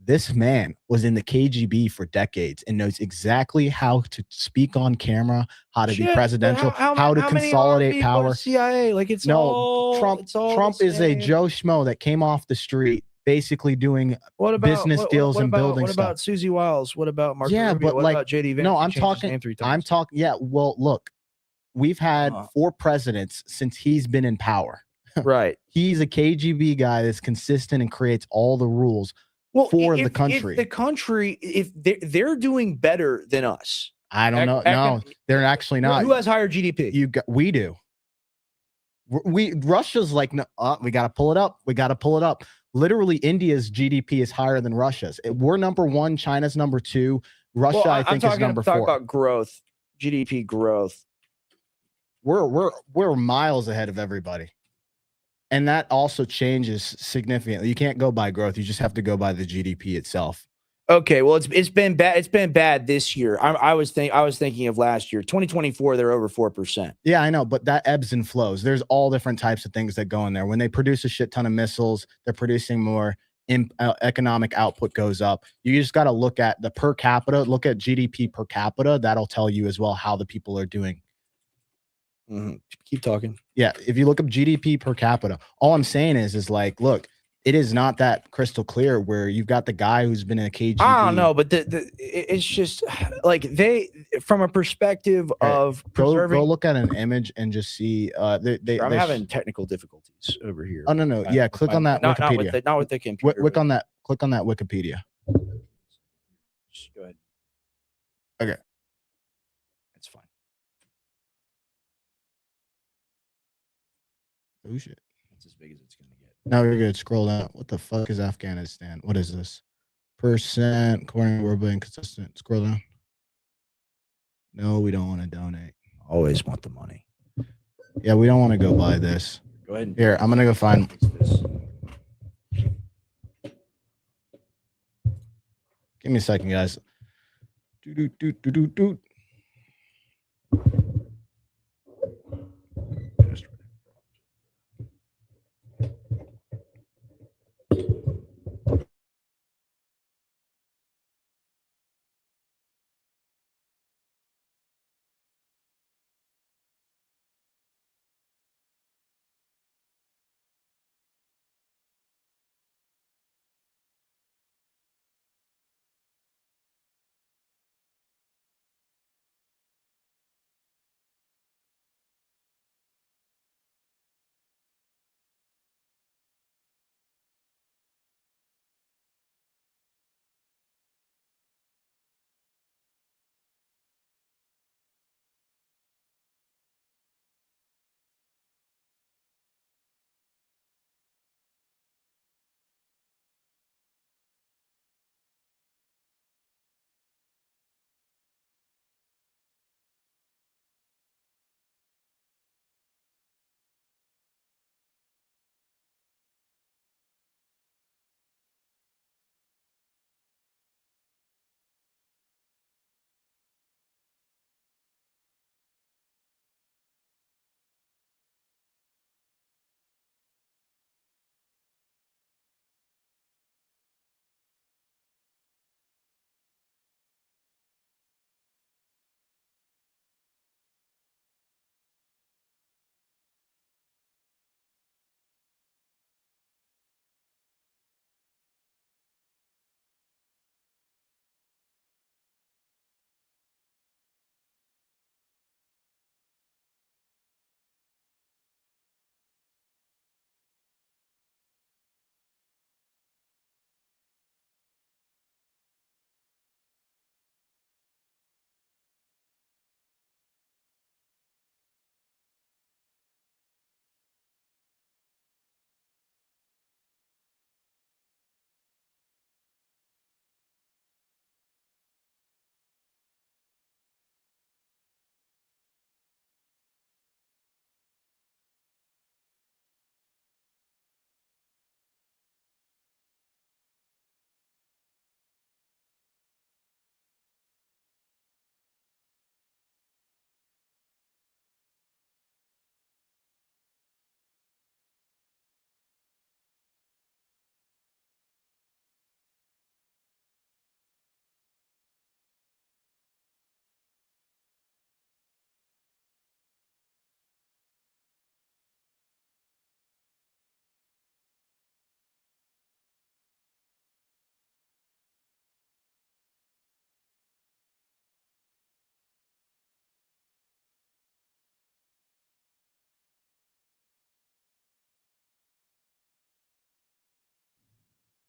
this man was in the KGB for decades and knows exactly how to speak on camera, how to be presidential, how to consolidate power. CIA, like it's Trump is a Joe Schmo that came off the street, basically doing business deals and building stuff. What about Susie Wiles? What about Mark? Yeah, Rubio? but what like about JD Vance? No, I'm talking. Yeah, well, look, we've had 4 presidents since he's been in power. Right. He's a KGB guy that's consistent and creates all the rules. For the country. If they're doing better than us. I don't know. No, they're actually not. Who has higher GDP? We do. Russia's like, no, we got to pull it up. We got to pull it up. Literally, India's GDP is higher than Russia's. We're number 1. China's number 2. Russia, I think, is number 4. I'm talking about growth, GDP growth. We're miles ahead of everybody. And that also changes significantly. You can't go by growth. You just have to go by the GDP itself. Okay, well, it's been bad. It's been bad this year. I was thinking of last year, 2024. They're over 4%. Yeah, I know, but that ebbs and flows. There's all different types of things that go in there. When they produce a shit ton of missiles, they're producing more. Economic output goes up. You just got to look at the per capita. Look at GDP per capita. That'll tell you as well how the people are doing. Mm-hmm. Keep talking. Yeah, if you look up GDP per capita, all I'm saying is like, look, it is not that crystal clear where you've got the guy who's been in a KGB. I don't know, but it's just like they, from a perspective of preserving. Go look at an image and just see. I'm having technical difficulties over here. Oh no, yeah, click on that Wikipedia. Not with the computer. Click on that Wikipedia. Just go ahead. Okay. That's fine. Oh shit. That's as big as it's gonna get. Now we're good. Scroll down. What the fuck is Afghanistan? What is this? Percent according to World Bank consistent. Scroll down. No, we don't want to donate. Always want the money. Yeah, we don't want to go buy this. Go ahead. Here, I'm gonna go find this. Give me a second, guys.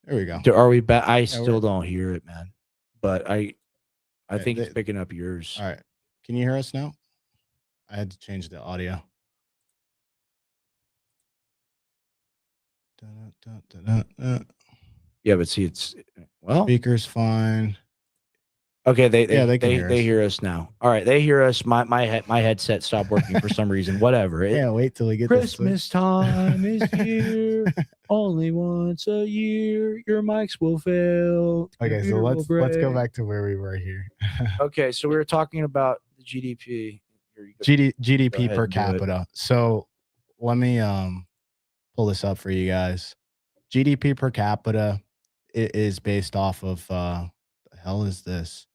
There we go. Are we back? I we're- still don't hear it, man. But I Yeah, think it's they- picking up yours. All right. Can you hear us now? I had to change the audio. Yeah, but see, it's well. Speaker's fine. Okay, they can hear us now. All right, they hear us. My headset stopped working for some reason. Whatever. Yeah, wait till we get this thing. Christmas time is here. Only once a year, your mics will fail. Okay, so Computer will let's go break. back to where we were here. Okay, so we were talking about the GDP. Here you go. GDP ahead per and do it. capita. So let me pull this up for you guys. GDP per capita is based off of the hell is this?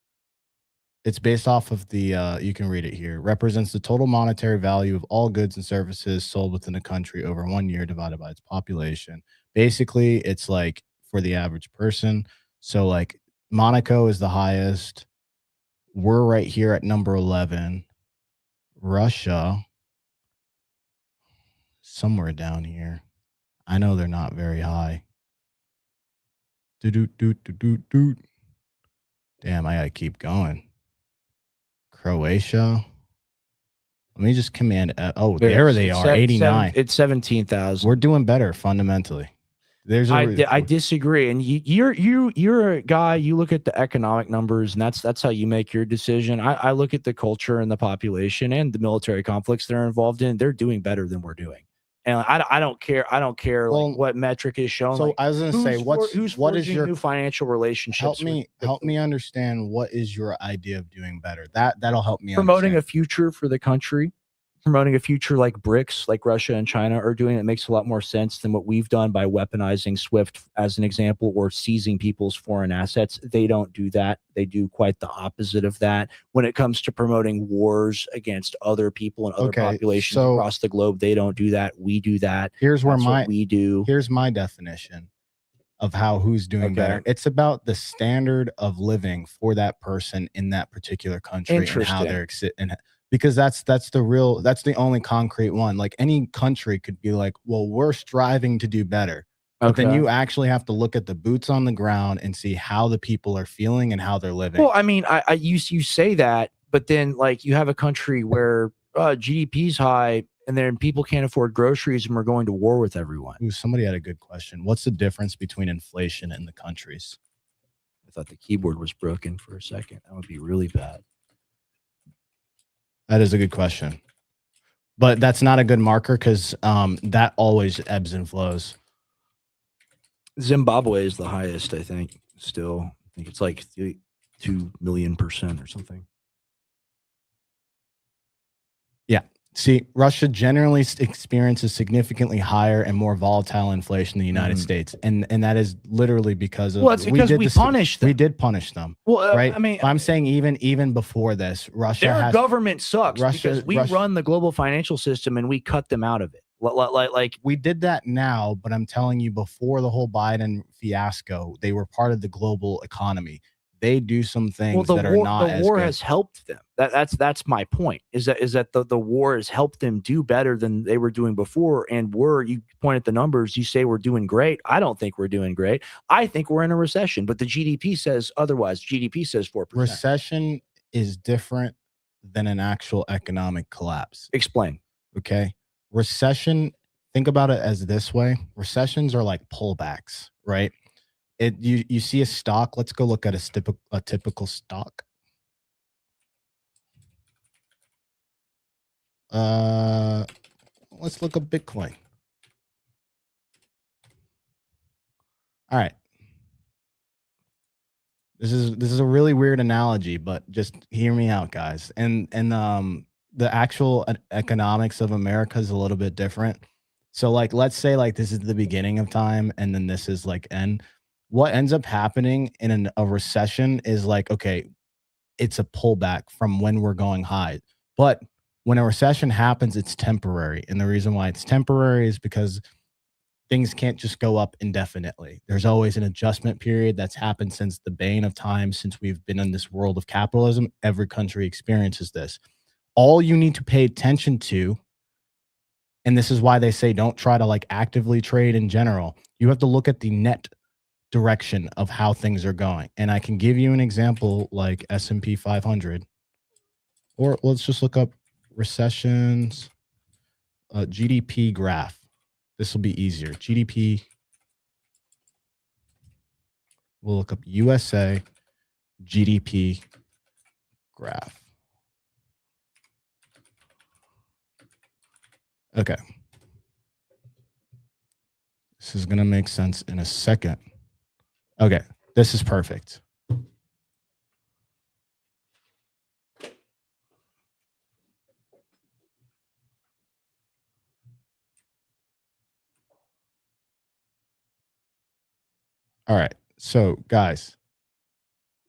It's based off of the you can read it here. Represents the total monetary value of all goods and services sold within a country over 1 year divided by its population. Basically, it's like for the average person. So like Monaco is the highest. We're right here at number 11. Russia, somewhere down here. I know they're not very high. Damn, I gotta keep going. Croatia. Let me just command. Oh, there they are. 89. It's 17,000. We're doing better fundamentally. There's a I disagree, and you're a guy. You look at the economic numbers, and that's how you make your decision. I look at the culture and the population and the military conflicts they're involved in. They're doing better than we're doing, and I don't care. I don't care like what metric is shown. So like, I was gonna say, what is forging your new financial relationships? help me understand what is your idea of doing better. That'll help me promoting understand. a future for the country. Promoting a future like BRICS, like Russia and China are doing, it makes a lot more sense than what we've done by weaponizing SWIFT as an example, or seizing people's foreign assets. They don't do that. They do quite the opposite of that. When it comes to promoting wars against other people and other populations so across the globe, they don't do that. We do that. Here's where That's what we do. Here's my definition of how who's doing better. It's about the standard of living for that person in that particular country and how they're because that's the only concrete one. Like any country could be like, well, we're striving to do better. But then you actually have to look at the boots on the ground and see how the people are feeling and how they're living. Well, I mean, you say that, but then like you have a country where GDP is high and then people can't afford groceries and we're going to war with everyone. Ooh, somebody had a good question. What's the difference between inflation and the countries? I thought the keyboard was broken for a second. That would be really bad. That is a good question. But that's not a good marker because that always ebbs and flows. Zimbabwe is the highest, I think, still. I think it's like 2 million% or something. Yeah. See, Russia generally experiences significantly higher and more volatile inflation than the United States. And that is literally because of it's because we punished them. We did punish them. Well, right? I mean, I'm saying even before this, Russia their government sucks because we Russia run the global financial system and we cut them out of it. Like we did that now, but I'm telling you, before the whole Biden fiasco, they were part of the global economy. They do some things that are not as the war good. has helped them. That's my point. Is that the war has helped them do better than they were doing before. And you point at the numbers, you say we're doing great. I don't think we're doing great. I think we're in a recession, but the GDP says otherwise. GDP says 4%. Recession is different than an actual economic collapse. Explain. Okay. Recession, think about it as this way. Recessions are like pullbacks, right? You see a stock. Let's go look at a typical stock. Let's look at Bitcoin. All right. This is a really weird analogy, but just hear me out, guys. And the actual economics of America is a little bit different. So like, let's say like this is the beginning of time and then this is like end. What ends up happening in a recession is like, okay, it's a pullback from when we're going high. But when a recession happens, it's temporary. And the reason why it's temporary is because things can't just go up indefinitely. There's always an adjustment period that's happened since the bane of time, since we've been in this world of capitalism. Every country experiences this. All you need to pay attention to, and this is why they say don't try to like actively trade in general. You have to look at the net direction of how things are going. And I can give you an example like S&P 500, or let's just look up recessions, GDP graph. This will be easier. GDP. We'll look up USA GDP graph. Okay. This is going to make sense in a second. Okay. This is perfect. All right. So, guys,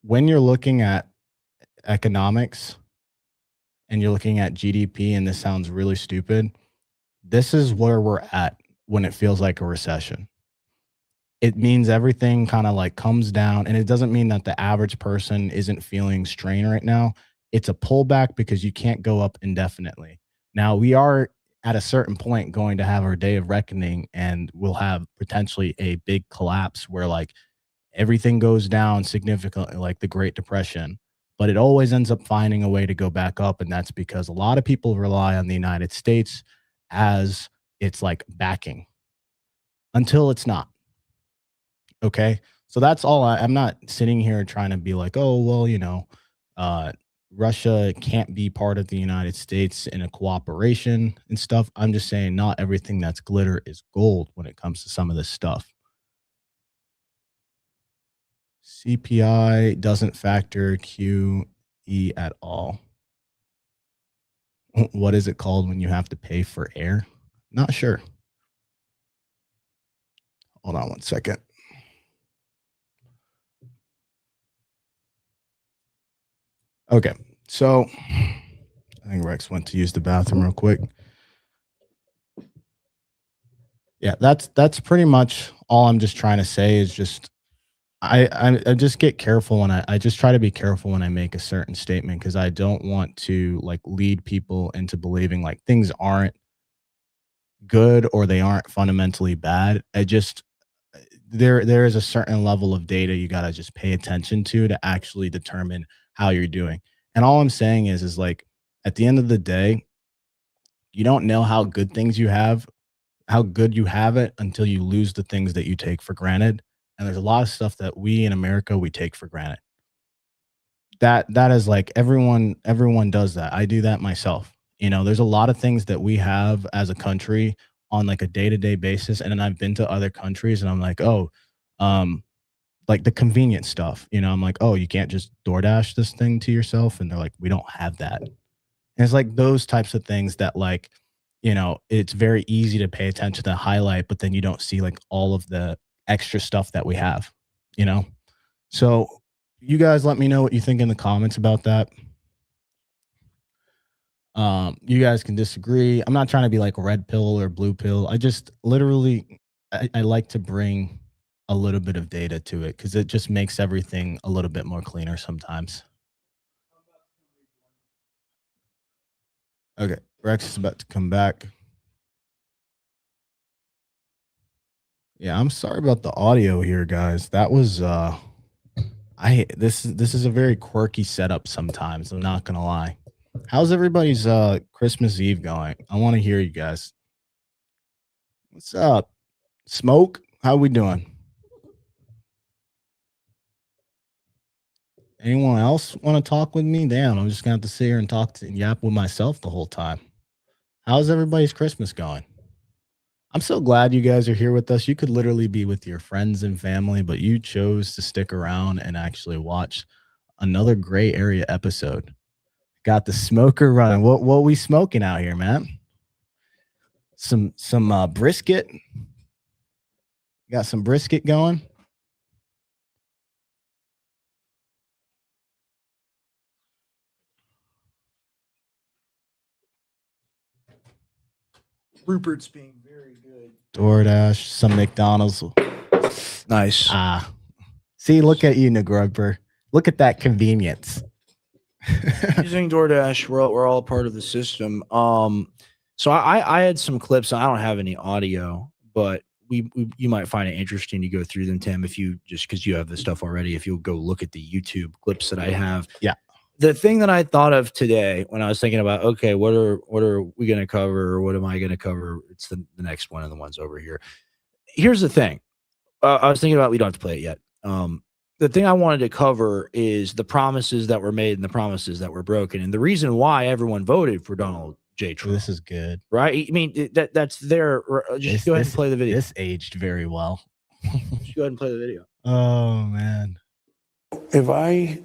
when you're looking at economics and you're looking at GDP, and this sounds really stupid, this is where we're at when it feels like a recession. It means everything kind of like comes down, and it doesn't mean that the average person isn't feeling strain right now. It's a pullback because you can't go up indefinitely. Now, we are at a certain point going to have our day of reckoning, and we'll have potentially a big collapse where like everything goes down significantly, like the Great Depression, but it always ends up finding a way to go back up. And that's because a lot of people rely on the United States as it's like backing until it's not. Okay. So that's all. I'm not sitting here trying to be like, oh, well, you know, Russia can't be part of the United States in a cooperation and stuff. I'm just saying not everything that's glitter is gold when it comes to some of this stuff. CPI doesn't factor QE at all. What is it called when you have to pay for air? Not sure. Hold on one second. Okay, so I think Rex went to use the bathroom real quick. Yeah, that's pretty much all I'm just trying to say is just I just get careful when I just try to be careful when I make a certain statement because I don't want to like lead people into believing like things aren't good or they aren't fundamentally bad. I just there is a certain level of data you got to just pay attention to actually determine how you're doing. And all I'm saying is like at the end of the day, you don't know how good things you have, how good you have it until you lose the things that you take for granted. And there's a lot of stuff that we in America, we take for granted. That is like everyone does that. I do that myself. You know, there's a lot of things that we have as a country on like a day-to-day basis. And then I've been to other countries and I'm like, oh, like the convenient stuff, you know, I'm like, oh, you can't just DoorDash this thing to yourself. And they're like, we don't have that. And it's like those types of things that like, you know, it's very easy to pay attention to highlight, but then you don't see like all of the extra stuff that we have, you know? So you guys let me know what you think in the comments about that. You guys can disagree. I'm not trying to be like red pill or blue pill. I just literally, I like to bring a little bit of data to it because it just makes everything a little bit more cleaner sometimes. Okay, Rex is about to come back. Yeah, I'm sorry about the audio here, guys. That was this is a very quirky setup sometimes, I'm not gonna lie. How's everybody's Christmas Eve going? I want to hear you guys. What's up? Smoke? How we doing? Anyone else want to talk with me? Damn, I'm just gonna have to sit here and talk to yap with myself the whole time. How's everybody's Christmas going? I'm so glad you guys are here with us. You could literally be with your friends and family, but you chose to stick around and actually watch another gray area episode. Got the smoker running. What we smoking out here, man? Some brisket. Got some brisket going. Rupert's being very good. DoorDash, some McDonald's. Nice. See, look at you, Negroper. Look at that convenience. Using DoorDash, we're all part of the system. So I had some clips. I don't have any audio, but you might find it interesting to go through them, Tim, if you just because you have the stuff already. If you'll go look at the YouTube clips that I have. Yeah. The thing that I thought of today when I was thinking about, okay, what are we going to cover, or what am I going to cover? It's the next one of the ones over here. Here's the thing. I was thinking about, we don't have to play it yet. The thing I wanted to cover is the promises that were made and the promises that were broken, and the reason why everyone voted for Donald J. Trump. This is good. Right? I mean, that's there. Just go ahead and play the video. This aged very well. Just go ahead and play the video. Oh, man. If I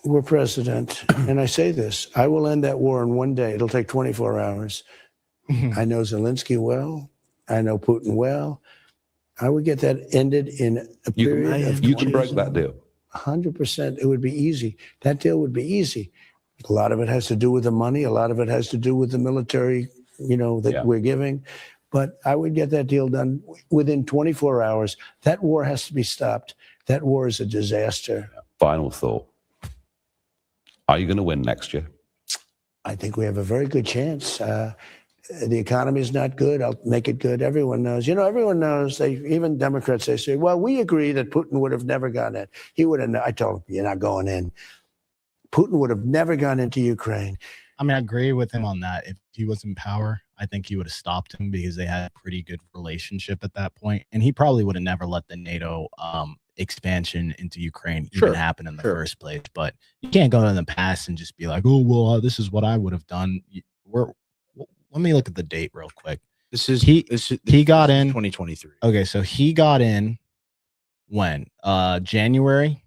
were president, and I say this, I will end that war in one day. It'll take 24 hours. I know Zelensky well. I know Putin well. I would get that ended in a period of you can break that deal. 100%. It would be easy. That deal would be easy. A lot of it has to do with the money. A lot of it has to do with the military, that we're giving. But I would get that deal done within 24 hours. That war has to be stopped. That war is a disaster. Final thought. Are you going to win next year? I think we have a very good chance. The economy is not good. I'll make it good. Everyone knows. Everyone knows. Even Democrats, they say, well, we agree that Putin would have never gone in. He would have. I told him, you're not going in. Putin would have never gone into Ukraine. I mean, I agree with him on that. If he was in power, I think he would have stopped him because they had a pretty good relationship at that point. And he probably would have never let the NATO expansion into Ukraine even happen in the first place. But you can't go in the past and just be like, oh, well, this is what I would have done. Let me look at the date real quick. He got in 2023. Okay, so he got in when? January?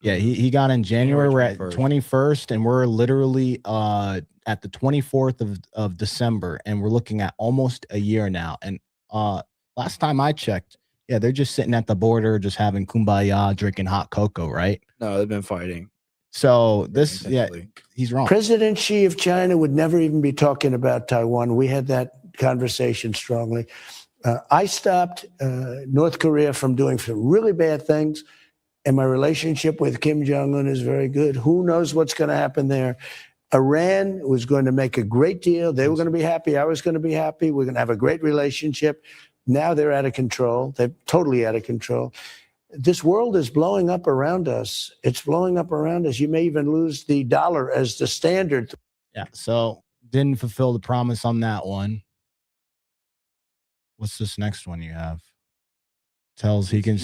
Yeah, he got in January. We're at 21st, and we're literally at the 24th of December, and we're looking at almost a year now. And last time I checked, yeah, they're just sitting at the border, just having kumbaya, drinking hot cocoa, right? No, they've been fighting. So he's wrong. President Xi of China would never even be talking about Taiwan. We had that conversation strongly. I stopped North Korea from doing some really bad things, and my relationship with Kim Jong-un is very good. Who knows what's going to happen there? Iran was going to make a great deal. They were going to be happy. I was going to be happy. We're going to have a great relationship. Now they're out of control. They're totally out of control. This world is blowing up around us. It's blowing up around us. You may even lose the dollar as the standard. Yeah, so didn't fulfill the promise on that one. What's this next one you have? Tells he can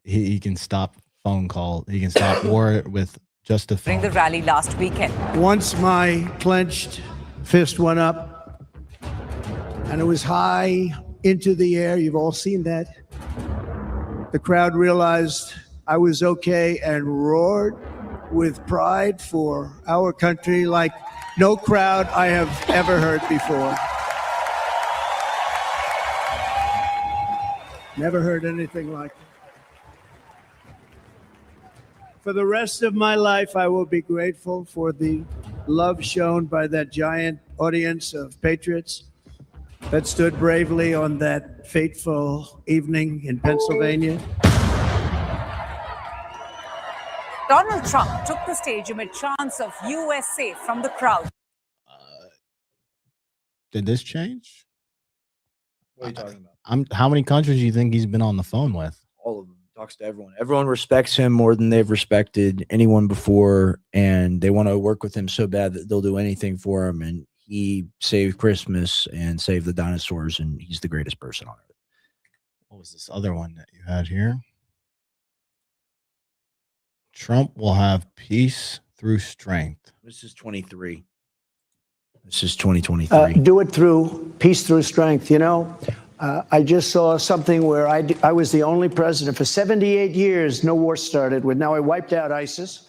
he can stop phone call. He can stop war with just a phone. During the rally last weekend. Once my clenched fist went up and it was high into the air, you've all seen that. The crowd realized I was okay and roared with pride for our country like no crowd I have ever heard before. Never heard anything like it. For the rest of my life, I will be grateful for the love shown by that giant audience of patriots that stood bravely on that fateful evening in Pennsylvania. Donald Trump took the stage amid chants of USA from the crowd. Did this change? What are you talking about? How many countries do you think he's been on the phone with? All of them. Talks to everyone. Everyone respects him more than they've respected anyone before, and they want to work with him so bad that they'll do anything for him. And he saved Christmas and saved the dinosaurs, and he's the greatest person on earth. What was this other one that you had here? Trump will have peace through strength. This is 23. This is 2023. Do it through peace through strength. I just saw something where I was the only president for 78 years. No war started with. Now I wiped out ISIS.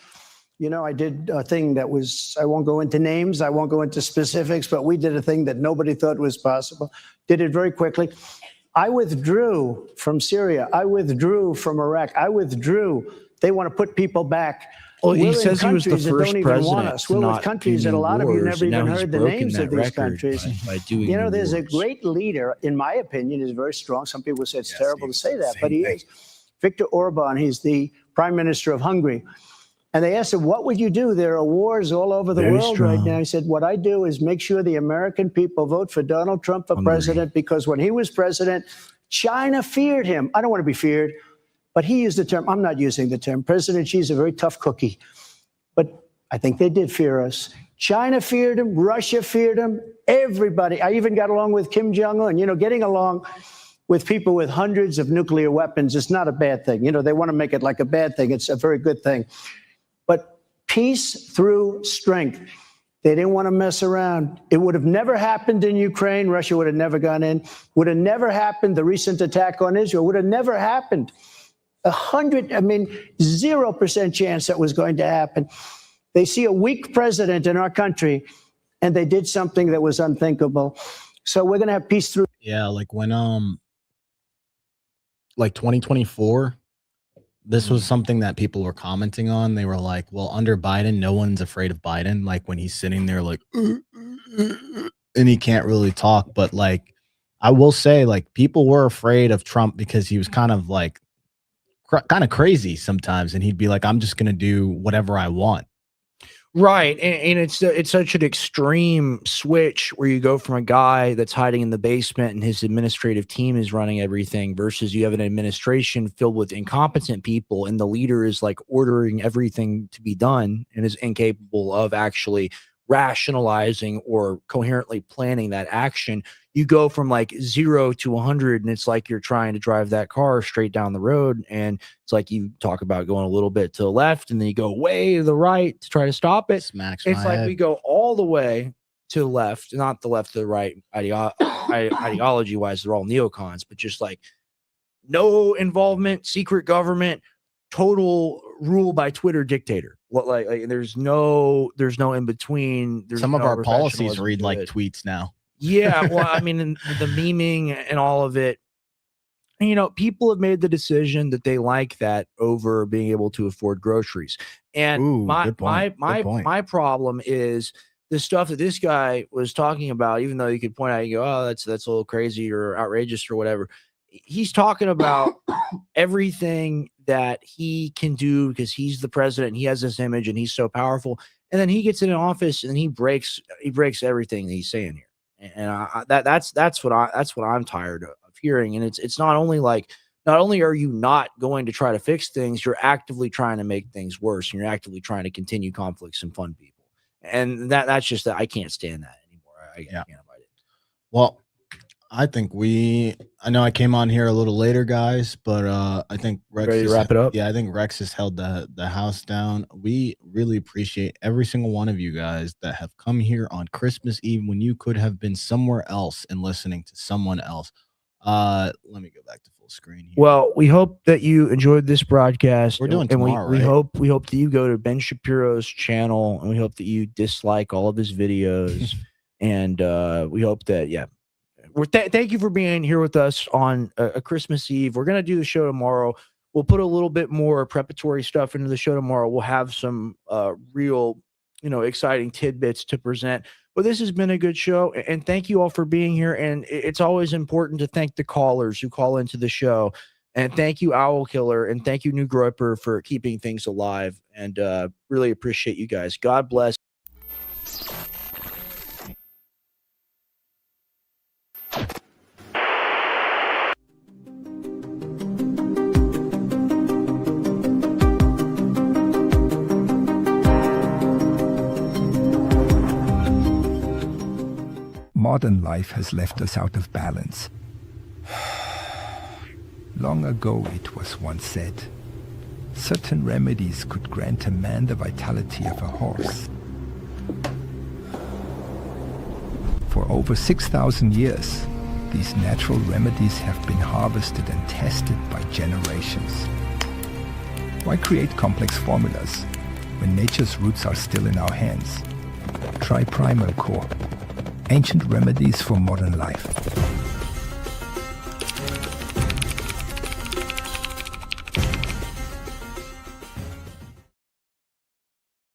I did a thing that was, I won't go into names, I won't go into specifics, but we did a thing that nobody thought was possible. Did it very quickly. I withdrew from Syria. I withdrew from Iraq. I withdrew. They want to put people back. Well, he says he was the first president to We're not with countries that a lot of you never even heard the names of these countries. By doing there's a wars. great leader, in my opinion, is very strong. Some people say it's terrible to say that, but he is. Viktor Orban, he's the prime minister of Hungary. And they asked him, what would you do? There are wars all over the world right now. He said, what I do is make sure the American people vote for Donald Trump for president, because when he was president, China feared him. I don't want to be feared, but he used the term. I'm not using the term. President Xi's a very tough cookie, but I think they did fear us. China feared him. Russia feared him. Everybody. I even got along with Kim Jong-un. You know, getting along with people with hundreds of nuclear weapons is not a bad thing. You know, they want to make it like a bad thing. It's a very good thing. But peace through strength. They didn't want to mess around. It would have never happened in Ukraine. Russia would have never gone in. Would have never happened. The recent attack on Israel would have never happened. 0% chance that was going to happen. They see a weak president in our country, and they did something that was unthinkable. So we're going to have peace through. Yeah, like when like 2024, this was something that people were commenting on. They were like, well, under Biden, no one's afraid of Biden. Like when he's sitting there like, and he can't really talk. But like, I will say, like, people were afraid of Trump because he was kind of like, kind of crazy sometimes. And he'd be like, I'm just going to do whatever I want. Right. And it's such an extreme switch where you go from a guy that's hiding in the basement and his administrative team is running everything versus you have an administration filled with incompetent people and the leader is like ordering everything to be done and is incapable of actually rationalizing or coherently planning that action. You go from like 0 to 100 and it's like you're trying to drive that car straight down the road, and it's like you talk about going a little bit to the left and then you go way to the right to try to stop it. Smacks it's my like head. we go all the way to the left, not the left to the right ideology wise, they're all neocons, but just like no involvement, secret government, total rule by Twitter dictator. Like there's no in between. There's Some of no our policies professionalism read to like it. tweets now. Yeah, well, I mean, the memeing and all of it, you know, people have made the decision that they like that over being able to afford groceries. And Ooh, my good point. Good point. my problem is the stuff that this guy was talking about, even though you could point out, you go, oh, that's a little crazy or outrageous or whatever. He's talking about everything that he can do because he's the president and he has this image and he's so powerful. And then he gets in an office and he breaks everything that he's saying here. And that's what I'm tired of hearing. And it's not only are you not going to try to fix things, you're actively trying to make things worse, and you're actively trying to continue conflicts and fund people. And that's just that I can't stand that anymore. I can't abide it. Well, I think I know I came on here a little later, guys, but I think Rex Ready to wrap it up? Yeah, I think Rex has held the house down. We really appreciate every single one of you guys that have come here on Christmas Eve when you could have been somewhere else and listening to someone else. Let me go back to full screen here. Well, we hope that you enjoyed this broadcast. We're doing and tomorrow, we right? hope that you go to Ben Shapiro's channel, and we hope that you dislike all of his videos. And we hope that thank you for being here with us on a Christmas Eve. We're going to do the show tomorrow. We'll put a little bit more preparatory stuff into the show tomorrow. We'll have some real, exciting tidbits to present. But this has been a good show, and thank you all for being here. And it's always important to thank the callers who call into the show. And thank you, Owl Killer, and thank you, New Groiper, for keeping things alive. And really appreciate you guys. God bless. Modern life has left us out of balance. Long ago it was once said, certain remedies could grant a man the vitality of a horse. For over 6,000 years, these natural remedies have been harvested and tested by generations. Why create complex formulas when nature's roots are still in our hands? Try Primal Core. Ancient remedies for modern life.